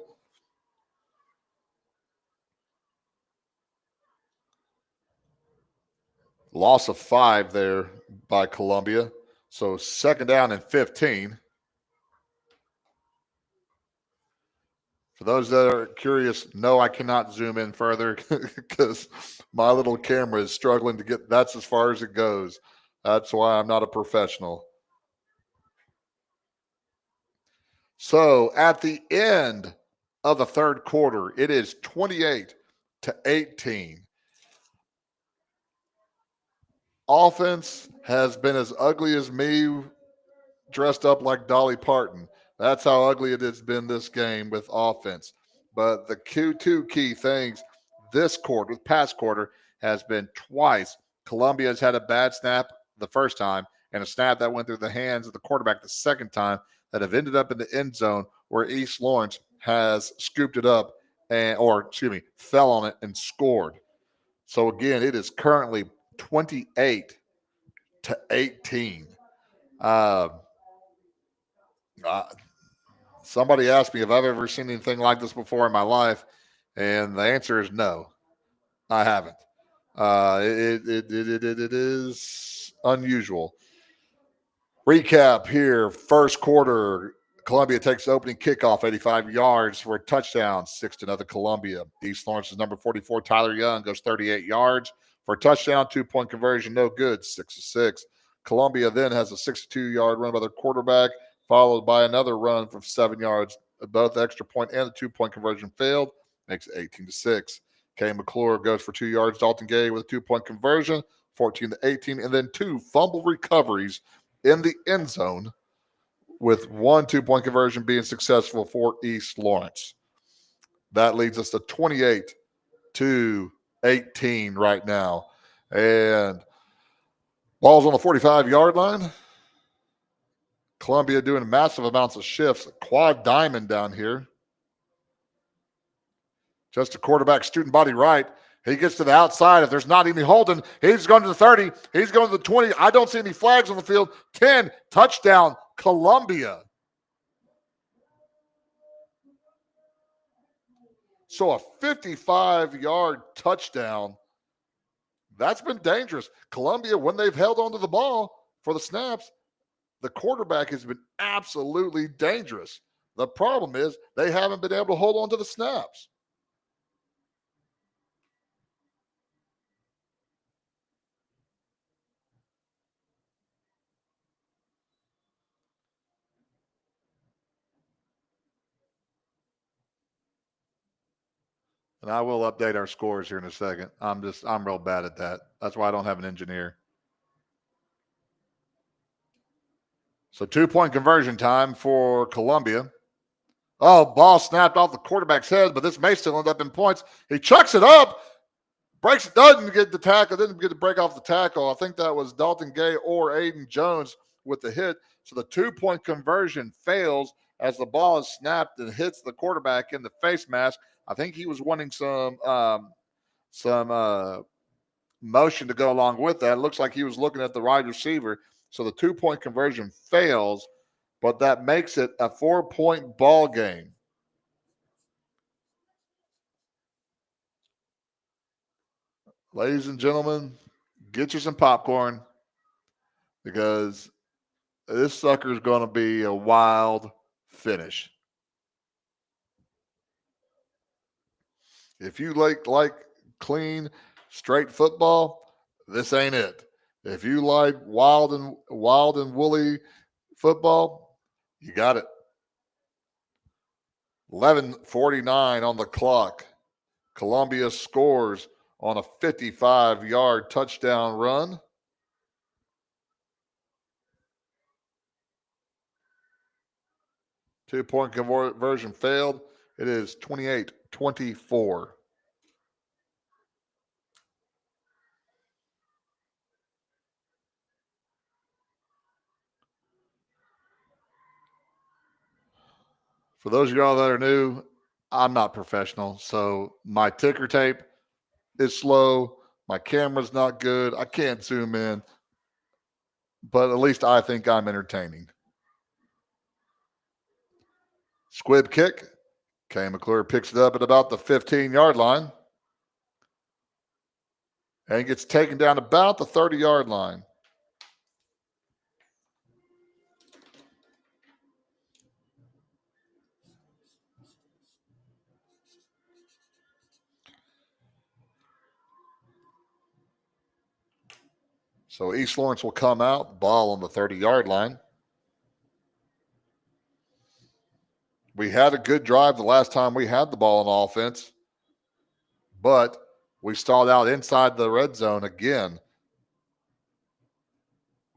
Loss of 5 there by Columbia. So 2nd down and 15. For those that are curious, no, I cannot zoom in further because my little camera is struggling to get. That's as far as it goes. That's why I'm not a professional. So at the end of the third quarter, it is 28-18. Offense has been as ugly as me dressed up like Dolly Parton. That's how ugly it has been this game with offense. But the two key things this quarter, past quarter, has been twice. Colombia has had a bad snap the first time and a snap that went through the hands of the quarterback the second time that have ended up in the end zone where East Lawrence has scooped it up fell on it and scored. So again, it is currently 28-18. Uh, uh, Somebody asked me if I've ever seen anything like this before in my life, and the answer is no, I haven't. It is unusual. Recap here. First quarter, Columbia takes the opening kickoff, 85 yards for a touchdown, 6-0 Columbia. East Lawrence's number 44, Tyler Young, goes 38 yards for a touchdown, 2-point conversion, no good, 6-6. Columbia then has a 62-yard run by their quarterback, followed by another run from 7 yards. Both the extra point and the 2-point conversion failed, makes it 18-6. Kay McClure goes for 2 yards. Dalton Gay with a 2-point conversion, 14-18, and then 2 fumble recoveries in the end zone, with 1 2-point conversion being successful for East Lawrence. That leads us to 28-18 right now. And ball's on the 45-yard line. Columbia doing massive amounts of shifts. Quad diamond down here. Just a quarterback student body right. He gets to the outside. If there's not any holding, he's going to the 30. He's going to the 20. I don't see any flags on the field. 10, touchdown, Columbia. So a 55-yard touchdown. That's been dangerous. Columbia, when they've held onto the ball for the snaps, the quarterback has been absolutely dangerous. The problem is they haven't been able to hold on to the snaps. And I will update our scores here in a second. I'm real bad at that. That's why I don't have an engineer. So 2-point conversion time for Columbia. Oh, ball snapped off the quarterback's head, but this may still end up in points. He chucks it up, doesn't get the tackle, didn't get to break off the tackle. I think that was Dalton Gay or Aiden Jones with the hit. So the 2-point conversion fails as the ball is snapped and hits the quarterback in the face mask. I think he was wanting some motion to go along with that. It looks like he was looking at the wide receiver. So the 2-point conversion fails, but that makes it a 4-point ball game. Ladies and gentlemen, get you some popcorn because this sucker is going to be a wild finish. If you like clean, straight football, this ain't it. If you like wild and woolly football, you got it. 11:49 on the clock. Columbia scores on a 55-yard touchdown run. Two-point conversion failed. It is 28-24. For those of y'all that are new, I'm not professional, so my ticker tape is slow. My camera's not good. I can't zoom in, but at least I think I'm entertaining. Squib kick. Kay McClure picks it up at about the 15-yard line and gets taken down about the 30-yard line. So East Lawrence will come out, ball on the 30-yard line. We had a good drive the last time we had the ball on offense, but we stalled out inside the red zone again.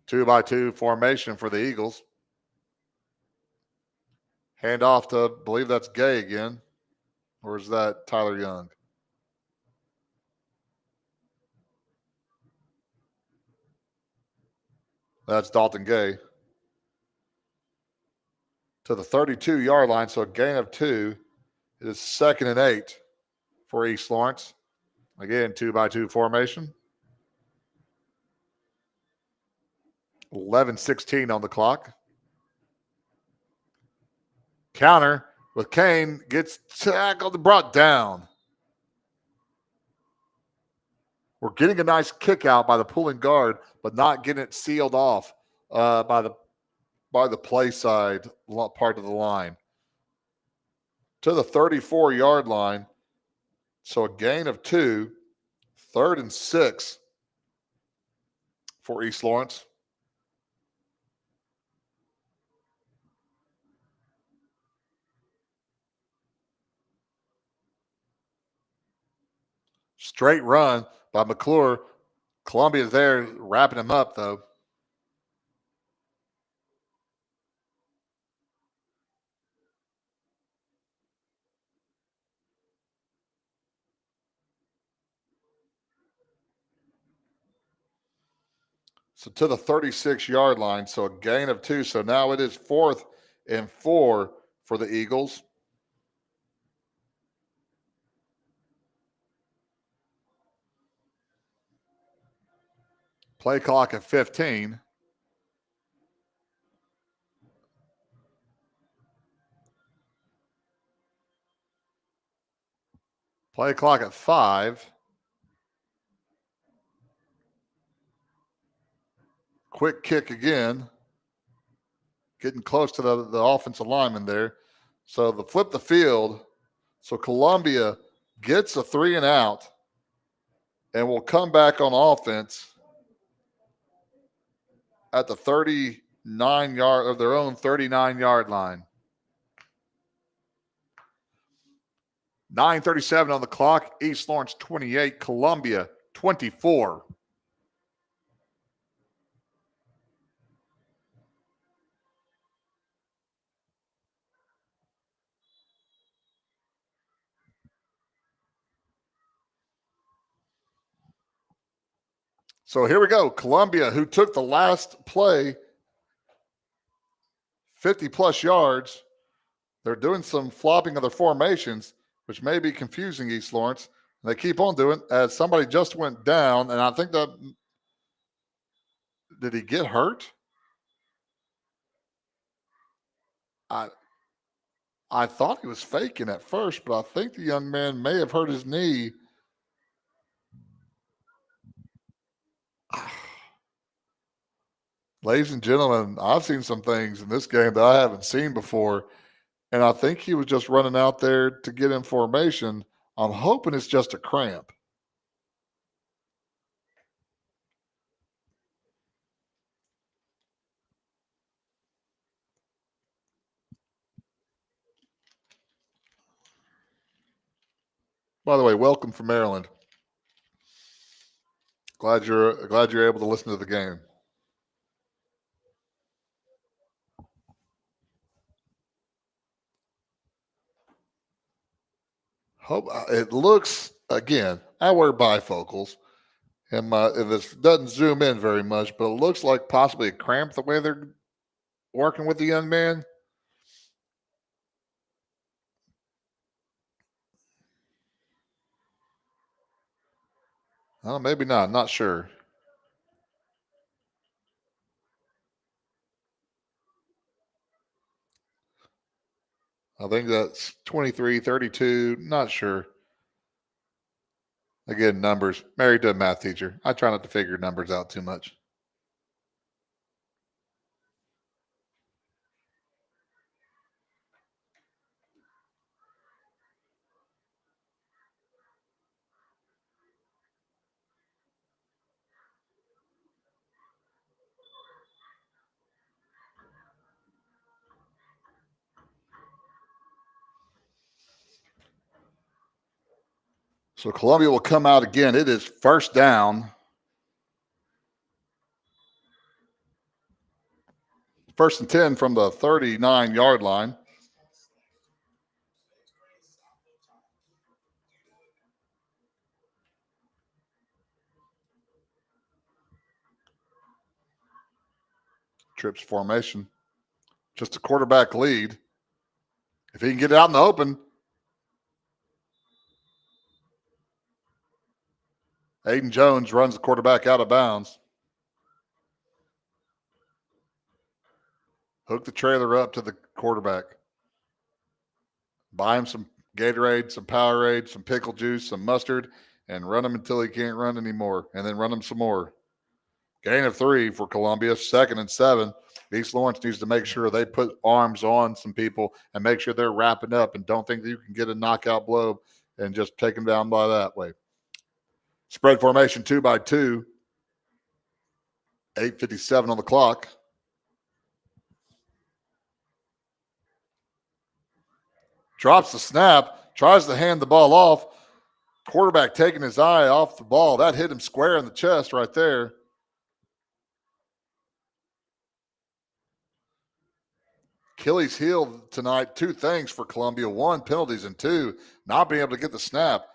2-by-2 formation for the Eagles. Hand off to, I believe that's Gay again. Or is that Tyler Young? That's Dalton Gay. To the 32-yard line, so a gain of 2. It is 2nd and 8 for East Lawrence. Again, 2-by-2 formation. 11:16 on the clock. Counter with Kane, gets tackled and brought down. We're getting a nice kick out by the pulling guard, but not getting it sealed off by the play side part of the line. To the 34-yard line, so a gain of 2, 3rd and 6 for East Lawrence. Straight run by McClure. Columbia's there wrapping him up, though. So to the 36-yard line, so a gain of 2. So now it is 4th and 4 for the Eagles. Play clock at 15. Play clock at 5. Quick kick again. Getting close to the offensive lineman there. So the flip the field. So Columbia gets a 3 and out and will come back on offense at the 39-yard of their own 39-yard line. 9:37 on the clock. East Lawrence 28, Columbia 24. So here we go. Columbia, who took the last play, 50-plus yards. They're doing some flopping of their formations, which may be confusing East Lawrence. And they keep on doing as somebody just went down, and I think that – did he get hurt? I thought he was faking at first, but I think the young man may have hurt his knee. Ladies and gentlemen, I've seen some things in this game that I haven't seen before, and I think he was just running out there to get in formation. I'm hoping it's just a cramp. By the way, welcome from Maryland. Glad you're able to listen to the game. Hope it looks again. I wear bifocals, and this doesn't zoom in very much, but it looks like possibly a cramp the way they're working with the young man. Oh, maybe not. Not sure. I think that's 23, 32. Not sure. Again, numbers. Married to a math teacher. I try not to figure numbers out too much. So Columbia will come out again. It is first down. First and 10 from the 39-yard line. Trips formation. Just a quarterback lead. If he can get it out in the open, Aiden Jones runs the quarterback out of bounds. Hook the trailer up to the quarterback. Buy him some Gatorade, some Powerade, some pickle juice, some mustard, and run him until he can't run anymore, and then run him some more. Gain of 3 for Columbia, 2nd and 7. East Lawrence needs to make sure they put arms on some people and make sure they're wrapping up and don't think that you can get a knockout blow and just take them down by that way. Spread formation 2-by-2. 8:57 on the clock. Drops the snap, tries to hand the ball off. Quarterback taking his eye off the ball. That hit him square in the chest right there. Achilles heel tonight. 2 things for Columbia. 1, penalties, and 2, not being able to get the snap.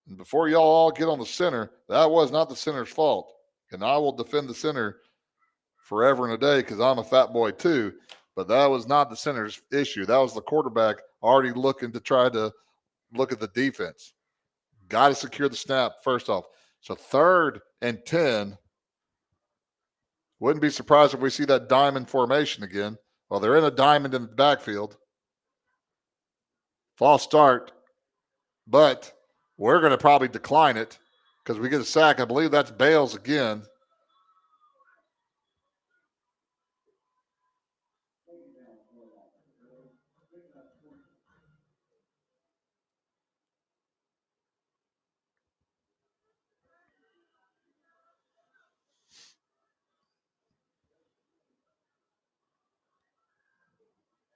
And before y'all all get on the center, that was not the center's fault. And I will defend the center forever and a day because I'm a fat boy too. But that was not the center's issue. That was the quarterback already looking to try to look at the defense. Got to secure the snap first off. So 3rd and 10. Wouldn't be surprised if we see that diamond formation again. Well, they're in a diamond in the backfield. False start, but we're going to probably decline it because we get a sack. I believe that's Bales again.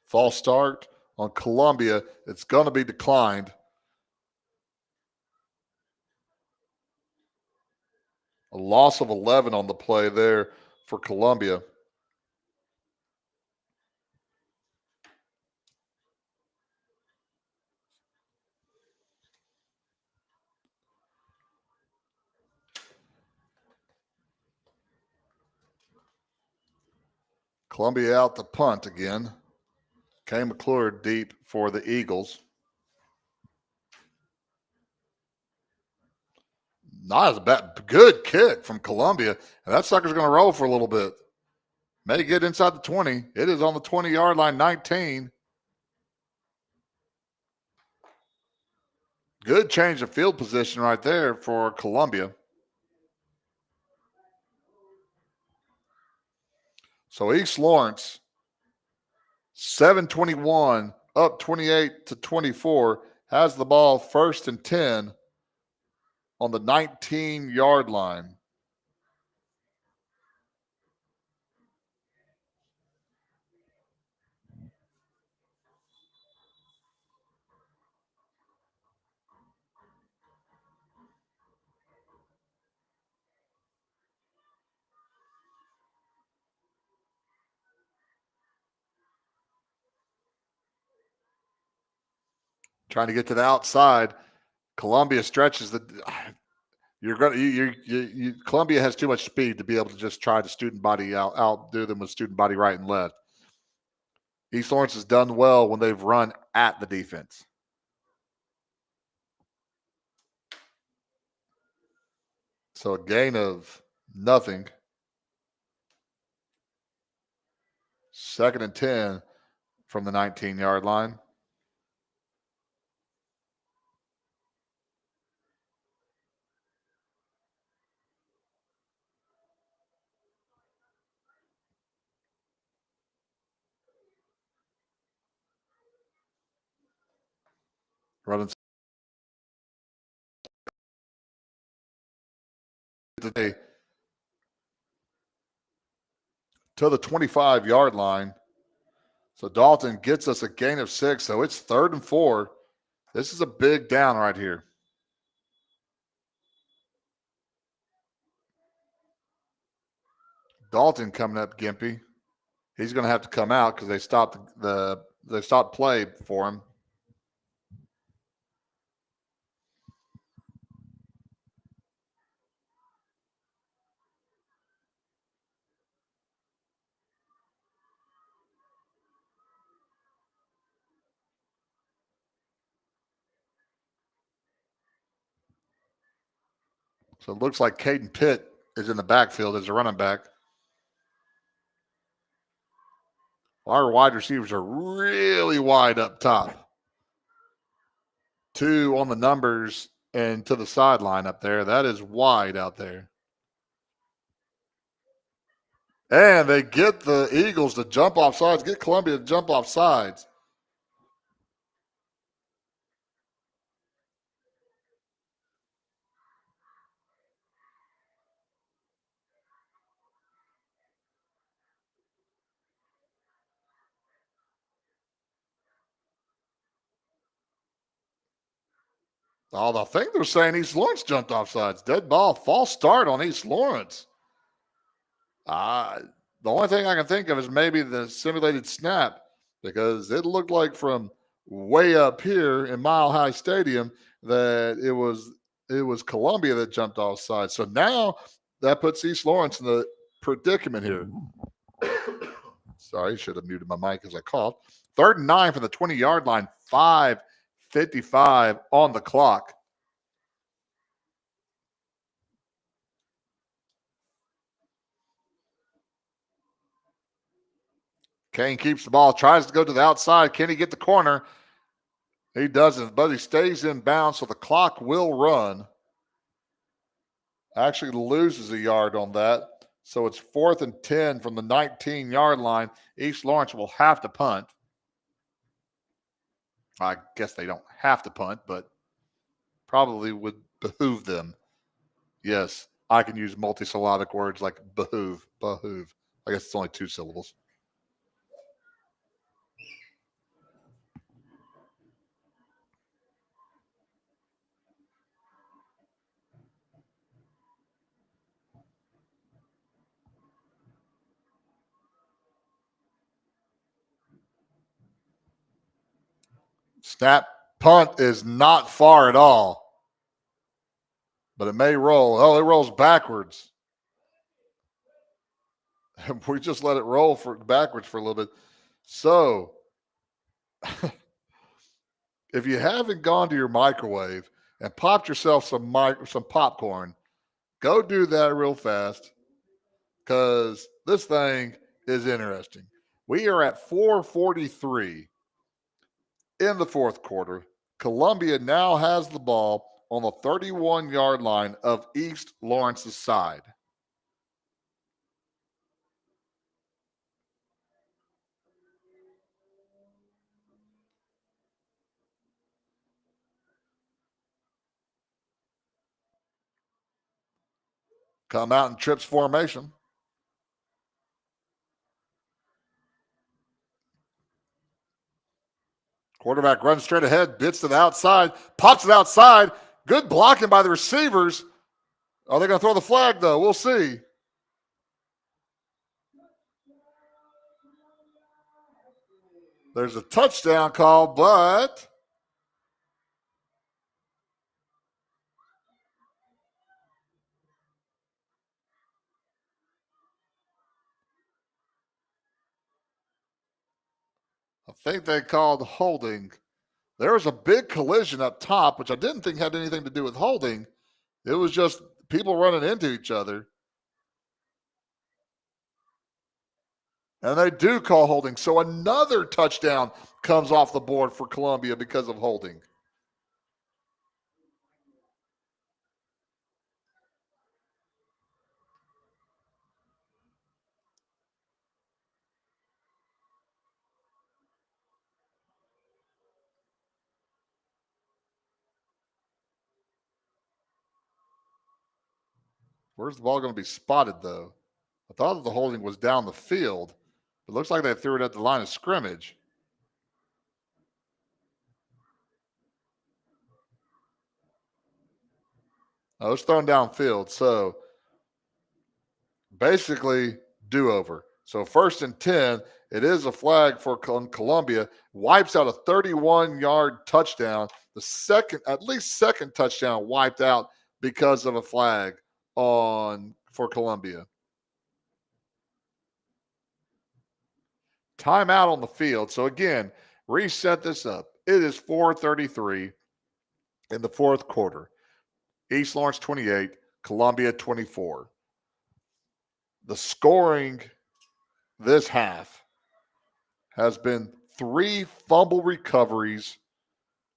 False start on Columbia. It's going to be declined. A loss of 11 on the play there for Columbia. Columbia out to punt again. Kay McClure deep for the Eagles. Not as bad. Good kick from Columbia. And that sucker's going to roll for a little bit. May get inside the 20. It is on the 20-yard line, 19. Good change of field position right there for Columbia. So East Lawrence, 7:21, up 28-24, has the ball 1st and 10 on the 19-yard line. Trying to get to the outside. Columbia stretches the. Columbia has too much speed to be able to just try to student body outdo them with student body right and left. East Lawrence has done well when they've run at the defense. So a gain of nothing. 2nd and 10 from the 19-yard line. Running today to the 25-yard line. So Dalton gets us a gain of 6. So it's 3rd and 4. This is a big down right here. Dalton coming up, Gimpy. He's going to have to come out because they stopped play for him. So it looks like Caden Pitt is in the backfield as a running back. Our wide receivers are really wide up top. 2 on the numbers and to the sideline up there. That is wide out there. And they get the Eagles to jump off sides, get Columbia to jump off sides. Oh, I think they're saying East Lawrence jumped off sides. Dead ball, false start on East Lawrence. The only thing I can think of is maybe the simulated snap, because it looked like from way up here in Mile High Stadium that it was Columbia that jumped off sides. So now that puts East Lawrence in the predicament here. Sorry, should have muted my mic as I coughed. 3rd and 9 from the 20-yard line, 5:55 on the clock. Kane keeps the ball, tries to go to the outside. Can he get the corner? He doesn't, but he stays in bounds, so the clock will run. Actually loses a yard on that. So it's 4th and 10 from the 19-yard line. East Lawrence will have to punt. I guess they don't have to punt, but probably would behoove them. Yes, I can use multisyllabic words like behoove. I guess it's only 2 syllables. Snap, punt is not far at all, but it may roll. Oh, it rolls backwards. We just let it roll backwards for a little bit. So, if you haven't gone to your microwave and popped yourself some popcorn, go do that real fast, because this thing is interesting. We are at 4:43 in the 4th quarter. Columbia now has the ball on the 31-yard line of East Lawrence's side. Come out in trips formation. Quarterback runs straight ahead, bits to the outside, pops it outside. Good blocking by the receivers. Are they going to throw the flag, though? We'll see. There's a touchdown call, but I think they called holding. There was a big collision up top, which I didn't think had anything to do with holding. It was just people running into each other. And they do call holding. So another touchdown comes off the board for Columbia because of holding. Where's the ball going to be spotted, though? I thought that the holding was down the field. It looks like they threw it at the line of scrimmage. Oh, it's thrown downfield. So basically, do-over. So 1st and 10, it is a flag for Columbia. Wipes out a 31-yard touchdown. The second touchdown wiped out because of a flag for Columbia. Timeout on the field. So again, reset this up. It is 4:33 in the 4th quarter. East Lawrence 28, Colombia 24. The scoring this half has been 3 fumble recoveries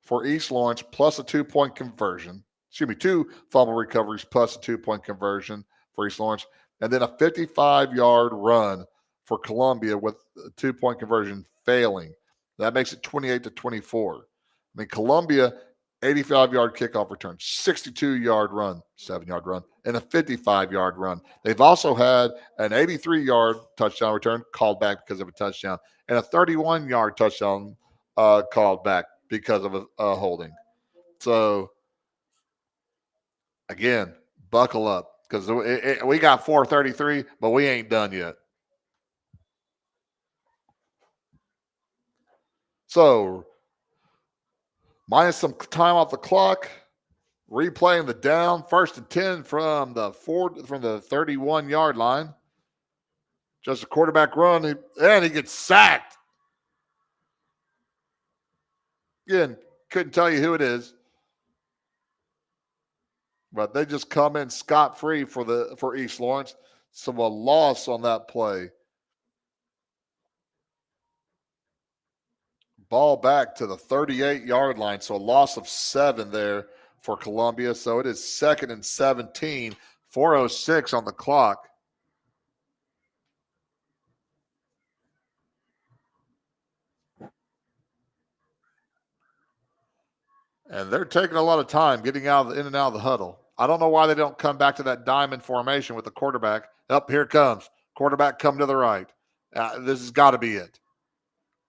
for East Lawrence plus a 2-point conversion. Excuse me, 2 fumble recoveries plus a 2-point conversion for East Lawrence, and then a 55-yard run for Columbia with a 2-point conversion failing. That makes it 28-24. I mean, Columbia, 85-yard kickoff return, 62-yard run, 7-yard run, and a 55-yard run. They've also had an 83-yard touchdown return called back because of a touchdown, and a 31-yard touchdown called back because of a holding. So, again, buckle up because we got 433, but we ain't done yet. So, minus some time off the clock, replaying the down, 1st and 10 from the 31-yard line. Just a quarterback run, and he gets sacked. Again, couldn't tell you who it is, but they just come in scot-free for East Lawrence. So a loss on that play. Ball back to the 38-yard line, so a loss of 7 there for Columbia. So it is 2nd and 17, 4:06 on the clock. And they're taking a lot of time getting in and out of the huddle. I don't know why they don't come back to that diamond formation with the quarterback. Up here it comes. Quarterback come to the right. This has got to be it.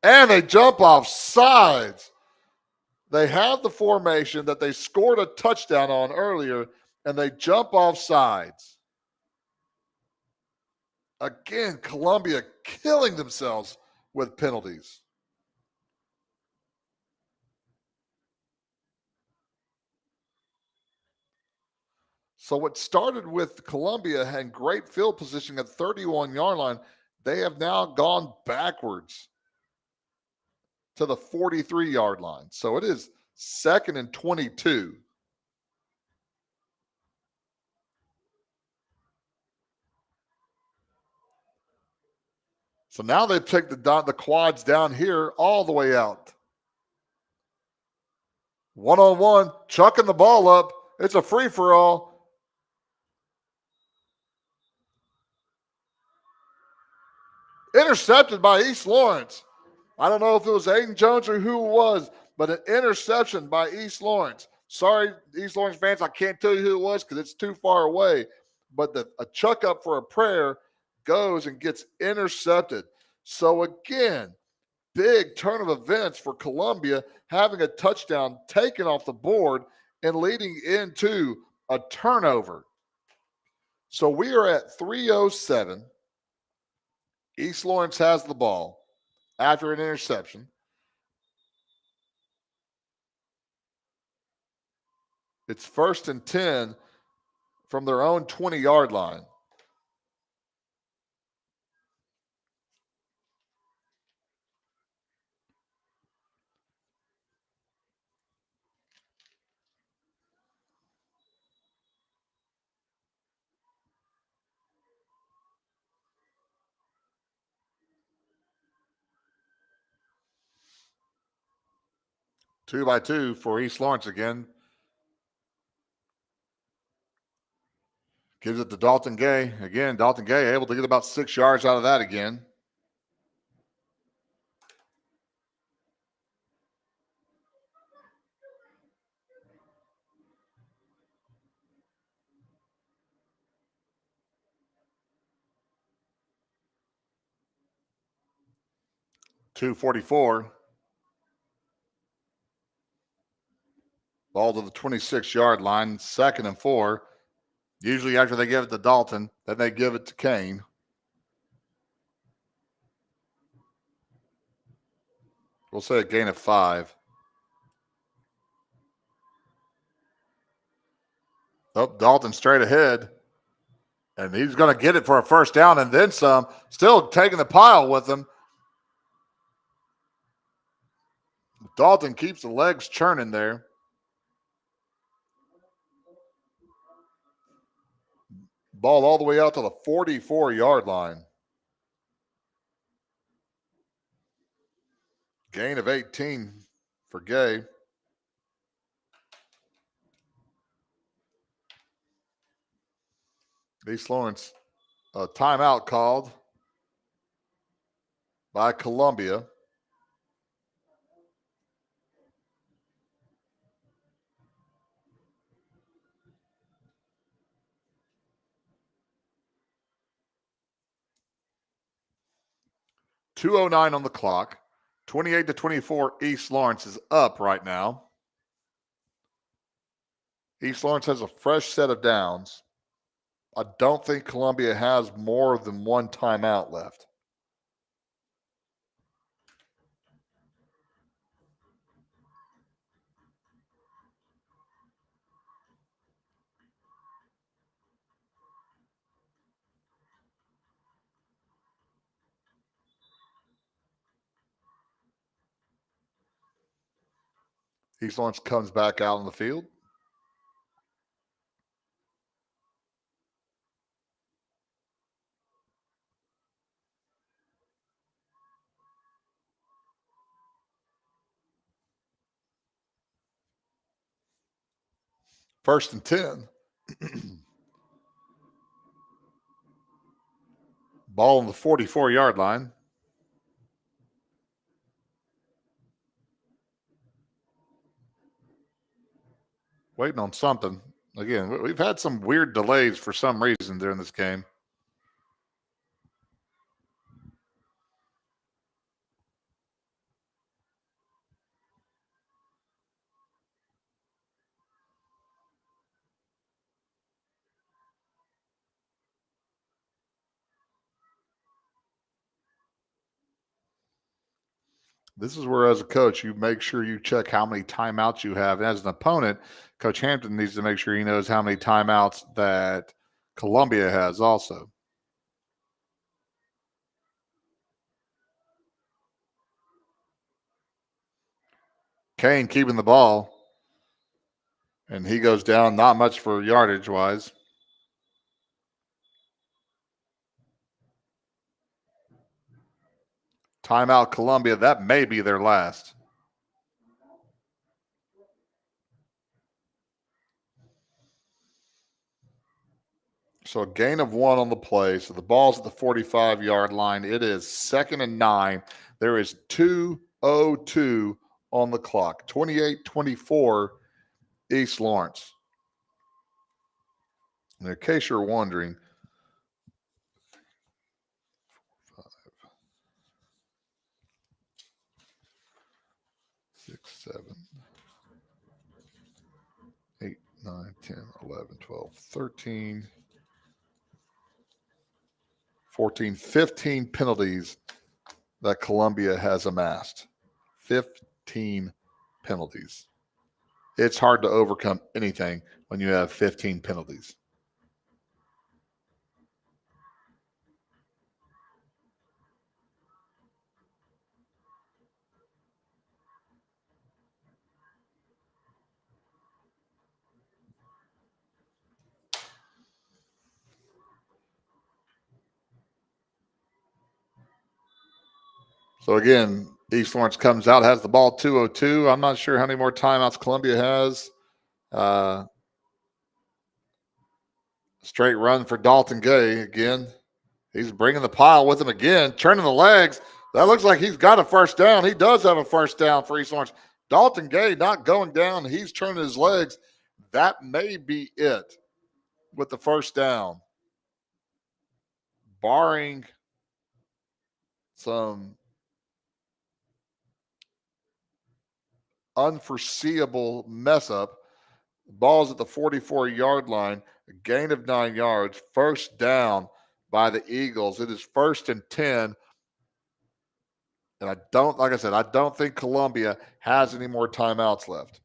And they jump off sides. They have the formation that they scored a touchdown on earlier, and they jump off sides. Again, Columbia killing themselves with penalties. So what started with Columbia had great field position at the 31-yard line, they have now gone backwards to the 43-yard line. So it is 2nd and 22. So now they've taken the quads down here all the way out. One-on-one, chucking the ball up. It's a free-for-all. Intercepted by East Lawrence. I don't know if it was Aiden Jones or who it was, but an interception by East Lawrence. Sorry, East Lawrence fans, I can't tell you who it was because it's too far away. But a chuck up for a prayer goes and gets intercepted. So again, big turn of events for Columbia, having a touchdown taken off the board and leading into a turnover. So we are at 3:07. East Lawrence has the ball after an interception. It's 1st and 10 from their own 20-yard line. Two by two for East Lawrence again. Gives it to Dalton Gay. Again, Dalton Gay able to get about 6 yards out of that again. .244. Ball to the 26-yard line, 2nd and 4. Usually after they give it to Dalton, then they give it to Kane. We'll say a gain of 5. Oh, Dalton straight ahead. And he's going to get it for a 1st down and then some. Still taking the pile with him. Dalton keeps the legs churning there. Ball all the way out to the 44-yard line. Gain of 18 for Gay. East Lawrence, a timeout called by Columbia. .209 on the clock. 28-24, East Lawrence is up right now. East Lawrence has a fresh set of downs. I don't think Columbia has more than one timeout left. East Lawrence comes back out on the field. First and 10. Ball on the 44-yard line. Waiting on something. Again, we've had some weird delays for some reason during this game. This is where, as a coach, you make sure you check how many timeouts you have. And as an opponent, Coach Hampton needs to make sure he knows how many timeouts that Columbia has also. Kane keeping the ball, and he goes down, not much for yardage-wise. Timeout Columbia. That may be their last. So a gain of 1 on the play. So the ball's at the 45-yard line. It is 2nd and 9. There is 2:02 on the clock. 28-24 East Lawrence. And in case you're wondering, 5, 6, 7, 8, 9, 10, 11, 12, 13, 14, 15 penalties that Columbia has amassed. 15 penalties. It's hard to overcome anything when you have 15 penalties. So again, East Lawrence comes out, has the ball 2:02. I'm not sure how many more timeouts Columbia has. Straight run for Dalton Gay again. He's bringing the pile with him again, turning the legs. That looks like he's got a first down. He does have a first down for East Lawrence. Dalton Gay not going down. He's turning his legs. That may be it with the first down. Barring some unforeseeable mess up, ball's at the 44-yard line, a gain of 9 yards, first down by the Eagles. It is 1st and 10. And I don't think Columbia has any more timeouts left.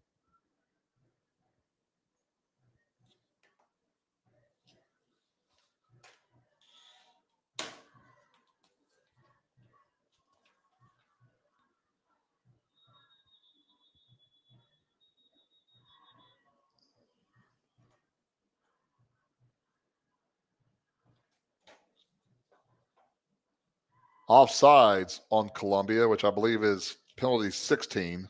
Offsides on Colombia, which I believe is penalty 16.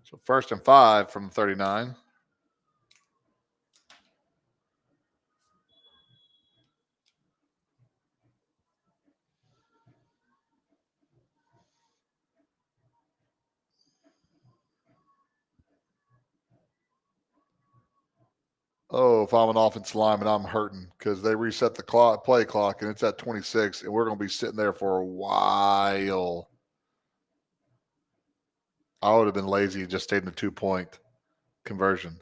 So 1st and 5 from 39. Oh, if I'm an offensive lineman, I'm hurting because they reset the play clock, and it's at 26, and we're going to be sitting there for a while. I would have been lazy and just stayed in the 2-point conversion.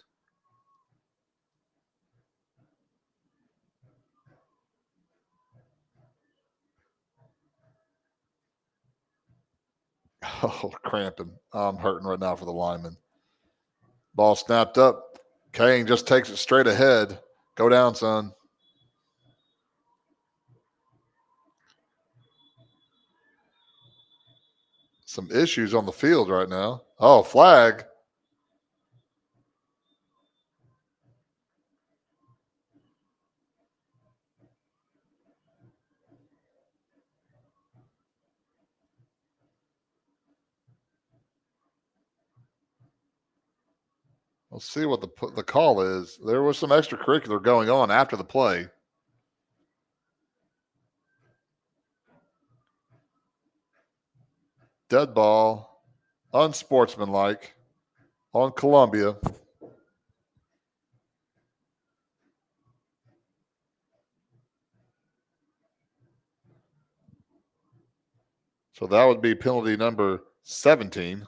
Oh, cramping. I'm hurting right now for the lineman. Ball snapped up. Kane just takes it straight ahead. Go down, son. Some issues on the field right now. Oh, flag. Let's see what the call is. There was some extracurricular going on after the play. Dead ball, unsportsmanlike on Colombia. So that would be penalty number 17.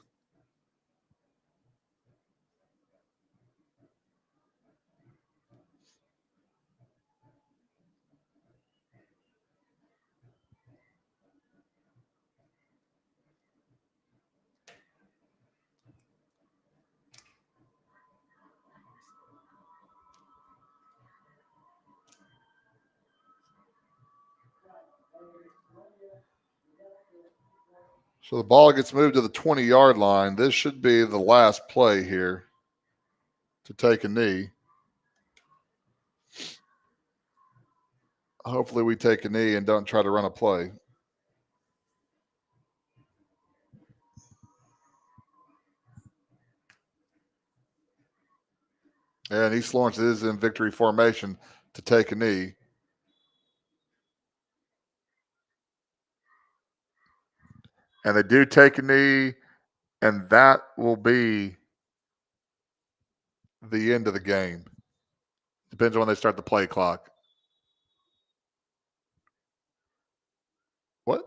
So the ball gets moved to the 20-yard line. This should be the last play here to take a knee. Hopefully we take a knee and don't try to run a play. And East Lawrence is in victory formation to take a knee. And they do take a knee, and that will be the end of the game. Depends on when they start the play clock. What?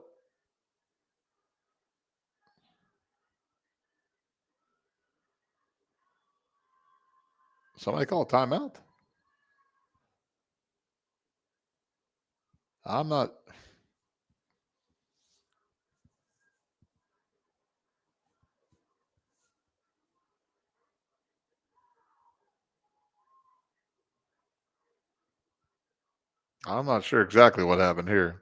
Somebody call a timeout? I'm not. I'm not sure exactly what happened here.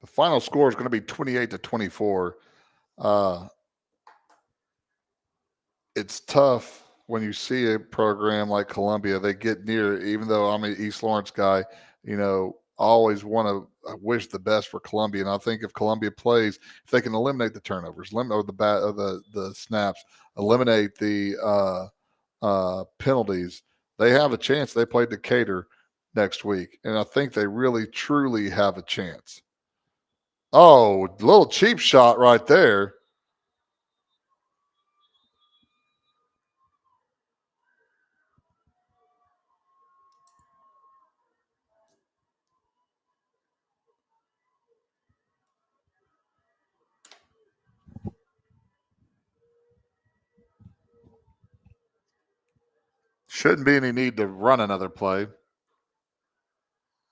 The final score is going to be 28-24. It's tough when you see a program like Columbia. They get near, even though I'm an East Lawrence guy, I always want to wish the best for Columbia. And I think if Columbia plays, if they can eliminate the turnovers, eliminate the snaps, eliminate the penalties, they have a chance. They play Decatur next week, and I think they really truly have a chance. Oh, little cheap shot right there. Shouldn't be any need to run another play.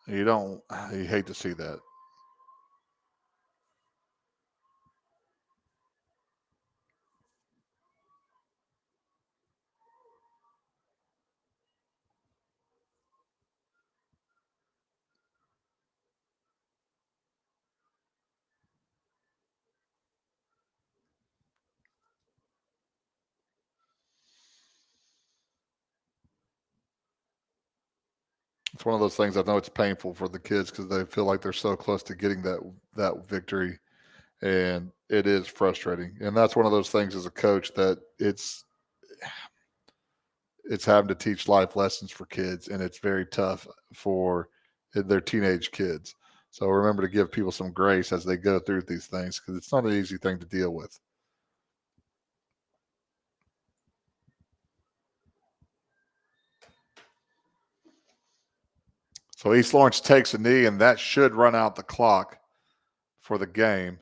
You hate to see that. It's one of those things. I know it's painful for the kids because they feel like they're so close to getting that victory, and it is frustrating. And that's one of those things as a coach that it's having to teach life lessons for kids, and it's very tough for their teenage kids. So remember to give people some grace as they go through these things because it's not an easy thing to deal with. So East Lawrence takes a knee, and that should run out the clock for the game.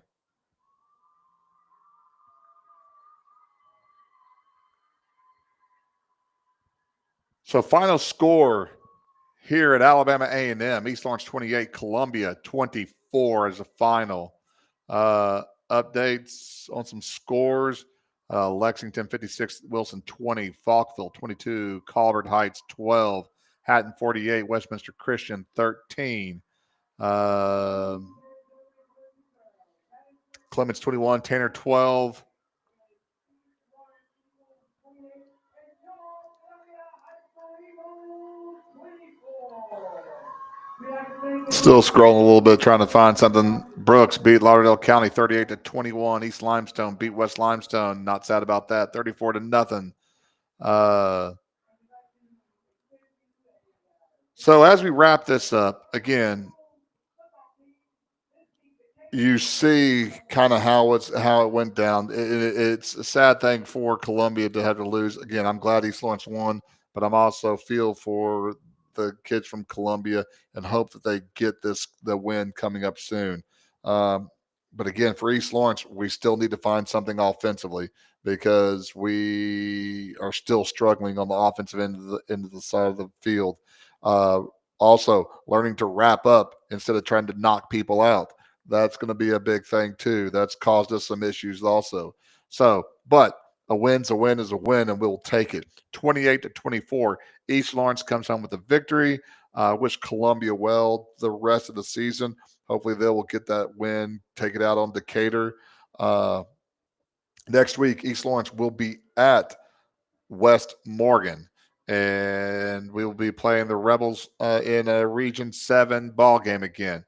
So final score here at Alabama A&M, East Lawrence 28, Columbia 24 as a final. Updates on some scores. Lexington 56, Wilson 20, Falkville 22, Colbert Heights 12, Hatton 48, Westminster Christian 13. Clements 21, Tanner 12. Still scrolling a little bit, trying to find something. Brooks beat Lauderdale County 38-21. East Limestone beat West Limestone. Not sad about that. 34-0. So as we wrap this up, again, you see kind of how it went down. It's a sad thing for Columbia to have to lose. Again, I'm glad East Lawrence won, but I'm also feel for the kids from Columbia and hope that they get the win coming up soon. But again, for East Lawrence, we still need to find something offensively because we are still struggling on the offensive end of the side of the field. Also, learning to wrap up instead of trying to knock people out. That's going to be a big thing too. That's caused us some issues also. So, but a win's a win is a win, and we'll take it. 28-24. East Lawrence comes home with a victory. Wish Columbia well the rest of the season. Hopefully they will get that win, take it out on Decatur. Next week, East Lawrence will be at West Morgan, and we will be playing the Rebels in a Region 7 ball game again.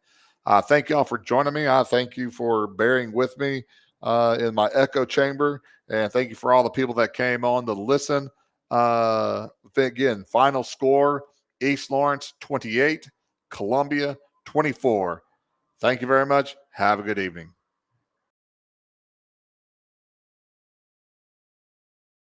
Thank y'all for joining me. I thank you for bearing with me in my echo chamber, and thank you for all the people that came on to listen. Again, final score, East Lawrence 28, Columbia 24. Thank you very much. Have a good evening.